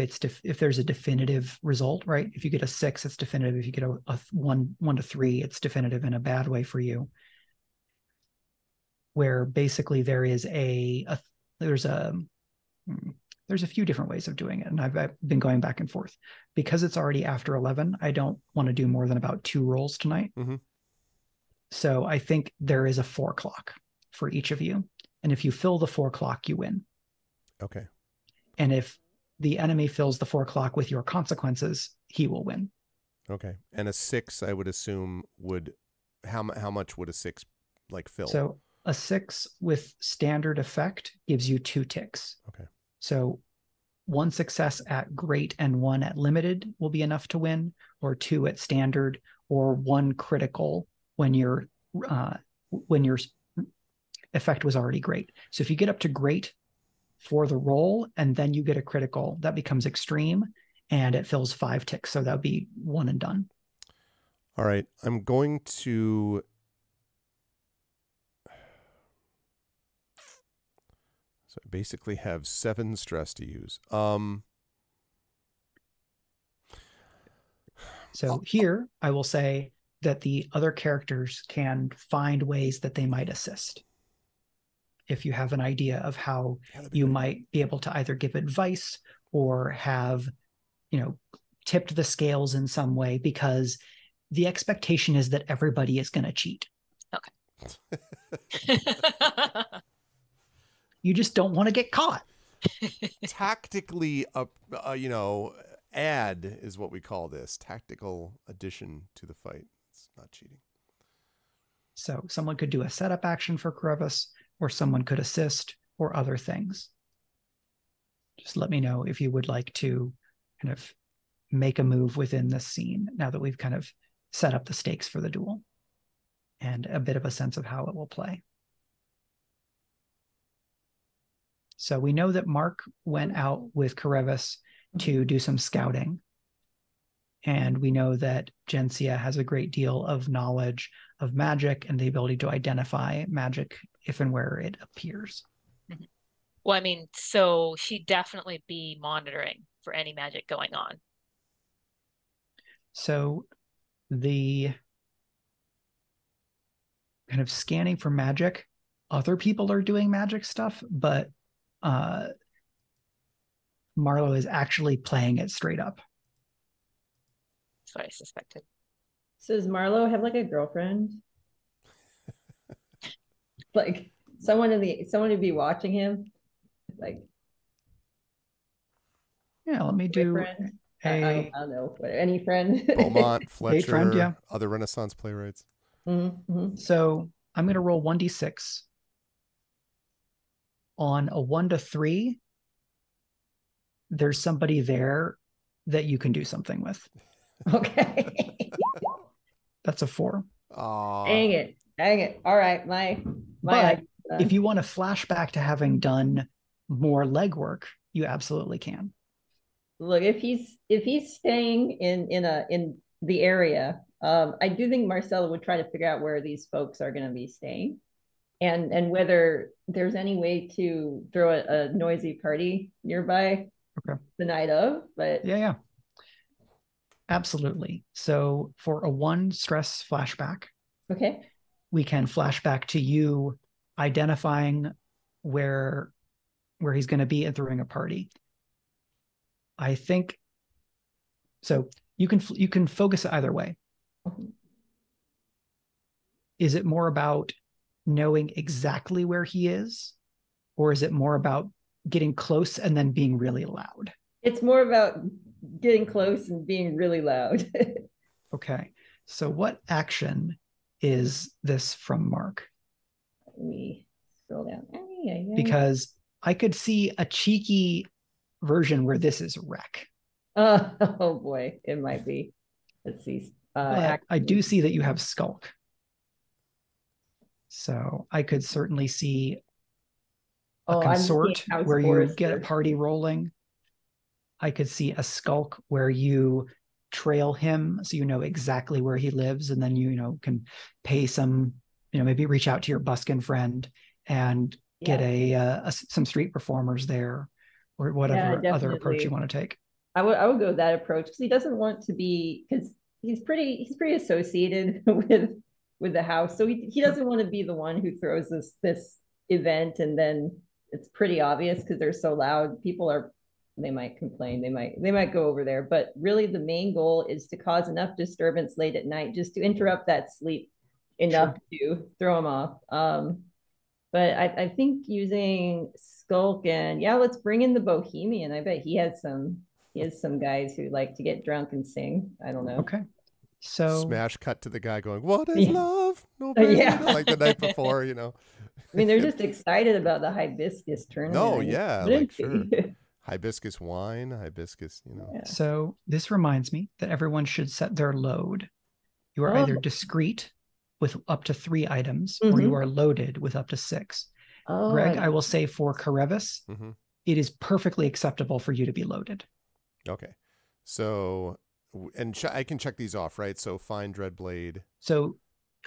there's a definitive result, right? If you get a 6, it's definitive. If you get a 1 to 3, it's definitive in a bad way for you. Where basically there's a few different ways of doing it, and I've been going back and forth. Because it's already after 11, I don't want to do more than about 2 rolls tonight. Mm-hmm. So I think there is a 4 clock for each of you. And if you fill the 4 clock, you win. Okay. And if the enemy fills the 4 clock with your consequences, he will win. Okay. And a 6, I would assume, would, how much would a 6 like fill? So a 6 with standard effect gives you 2 ticks. Okay. So 1 success at great and 1 at limited will be enough to win, or 2 at standard, or 1 critical when your effect was already great. So if you get up to great for the roll and then you get a critical, that becomes extreme and it fills 5 ticks. So that would be 1 and done. All right. I'm going to... So I basically have 7 stress to use. So here I will say that the other characters can find ways that they might assist. If you have an idea of how you might be able to either give advice or have, tipped the scales in some way, because the expectation is that everybody is going to cheat. Okay. You just don't want to get caught. Tactically, add is what we call this. Tactical addition to the fight. It's not cheating. So someone could do a setup action for Karevis, or someone could assist, or other things. Just let me know if you would like to kind of make a move within this scene now that we've kind of set up the stakes for the duel and a bit of a sense of how it will play. So we know that Mark went out with Karevis to do some scouting. And we know that Jensia has a great deal of knowledge of magic and the ability to identify magic if and where it appears. Well, I mean, so she'd definitely be monitoring for any magic going on. So the kind of scanning for magic, other people are doing magic stuff, but Marlo is actually playing it straight up. That's what I suspected. So does Marlo have like a girlfriend? Like someone to be watching him? Like, yeah, let me do I don't know, any friend. Beaumont, Fletcher, friend, yeah. Other Renaissance playwrights. Mm-hmm. So I'm going to roll 1d6. On a 1 to 3, there's somebody there that you can do something with. Okay. That's a 4. Dang it. All right, but if you want to flash back to having done more legwork, you absolutely can. Look, if he's staying in the area, I do think Marcella would try to figure out where these folks are going to be staying, and whether there's any way to throw a noisy party nearby the night of. But yeah, absolutely. So for a 1 stress flashback, okay, we can flash back to you identifying where he's going to be and throwing a party. I think so. You can focus it either way. Is it more about knowing exactly where he is, or is it more about getting close and then being really loud? It's more about getting close and being really loud. Okay. So what action is this from Mark? Let me scroll down. Because I could see a cheeky version where this is wreck. Oh boy, it might be. Let's see. I do see that you have skulk. So I could certainly see a consort where you get a party rolling. I could see a skulk where you trail him so you know exactly where he lives, and then you can pay some, maybe reach out to your buskin friend and get some street performers there, or whatever other approach you want to take. I would go that approach, because he doesn't want to be, because he's pretty associated with the house, so he doesn't want to be the one who throws this event and then it's pretty obvious because they're so loud. They might complain, they might go over there, but really the main goal is to cause enough disturbance late at night just to interrupt that sleep enough to throw him off. But I think using skulk and let's bring in the bohemian. I bet he has some guys who like to get drunk and sing. I don't know. Okay. So smash cut to the guy going, "What is love?" No, like the night before, I mean, they're just excited about the hibiscus tournament. No, yeah, like sure. Hibiscus wine, hibiscus, So this reminds me that everyone should set their load. You are either discreet with up to 3 items, or you are loaded with up to 6. Greg, I will say for Karevis, it is perfectly acceptable for you to be loaded. Okay. So, and I can check these off, right? So find Dreadblade. So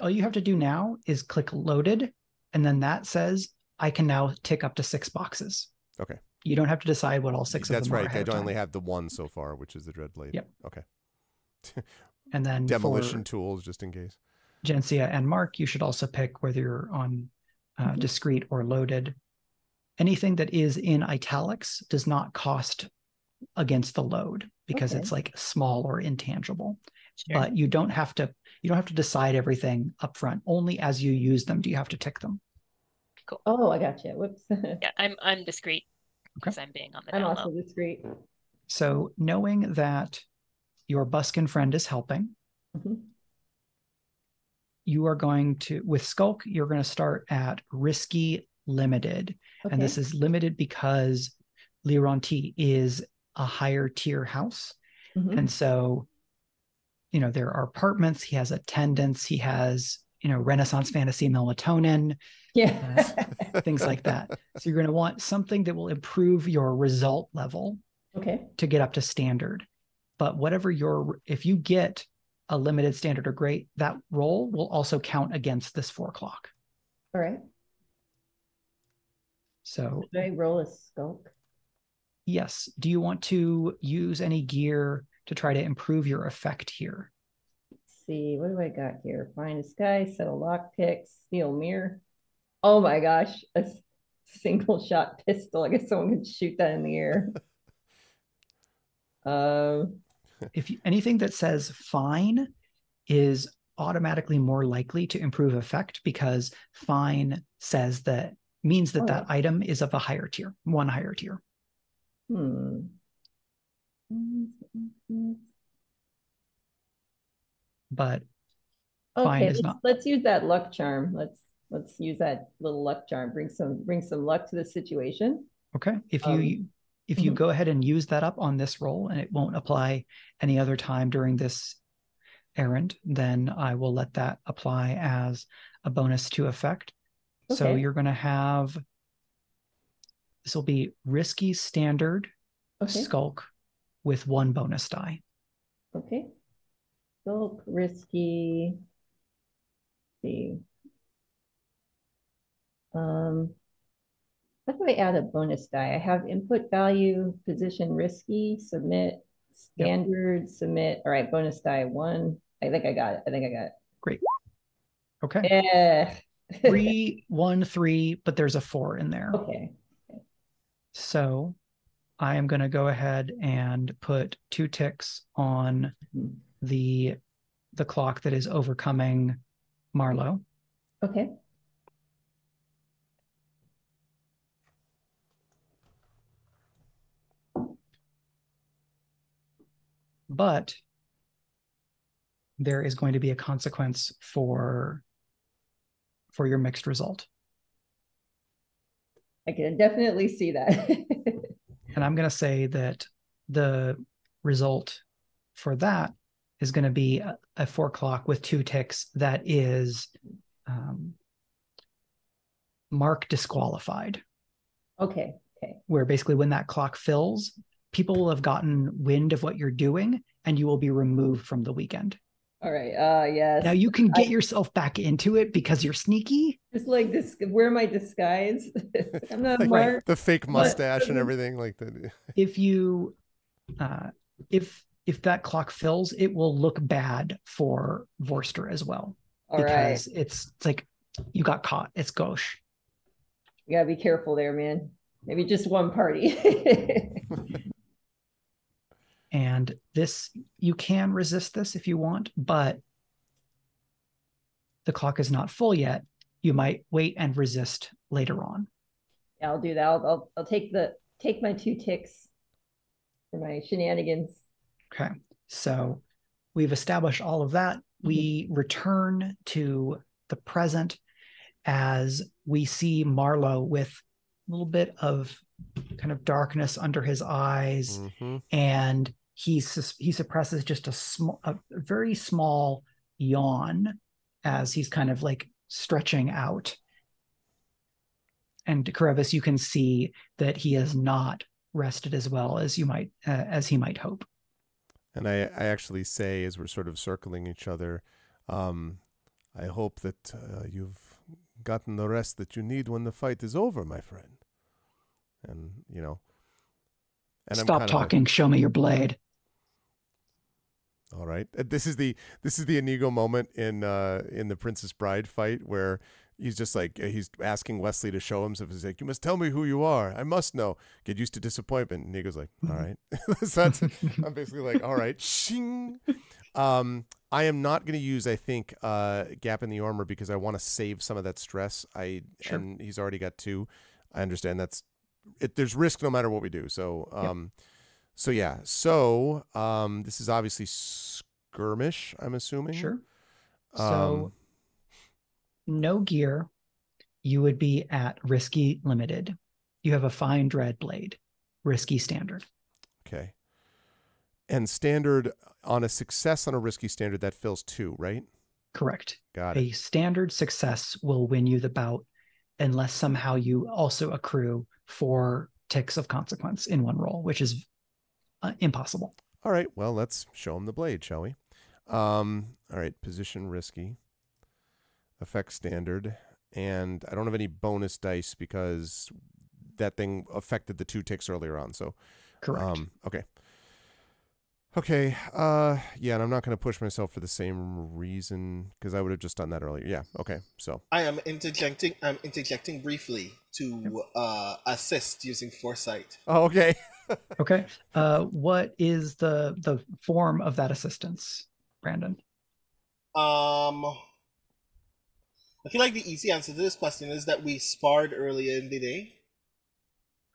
all you have to do now is click loaded, and then that says I can now tick up to 6 boxes. Okay. You don't have to decide what all 6 of them are. That's right. I only have the 1 so far, which is the Dreadblade. Yep. Okay. And then demolition tools, just in case. Jensia and Mark, you should also pick whether you're on discreet or loaded. Anything that is in italics does not cost against the load because it's like small or intangible. Sure. But you don't have to decide everything up front. Only as you use them do you have to tick them. Cool. Oh, I got you. Whoops. Yeah, I'm discreet because I'm being on the down low. I'm also discreet. So knowing that your buskin friend is helping, you are going to, with Skulk, you're going to start at risky limited. Okay. And this is limited because Lironti is a higher tier house. And so, there are apartments, he has attendants, he has, Renaissance fantasy melatonin, Yeah. things like that. So you're going to want something that will improve your result level Okay. to get up to standard. But if you get a limited, standard, or great, that roll will also count against this 4 o'clock. All right. So should I roll a skulk? yes. Do you want to use any gear to try to improve your effect here? Let's see, what do I got here? Find a sky, set a lockpick, steel mirror. Oh my gosh, a single shot pistol. I guess someone could shoot that in the air. Anything that says fine is automatically more likely to improve effect, because fine means that item is of a higher tier, one higher tier. But fine is not. Let's use that luck charm. Let's use that little luck charm. Bring some luck to the situation. Okay. If you go ahead and use that up on this roll, and it won't apply any other time during this errand, then I will let that apply as a bonus to effect. Okay. So you're going to have, this will be risky, standard, skulk with 1 bonus die. Okay. Skulk, risky. Let's see. How do I add a bonus die? I have input value, position, risky, submit, standard, submit. All right, bonus die 1. I think I got it. Great. Okay. 3, 1, 3, but there's a 4 in there. Okay. So I am going to go ahead and put 2 ticks on the clock that is overcoming Marlowe. Okay. But there is going to be a consequence for your mixed result. I can definitely see that. And I'm going to say that the result for that is going to be a 4 o'clock with 2 ticks that is mark disqualified. Okay. Where basically when that clock fills, people will have gotten wind of what you're doing, and you will be removed from the weekend. All right. Yes. Now you can get yourself back into it because you're sneaky. It's like this. Wear my disguise. I'm not like the fake mustache and everything like that. If you, if that clock fills, it will look bad for Vorster as well. Because it's like you got caught. It's gauche. You gotta be careful there, man. Maybe just one party. And this, you can resist this if you want, but the clock is not full yet. You might wait and resist later on. Yeah, I'll do that. I'll take my 2 ticks for my shenanigans. Okay. So we've established all of that. We return to the present as we see Marlowe with a little bit of kind of darkness under his eyes, and he suppresses just a very small yawn as he's kind of like stretching out. And Karevis, you can see that he has not rested as well as he might hope. And I actually say, as we're sort of circling each other, I hope that you've gotten the rest that you need when the fight is over, my friend. And and stop talking. Show me your blade. All right. This is the Inigo moment in the Princess Bride fight where he's just like, he's asking Wesley to show himself. He's like, you must tell me who you are. I must know. Get used to disappointment. And Inigo's like, all right. So I'm basically like, all right. Shing. I am not going to use, I think, Gap in the Armor because I want to save some of that stress. And he's already got 2. I understand there's risk no matter what we do. So, this is obviously skirmish, I'm assuming. Sure. So no gear. You would be at risky limited. You have a fine dread blade, risky standard. Okay. And standard on a success on a risky standard, that fills 2, right? Correct. Got it. A standard success will win you the bout unless somehow you also accrue 4 ticks of consequence in one roll, which is impossible. All right. Well, let's show him the blade, shall we? All right. Position risky. Effect standard. And I don't have any bonus dice because that thing affected the 2 ticks earlier on. So, Correct. Okay. Okay. Yeah, and I'm not going to push myself for the same reason because I would have just done that earlier. Yeah. Okay. So I am interjecting. I'm interjecting briefly to assist using foresight. Oh, okay. Okay. What is the form of that assistance, Brandon? I feel like the easy answer to this question is that we sparred earlier in the day.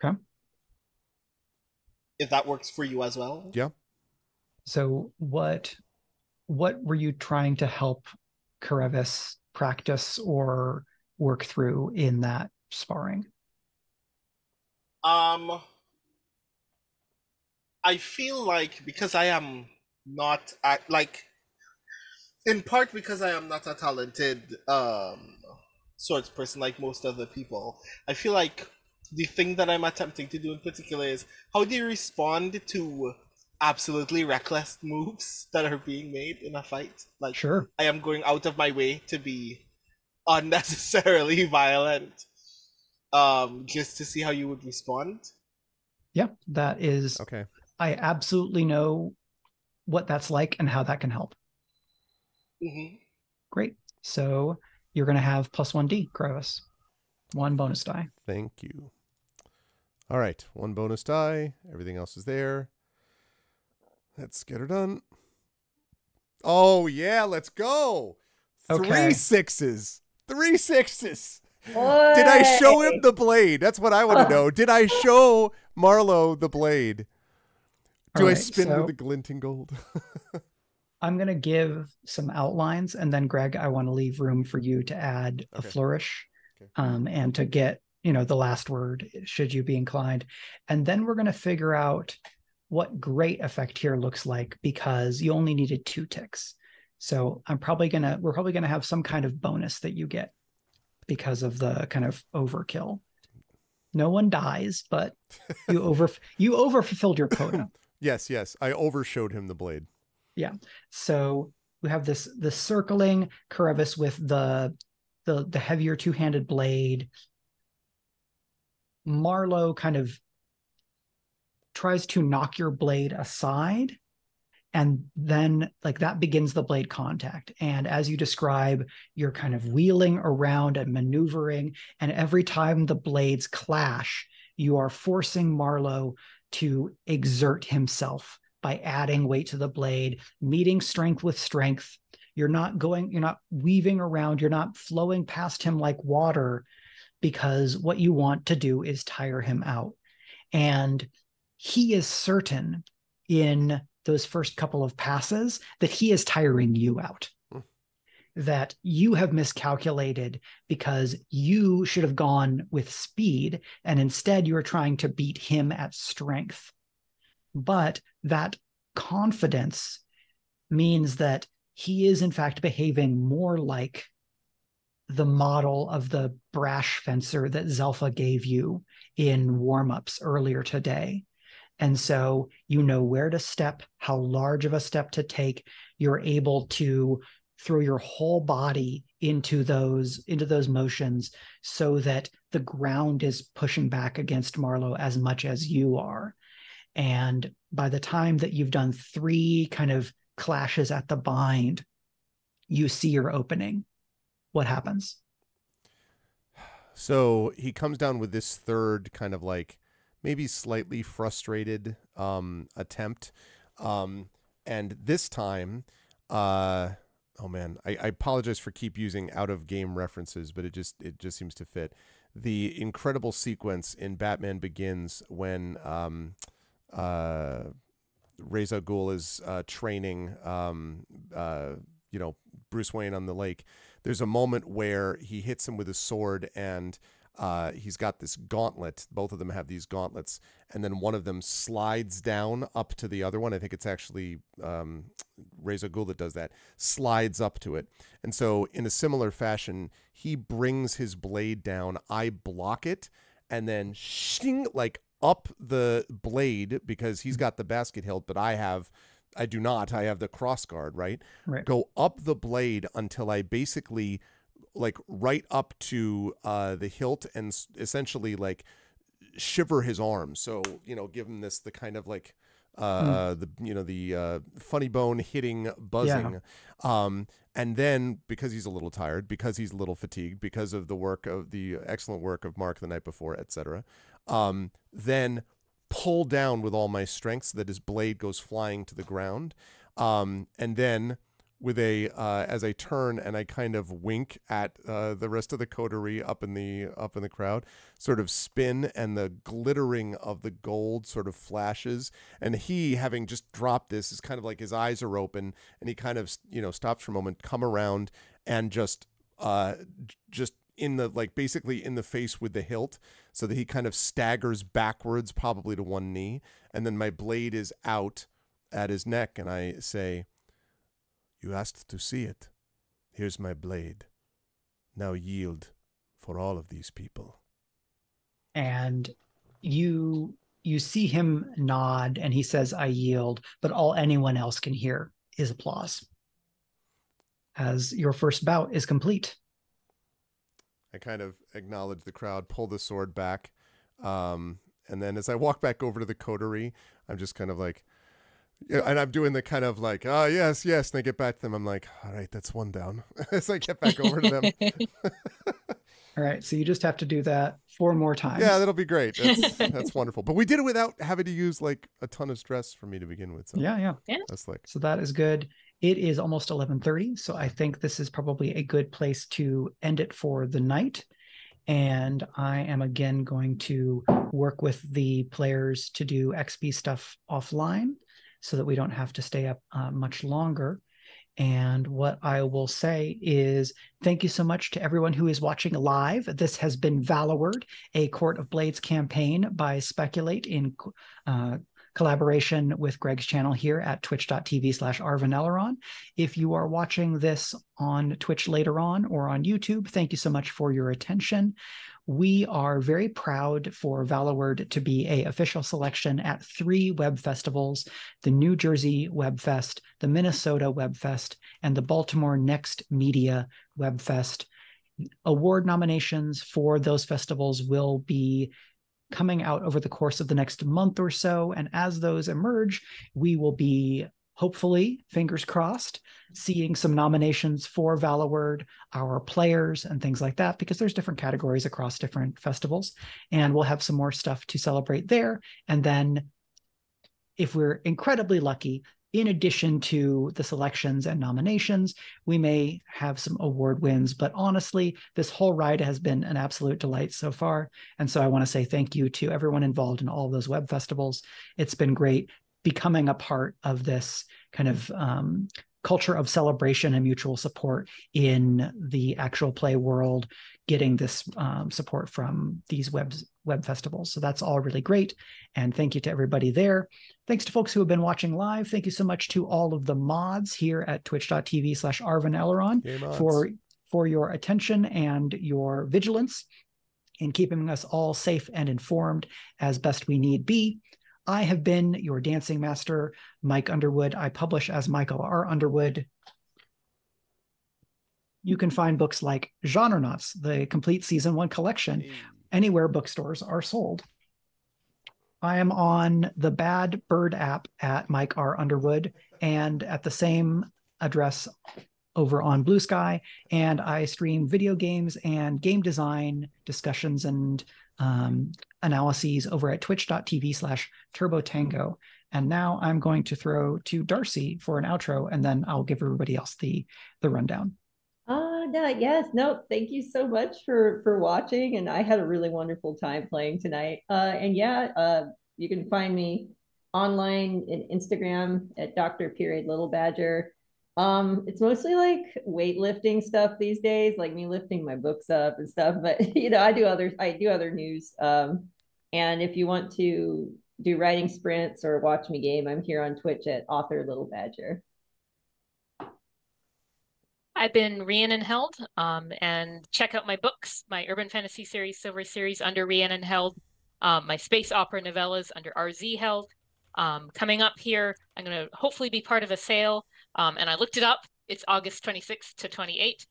Okay. If that works for you as well. Yeah. So what were you trying to help Karevis practice or work through in that sparring? I feel like because I am not in part because I am not a talented swords person like most other people, I feel like the thing that I'm attempting to do in particular is how do you respond to absolutely reckless moves that are being made in a fight? Like, sure, I am going out of my way to be unnecessarily violent, just to see how you would respond. Yeah, that is okay. I absolutely know what that's like and how that can help. Mm-hmm. Great. So you're going to have +1d, Karevis. 1 bonus die. Thank you. All right. 1 bonus die. Everything else is there. Let's get her done. Oh, yeah. Let's go. Okay. 3 6s. 3 6s. Boy. Did I show him the blade? That's what I want to know. Did I show Marlowe the blade? Do I spin with the glinting gold? I'm going to give some outlines, and then, Greg, I want to leave room for you to add a flourish, and to get, the last word, should you be inclined. And then we're going to figure out what great effect here looks like, because you only needed 2 ticks. So we're probably going to have some kind of bonus that you get because of the kind of overkill. No one dies, but you overfulfilled your quota. Yes. I overshowed him the blade. Yeah. So we have this circling Karevis with the heavier 2-handed blade. Marlowe kind of tries to knock your blade aside, and then that begins the blade contact. And as you describe, you're kind of wheeling around and maneuvering, and every time the blades clash, you are forcing Marlowe to exert himself by adding weight to the blade, meeting strength with strength. You're not weaving around, you're not flowing past him like water, because what you want to do is tire him out. And he is certain in those first couple of passes that he is tiring you out. That you have miscalculated because you should have gone with speed, and instead you are trying to beat him at strength. But that confidence means that he is in fact behaving more like the model of the brash fencer that Zelfa gave you in warm-ups earlier today. And so you know where to step, how large of a step to take. You're able to throw your whole body into those motions so that the ground is pushing back against Marlowe as much as you are. And by the time that you've done 3 kind of clashes at the bind, you see your opening. What happens? So he comes down with this third kind of maybe slightly frustrated attempt. And this time, oh man, I apologize for keep using out of game references, but it just seems to fit. The incredible sequence in Batman Begins when Ra's al Ghul is training Bruce Wayne on the lake. There's a moment where he hits him with his sword, and he's got this gauntlet. Both of them have these gauntlets, and then one of them slides down up to the other one. I think it's actually Reza Ghul that does that, slides up to it. And so in a similar fashion, he brings his blade down, I block it, and then shing, like up the blade, because he's got the basket hilt, but I do not. I have the cross guard, right? Go up the blade until I basically like right up to the hilt and essentially like shiver his arms. So, give him the kind of like the funny bone hitting buzzing. Yeah. And then because he's a little tired, because he's a little fatigued, because of the excellent work of Mark the night before, etc. Then pull down with all my strength so that his blade goes flying to the ground. And then with as I turn and I kind of wink at the rest of the coterie up in the crowd, sort of spin, and the glittering of the gold sort of flashes. And he, having just dropped this, is kind of like his eyes are open, and he kind of stops for a moment, come around, and just in the basically in the face with the hilt, so that he kind of staggers backwards, probably to one knee, and then my blade is out at his neck, and I say, "You asked to see it. Here's my blade. Now yield for all of these people." And you see him nod, and he says, "I yield," but all anyone else can hear is applause as your first bout is complete. I kind of acknowledge the crowd, pull the sword back, and then as I walk back over to the coterie, I'm just kind of like, yeah, and I'm doing the kind of like, oh, yes, and I get back to them. I'm like, all right, that's one down. As I get back over to them. All right, so you just have to do that 4 more times. Yeah, that'll be great. That's wonderful. But we did it without having to use like a ton of stress for me to begin with. So yeah. That's like, so that is good. It is almost 11:30, so I think this is probably a good place to end it for the night. And I am again going to work with the players to do XP stuff offline so that we don't have to stay up much longer. And what I will say is thank you so much to everyone who is watching live. This has been Valloward, a Court of Blades campaign by Speculate in collaboration with Greg's channel here at twitch.tv/arvaneleron. If you are watching this on Twitch later on or on YouTube, thank you so much for your attention. We are very proud for Valloward to be an official selection at 3 web festivals: the New Jersey Web Fest, the Minnesota Web Fest, and the Baltimore Next Media Web Fest. Award nominations for those festivals will be coming out over the course of the next month or so. And as those emerge, we will be, hopefully, fingers crossed, seeing some nominations for Valloward, our players, and things like that, because there's different categories across different festivals. And we'll have some more stuff to celebrate there. And then, if we're incredibly lucky, in addition to the selections and nominations, we may have some award wins. But honestly, this whole ride has been an absolute delight so far. And so I want to say thank you to everyone involved in all of those web festivals. It's been great becoming a part of this kind of culture of celebration and mutual support in the actual play world, getting this support from these web festivals. So that's all really great. And thank you to everybody there. Thanks to folks who have been watching live. Thank you so much to all of the mods here at twitch.tv/arvaneleron for your attention and your vigilance in keeping us all safe and informed as best we need be. I have been your dancing master, Mike Underwood. I publish as Michael R. Underwood. You can find books like Genrenauts, the complete season 1 collection, anywhere bookstores are sold. I am on the Bad Bird app at Mike R. Underwood and at the same address over on Blue Sky. And I stream video games and game design discussions and analyses over at twitch.tv/turbotango. And now I'm going to throw to Darcie for an outro, and then I'll give everybody else the rundown. Yes, no, thank you so much for watching, and I had a really wonderful time playing tonight. You can find me online in Instagram at Dr. Little Badger. It's mostly like weightlifting stuff these days, like me lifting my books up and stuff. But you know, I do other news. And if you want to do writing sprints or watch me game, I'm here on Twitch at Author Little Badger. I've been Rhiannon Held, and check out my books, my urban fantasy series, Silver Series under Rhiannon Held, my space opera novellas under RZ Held. Coming up here, I'm going to hopefully be part of a sale, and I looked it up. It's August 26th to 28th.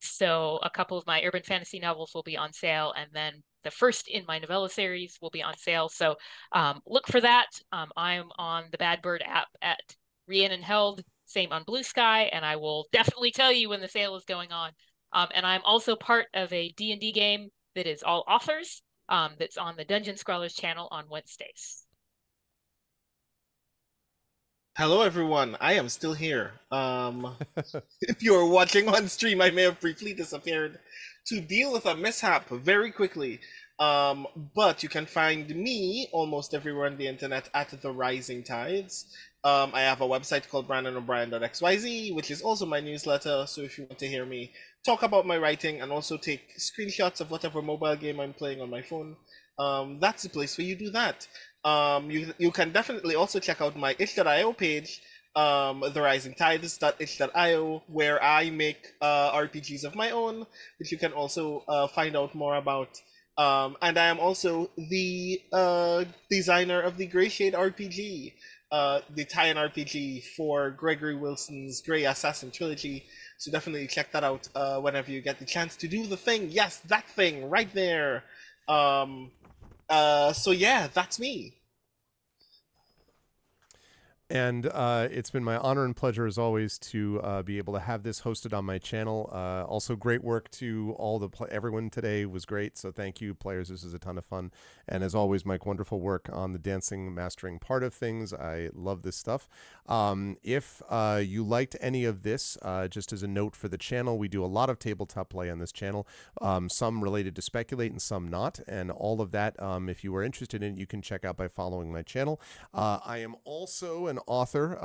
So a couple of my urban fantasy novels will be on sale, and then the first in my novella series will be on sale. So look for that. I'm on the Bad Bird app at Rhiannon Held, same on Blue Sky, and I will definitely tell you when the sale is going on. And I'm also part of a D&D game that is all authors, that's on the Dungeon Scrawlers channel on Wednesdays. Hello, everyone. I am still here. If you are watching on stream, I may have briefly disappeared to deal with a mishap very quickly. But you can find me almost everywhere on the internet at The Rising Tides. I have a website called brandonobrien.xyz, which is also my newsletter. So if you want to hear me talk about my writing and also take screenshots of whatever mobile game I'm playing on my phone, that's the place where you do that. You can definitely also check out my itch.io page, therisingtides.itch.io, where I make RPGs of my own, which you can also find out more about. And I am also the designer of the Grey Shade RPG, the tie-in RPG for Gregory Wilson's Grey Assassin trilogy. So definitely check that out whenever you get the chance to do the thing. Yes, that thing right there. So yeah, that's me. And it's been my honor and pleasure, as always, to be able to have this hosted on my channel. Also, great work to all everyone today. Was great, so thank you, players. This is a ton of fun. And as always, Mike, wonderful work on the dancing mastering part of things. I love this stuff. If you liked any of this, just as a note for the channel, we do a lot of tabletop play on this channel, some related to Speculate and some not. And all of that, if you are interested in it, you can check out by following my channel. I am also an author,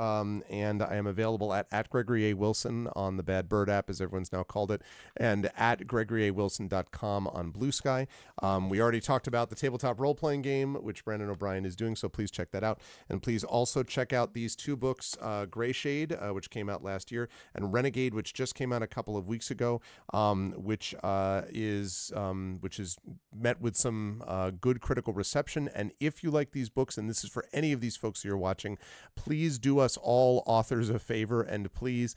and I am available at Gregory A. Wilson on the Bad Bird app, as everyone's now called it, and at GregoryAWilson.com on Blue Sky. We already talked about the tabletop role-playing game, which Brandon O'Brien is doing, so please check that out. And please also check out these two books, Grey Shade, which came out last year, and Renegade, which just came out a couple of weeks ago, which is met with some good critical reception. And if you like these books, and this is for any of these folks who are watching, please do us all authors a favor and please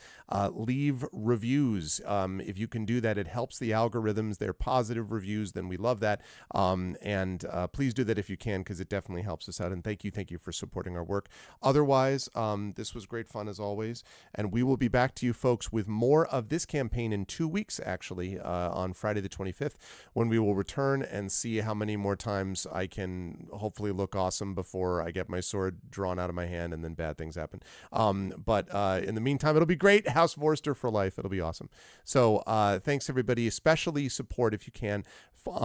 leave reviews. If you can do that, it helps the algorithms. They're positive reviews, then we love that. And please do that if you can, because it definitely helps us out. And thank you for supporting our work. Otherwise, this was great fun as always. And we will be back to you folks with more of this campaign in 2 weeks, actually, on Friday the 25th, when we will return and see how many more times I can hopefully look awesome before I get my sword drawn out of my hand and then bad things happen. But in the meantime, it'll be great. House Vorster for life. It'll be awesome. So thanks, everybody. Especially support, if you can,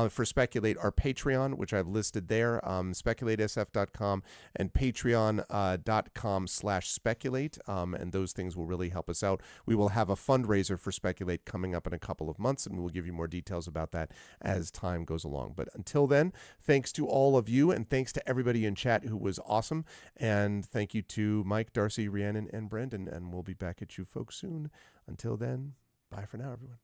for Speculate, our Patreon, which I've listed there, speculatesf.com and patreon.com/speculate. And those things will really help us out. We will have a fundraiser for Speculate coming up in a couple of months, and we'll give you more details about that as time goes along. But until then, thanks to all of you, and thanks to everybody in chat who was awesome. And thank you to Mike, Darcie, Rhiannon, and Brendan. And we'll be back at you folks soon. Until then, bye for now, everyone.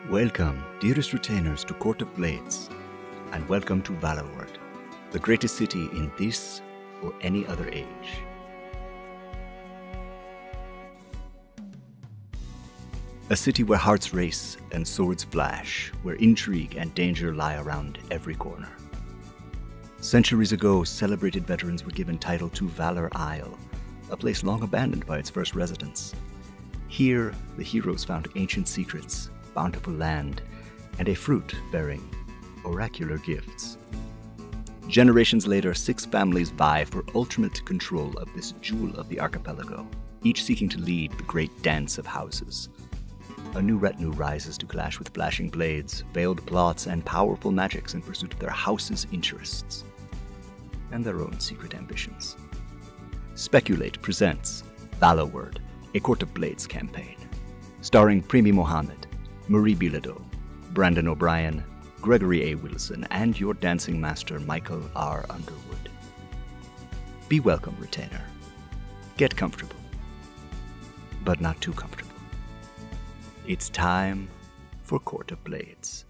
Welcome, dearest retainers, to Court of Blades, and welcome to Valloward, the greatest city in this or any other age. A city where hearts race and swords flash, where intrigue and danger lie around every corner. Centuries ago, celebrated veterans were given title to Valor Isle, a place long abandoned by its first residents. Here, the heroes found ancient secrets, bountiful land, and a fruit bearing oracular gifts. Generations later, 6 families vie for ultimate control of this jewel of the archipelago, each seeking to lead the great dance of houses. A new retinue rises to clash with flashing blades, veiled plots, and powerful magics in pursuit of their house's interests and their own secret ambitions. Speculate presents Valloward, a Court of Blades campaign, starring Primi Mohammed, Marie Bilodeau, Brandon O'Brien, Gregory A. Wilson, and your dancing master, Michael R. Underwood. Be welcome, retainer. Get comfortable, but not too comfortable. It's time for Court of Blades.